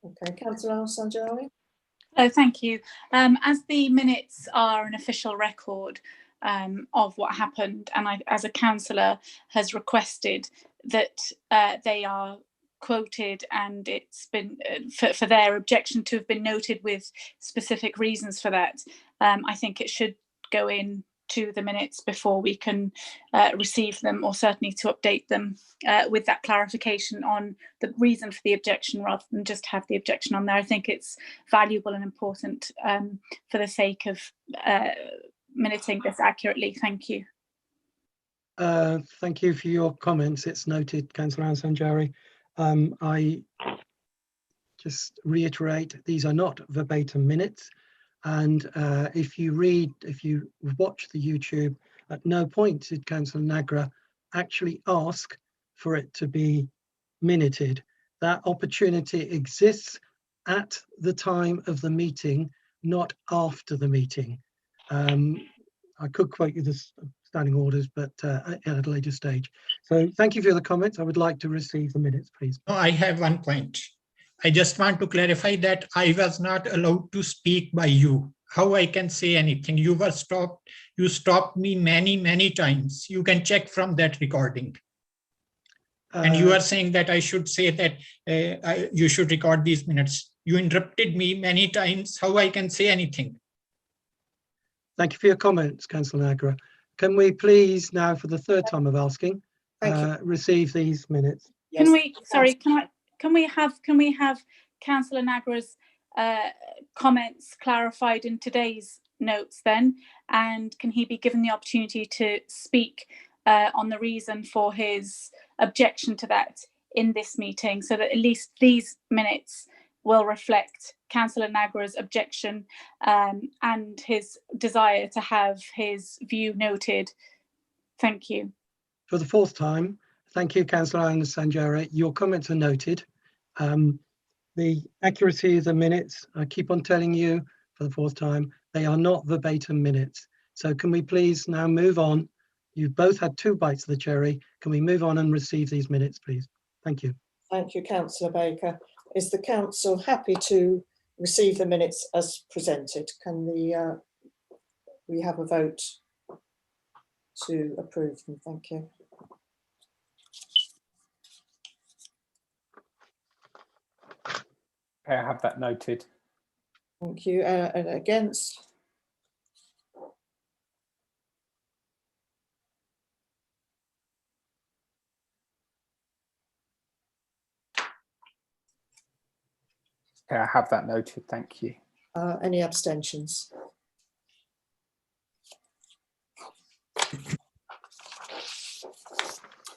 I: Okay, Councillor Al-Sanjari.
K: Oh, thank you. As the minutes are an official record of what happened, and I, as a councillor, has requested that they are quoted, and it's been for their objection to have been noted with specific reasons for that. I think it should go in to the minutes before we can receive them, or certainly to update them with that clarification on the reason for the objection, rather than just have the objection on there. I think it's valuable and important for the sake of minuting this accurately. Thank you.
B: Thank you for your comments. It's noted, Councillor Al-Sanjari. I just reiterate, these are not verbatim minutes. And if you watch the YouTube, at no point did Councillor Nagra actually ask for it to be minuted. That opportunity exists at the time of the meeting, not after the meeting. I could quote you the standing orders, but at a later stage. So thank you for the comments. I would like to receive the minutes, please.
O: No, I have one point. I just want to clarify that I was not allowed to speak by you. How I can say anything? You were stopped. You stopped me many times. You can check from that recording. And you are saying that I should say that you should record these minutes. You interrupted me many times. How I can say anything?
B: Thank you for your comments, Councillor Nagra. Can we please now, for the third time of asking, receive these minutes?
K: Yes. Can we have Councillor Nagra's comments clarified in today's notes then? And can he be given the opportunity to speak on the reason for his objection to that in this meeting, so that at least these minutes will reflect Councillor Nagra's objection and his desire to have his view noted? Thank you.
B: For the fourth time, thank you, Councillor Al-Sanjari. Your comments are noted. The accuracy of the minutes, I keep on telling you for the fourth time, they are not verbatim minutes. So can we please now move on? You've both had two bites of the cherry. Can we move on and receive these minutes, please? Thank you.
I: Thank you, Councillor Baker. Is the council happy to receive the minutes as presented? Can we have a vote to approve them? Thank you.
F: Okay, I have that noted.
I: Thank you. And against?
F: Okay, I have that noted. Thank you.
I: Any abstentions?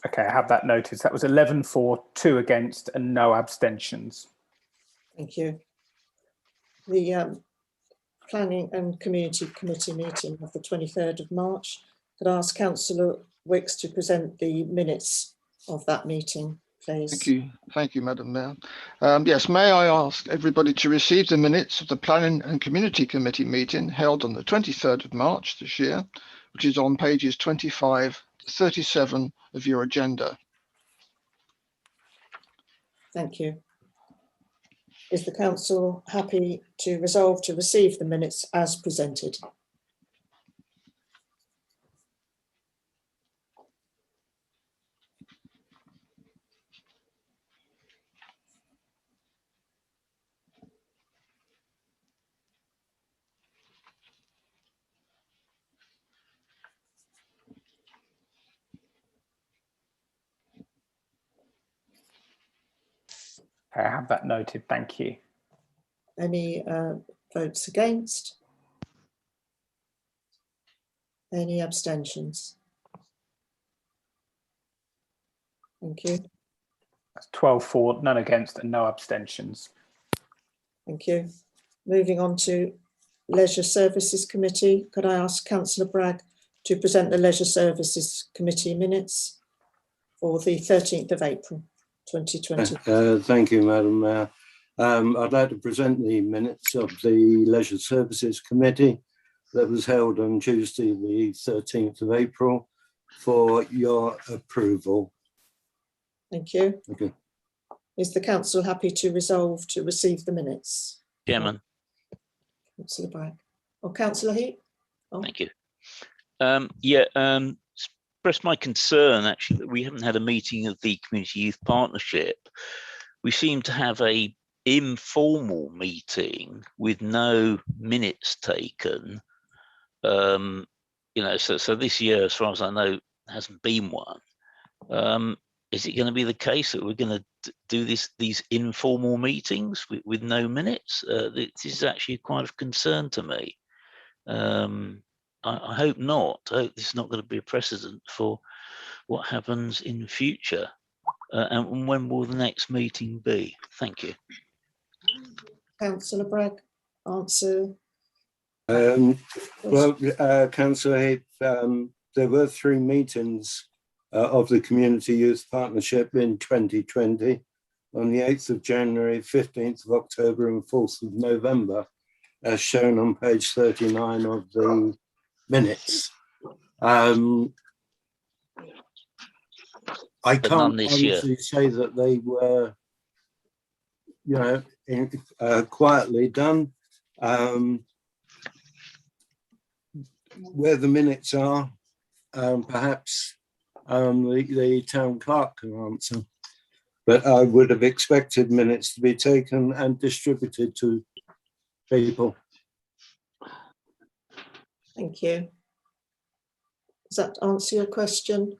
F: Okay, I have that noted. So that was 11 for, 2 against, and no abstentions.
I: Thank you. The Planning and Community Committee meeting of the 23rd of March. Could I ask Councillor Wicks to present the minutes of that meeting, please?
M: Thank you, Madam Mayor. Yes, may I ask everybody to receive the minutes of the Planning and Community Committee meeting held on the 23rd of March this year, which is on pages 25 to 37 of your agenda.
I: Thank you. Is the council happy to resolve to receive the minutes as presented?
F: Okay, I have that noted. Thank you.
I: Any votes against? Any abstentions? Thank you.
F: That's 12 for, none against, and no abstentions.
I: Thank you. Moving on to Leisure Services Committee. Could I ask Councillor Bragg to present the Leisure Services Committee minutes for the 13th of April 2020?
N: Thank you, Madam Mayor. I'd like to present the minutes of the Leisure Services Committee that was held on Tuesday, the 13th of April, for your approval.
I: Thank you.
N: Okay.
I: Is the council happy to resolve to receive the minutes?
Q: Chairman.
I: Councillor Bragg. Or Councillor Heat? Oh.
Q: Thank you. Express my concern actually that we haven't had a meeting of the Community Youth Partnership. We seem to have a informal meeting with no minutes taken. so this year, as far as I know, hasn't been one. Is it going to be the case that we're going to do these informal meetings with no minutes? This is actually quite of concern to me. I hope not. I hope this is not going to be a precedent for what happens in future. And when will the next meeting be? Thank you.
I: Councillor Bragg, answer.
N: Well, Councillor Heath, there were 3 meetings of the Community Youth Partnership in 2020 on the 8th of January, 15th of October and 4th of November, as shown on page 39 of the minutes. I can't honestly say that they were, quietly done. Where the minutes are, perhaps the town clerk can answer. But I would have expected minutes to be taken and distributed to people.
I: Thank you. Does that answer your question?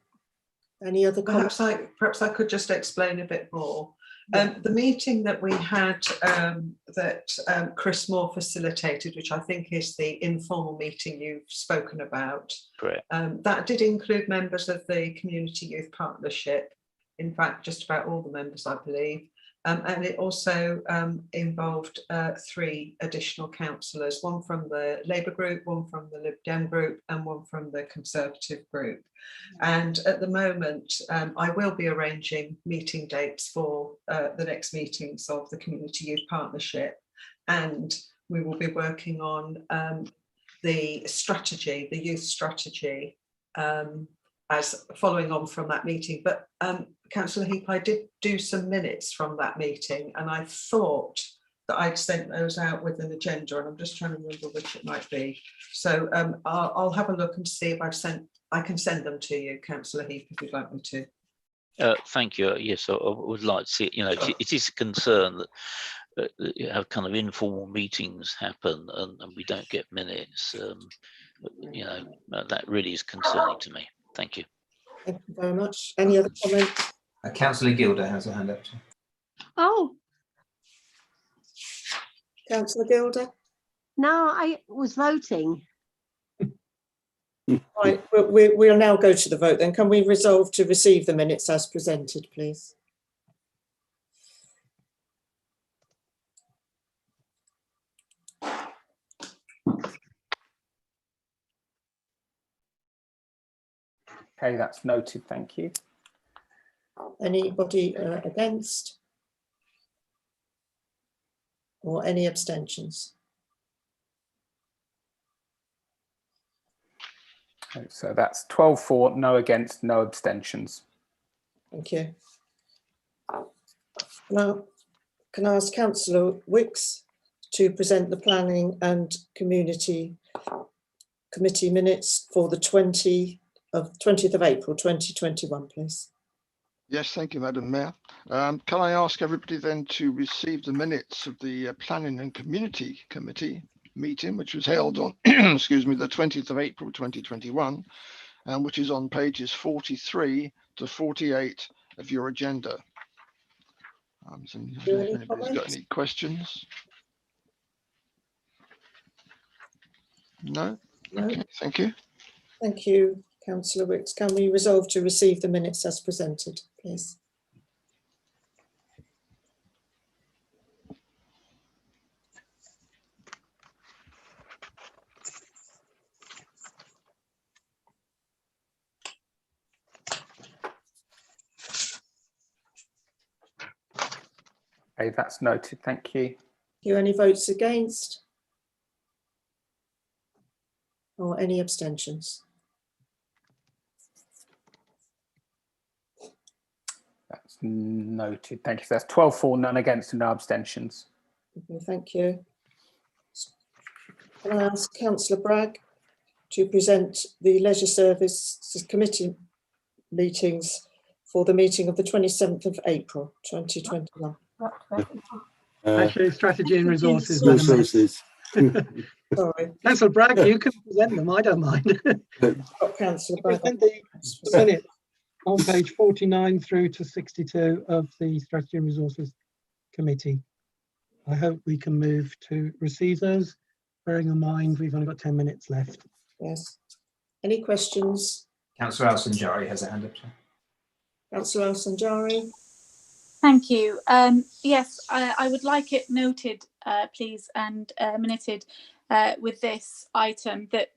I: Any other comments?
A: Perhaps I could just explain a bit more. The meeting that we had that Chris Moore facilitated, which I think is the informal meeting you've spoken about,
Q: correct.
A: That did include members of the Community Youth Partnership. In fact, just about all the members, I believe. And it also involved 3 additional councillors, one from the Labour group, one from the Lib Dem group, and one from the Conservative group. And at the moment, I will be arranging meeting dates for the next meetings of the Community Youth Partnership. And we will be working on the strategy, the youth strategy, as following on from that meeting. But Councillor Heath, I did do some minutes from that meeting, and I thought that I'd sent those out with an agenda, and I'm just trying to remember which it might be. So I'll have a look and see if I can send them to you, Councillor Heath, if you'd like me to.
Q: Thank you. Yes, I would like to see it. It is a concern that you have kind of informal meetings happen and we don't get minutes. That really is concerning to me. Thank you.
I: Thank you very much. Any other comments?
G: Councillor Gilder has a hand up.
R: Oh.
I: Councillor Gilder?
R: No, I was voting.
I: Right, we'll now go to the vote then. Can we resolve to receive the minutes as presented, please?
F: Okay, that's noted. Thank you.
I: Anybody against? Or any abstentions?
F: Okay, so that's 12 for, no against, no abstentions.
I: Thank you. Now, can I ask Councillor Wicks to present the Planning and Community Committee minutes for the 20th of April 2021, please?
M: Yes, thank you, Madam Mayor. Can I ask everybody then to receive the minutes of the Planning and Community Committee meeting, which was held on, excuse me, the 20th of April 2021, and which is on pages 43 to 48 of your agenda. So if anybody's got any questions? No? Okay, thank you.
I: Thank you, Councillor Wicks. Can we resolve to receive the minutes as presented, please?
F: Okay, that's noted. Thank you.
I: Any votes against? Or any abstentions?
F: That's noted. Thank you. So that's 12 for, none against, and no abstentions.
I: Okay, thank you. Can I ask Councillor Bragg to present the Leisure Services Committee meetings for the meeting of the 27th of April 2021?
B: Actually, strategy and resources.
I: Sorry.
B: Councillor Bragg, you can present them. I don't mind.
I: Councillor
B: Present the minutes on page 49 through to 62 of the Strategy and Resources Committee. I hope we can move to receive those, bearing in mind we've only got 10 minutes left.
I: Yes. Any questions?
G: Councillor Al-Sanjari has a hand up.
I: Councillor Al-Sanjari.
K: Thank you. Yes, I would like it noted, please, and minuted with this item that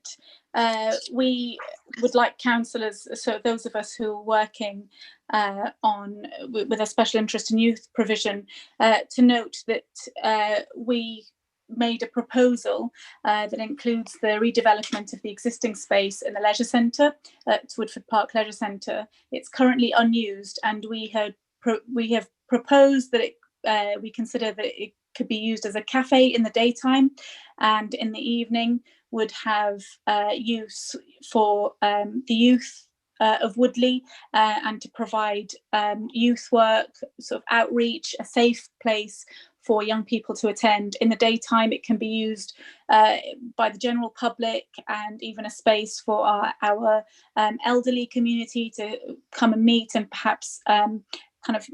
K: we would like councillors, so those of us who are working with a special interest in youth provision, to note that we made a proposal that includes the redevelopment of the existing space in the leisure centre at Woodford Park Leisure Centre. It's currently unused, and we have proposed that we consider that it could be used as a cafe in the daytime, and in the evening would have use for the youth of Woodley, and to provide youth work, sort of outreach, a safe place for young people to attend. In the daytime, it can be used by the general public, and even a space for our elderly community to come and meet and perhaps kind of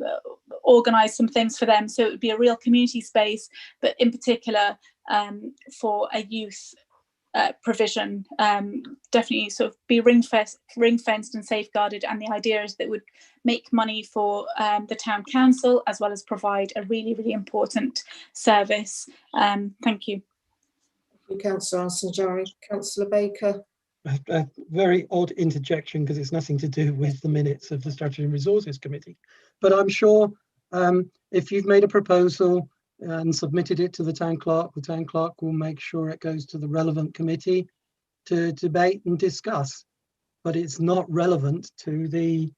K: organise some things for them. So it would be a real community space, but in particular for a youth provision, definitely sort of be ring-fenced and safeguarded. And the idea is that it would make money for the town council, as well as provide a really, really important service. Thank you.
I: Thank you, Councillor Al-Sanjari. Councillor Baker.
B: A very odd interjection, because it's nothing to do with the minutes of the Strategy and Resources Committee. But I'm sure if you've made a proposal and submitted it to the town clerk will make sure it goes to the relevant committee to debate and discuss. But it's not relevant to the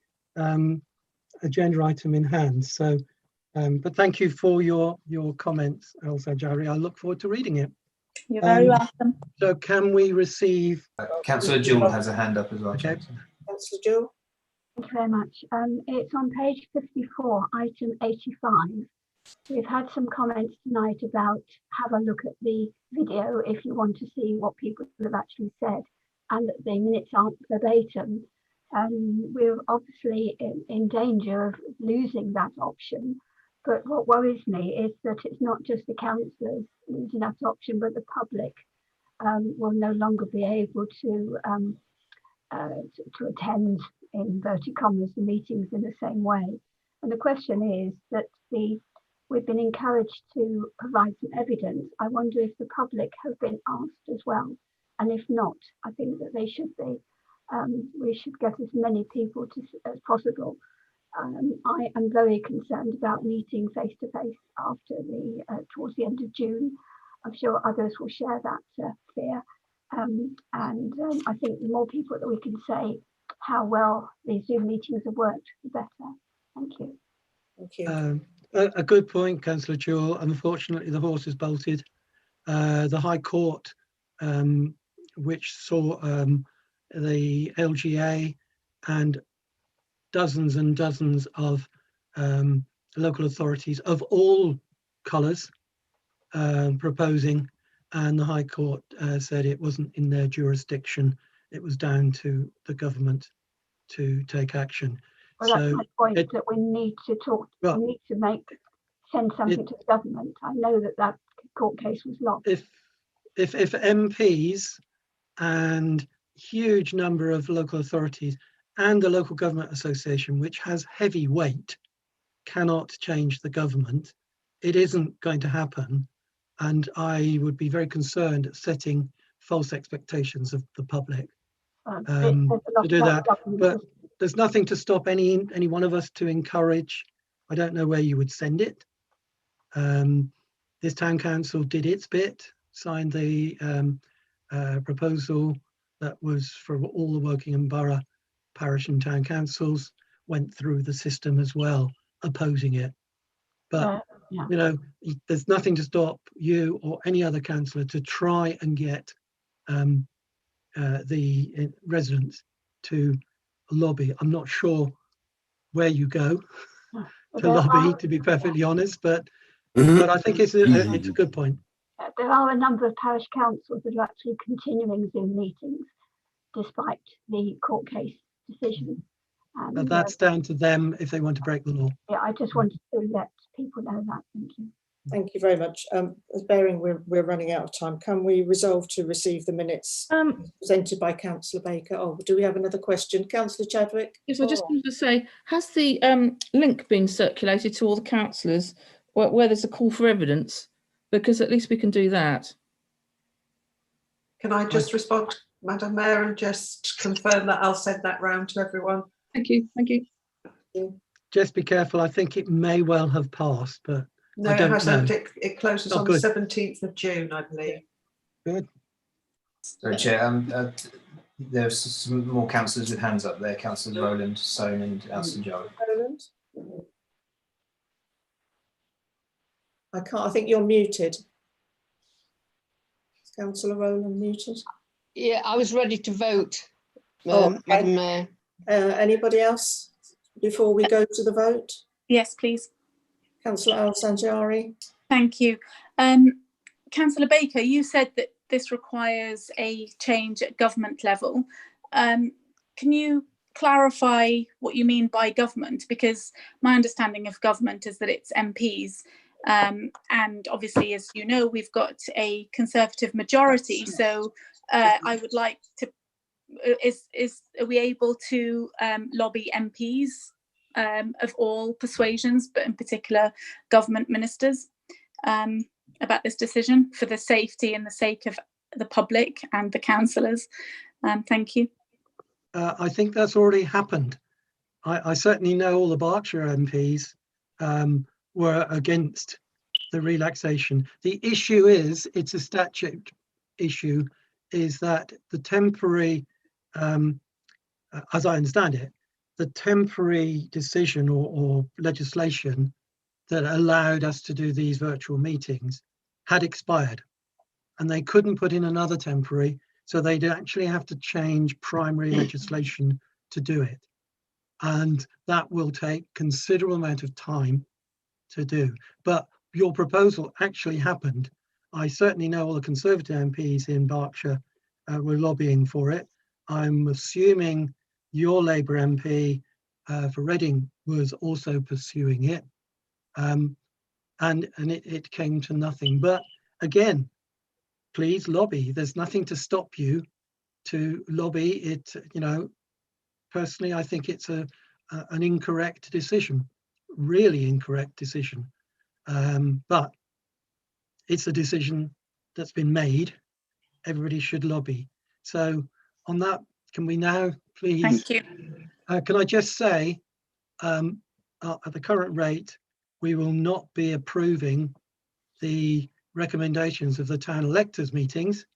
B: agenda item in hand. So, but thank you for your comments, Al-Sanjari. I look forward to reading it.
K: You're very welcome.
B: So can we receive...
G: Councillor Jewell has a hand up as well.
B: Okay.
I: Councillor Jewell.
J: Thank you very much. It's on page 54, item 85. We've had some comments tonight about have a look at the video if you want to see what people have actually said, and that the minutes aren't verbatim. We're obviously in danger of losing that option. But what worries me is that it's not just the councillors losing that option, but the public will no longer be able to attend, in inverted commas, the meetings in the same way. And the question is that we've been encouraged to provide some evidence. I wonder if the public have been asked as well. And if not, I think that they should be. We should get as many people as possible. I am very concerned about meeting face to face after towards the end of June. I'm sure others will share that fear. I think the more people that we can say how well these Zoom meetings have worked, the better. Thank you.
I: Thank you.
B: A good point, Councillor Jewell. Unfortunately, the horse is bolted. The High Court, which saw the LGA and dozens and dozens of local authorities of all colours proposing, and the High Court said it wasn't in their jurisdiction. It was down to the government to take action.
J: Well, that's my point, that we need to talk, we need to send something to the government. I know that court case was lost.
B: If MPs and huge number of local authorities and the Local Government Association, which has heavy weight, cannot change the government, it isn't going to happen. And I would be very concerned at setting false expectations of the public to do that. But there's nothing to stop any one of us to encourage. I don't know where you would send it. This town council did its bit, signed the proposal that was for all the Wokingham Borough parish and town councils, went through the system as well, opposing it. But you know, there's nothing to stop you or any other councillor to try and get the residents to lobby. I'm not sure where you go to lobby, to be perfectly honest, but I think it's a good point.
J: there are a number of parish councils that are actually continuing Zoom meetings despite the court case decision.
B: But that's down to them if they want to break the law.
J: Yeah, I just wanted to let people know that. Thank you.
I: Thank you very much. Bearing we're running out of time, can we resolve to receive the minutes presented by Councillor Baker? Oh, do we have another question? Councillor Chadwick?
P: Yes, I just wanted to say, has the link been circulated to all the councillors where there's a call for evidence? Because at least we can do that.
A: Can I just respond, Madam Mayor, and just confirm that I'll send that round to everyone?
P: Thank you. Thank you.
B: Just be careful. I think it may well have passed, but
A: No,
B: I don't
A: it hasn't.
B: know.
A: It closes
B: Oh,
A: on
B: good.
A: the 17th of June, I believe.
B: Good.
G: Sorry, Chair. There's some more councillors with hands up there. Councillor Rowland, Soane and Al-Sanjari.
I: Rowland? I can't, I think you're muted. Is Councillor Rowland muted?
E: Yeah, I was ready to vote,
I: Oh,
E: Madam Mayor.
I: Anybody else before we go to the vote?
K: Yes, please.
I: Councillor Al-Sanjari.
K: Thank you. Councillor Baker, you said that this requires a change at government level. Can you clarify what you mean by government? Because my understanding of government is that it's MPs. And obviously, as you know, we've got a Conservative majority. So I would like to, are we able to lobby MPs of all persuasions, but in particular government ministers, about this decision for the safety and the sake of the public and the councillors? Thank you.
B: I think that's already happened. I certainly know all the Berkshire MPs were against the relaxation. The issue is, it's a statute issue, is that the temporary, as I understand it, the temporary decision or legislation that allowed us to do these virtual meetings had expired, and they couldn't put in another temporary, so they'd actually have to change primary legislation to do it. And that will take considerable amount of time to do. But your proposal actually happened. I certainly know all the Conservative MPs in Berkshire were lobbying for it. I'm assuming your Labour MP for Reading was also pursuing it. And it came to nothing. But again, please lobby. There's nothing to stop you to lobby it. You know, personally, I think it's an incorrect decision, really incorrect decision. But it's a decision that's been made. Everybody should lobby. So on that, can we now please?
K: Thank you.
B: Can I just say, at the current rate, we will not be approving the recommendations of the town electors meetings,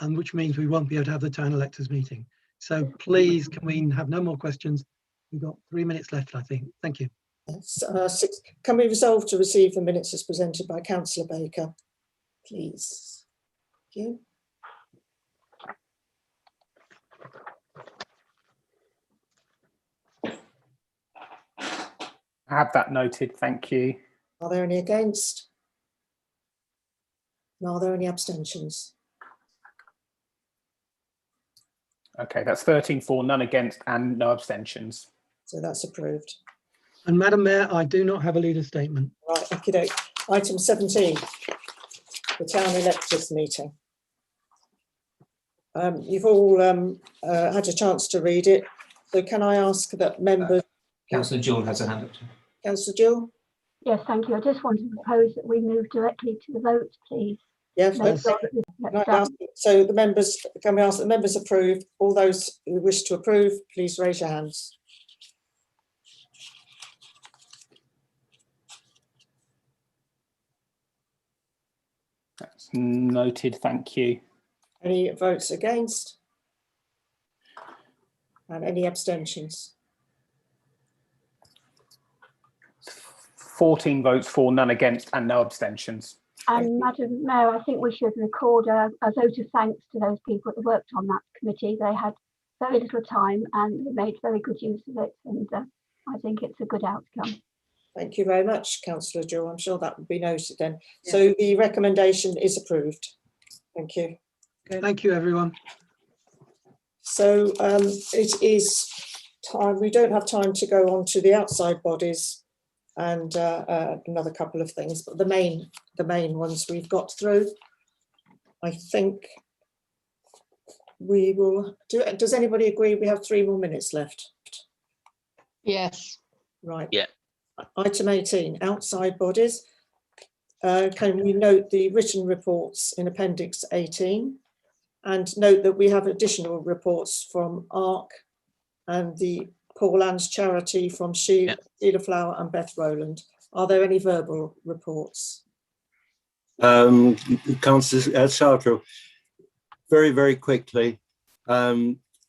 B: which means we won't be able to have the town electors meeting. So please, can we have no more questions? We've got 3 minutes left, I think. Thank you.
I: Can we resolve to receive the minutes as presented by Councillor Baker, please? Thank you.
F: I have that noted, thank you.
I: Are there any against? And are there any abstentions?
F: Okay, that's 13 for, none against and no abstentions.
I: So that's approved.
B: And Madam Mayor, I do not have a leader statement.
I: Right, okay. Item 17, the town electors meeting. You've all had a chance to read it. So can I ask that members...
G: Councillor Jewell has a hand up.
I: Councillor Jewell?
J: Yes, thank you. I just want to propose that we move directly to the vote, please.
I: Yes. So the members, can we ask that the members approve? All those who wish to approve, please raise your hands.
F: That's noted, thank you.
I: Any votes against? And any abstentions?
F: 14 votes for, none against and no abstentions.
J: And Madam Mayor, I think we should record a vote of thanks to those people that worked on that committee. They had very little time and they made very good use of it, and I think it's a good outcome.
I: Thank you very much, Councillor Jewell. I'm sure that will be noted then. So the recommendation is approved. Thank you.
B: Thank you, everyone.
I: So it is time. We don't have time to go on to the outside bodies and another couple of things, but the main ones we've got through. I think we will do it. Does anybody agree we have 3 more minutes left?
E: Yes.
I: Right.
Q: Yeah.
I: Item 18, outside bodies. Can we note the written reports in Appendix 18 and note that we have additional reports from ARC and the Paul Ann's charity from Sheila Flower and Beth Rowland. Are there any verbal reports?
N: Councillor Sartre, very, very quickly.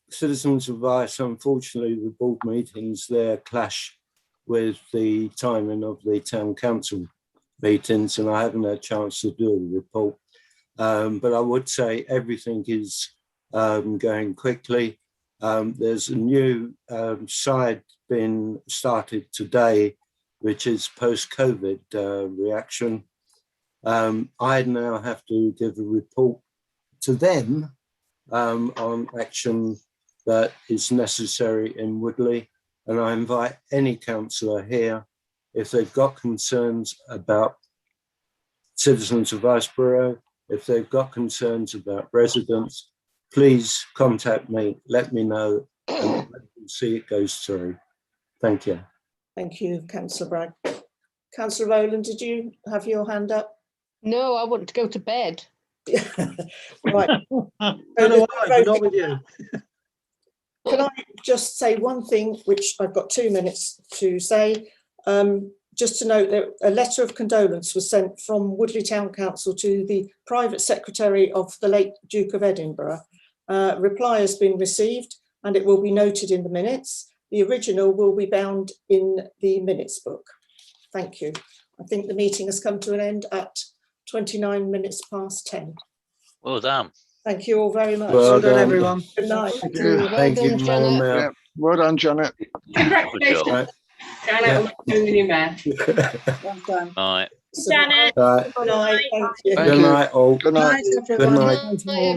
N: Citizens Advice, unfortunately, the board meetings there clash with the timing of the town council meetings, and I haven't had a chance to do a report. But I would say everything is going quickly. There's a new side being started today, which is post-COVID reaction. I now have to give a report to them on action that is necessary in Woodley. And I invite any councillor here, if they've got concerns about Citizens Advice Bureau, if they've got concerns about residents, please contact me, let me know, and see it goes through. Thank you.
I: Thank you, Councillor Bragg. Councillor Rowland, did you have your hand up?
E: No, I want to go to bed.
I: Right.
B: Not with you.
I: Can I just say one thing, which I've got 2 minutes to say? Just to note that a letter of condolence was sent from Woodley Town Council to the private secretary of the late Duke of Edinburgh. Reply has been received and it will be noted in the minutes. The original will be bound in the minutes book. Thank you. I think the meeting has come to an end at 29 minutes past 10.
Q: Well done.
I: Thank you all very much.
B: Well done, everyone.
I: Good night.
N: Thank you, Madam Mayor.
M: Well done, Janet.
L: Congratulations, Janet, on becoming the new mayor.
I: Well done.
Q: All right.
L: Janet.
N: Right.
I: Good night. Thank you.
N: Good night, all.
M: Good night.
N: Good night.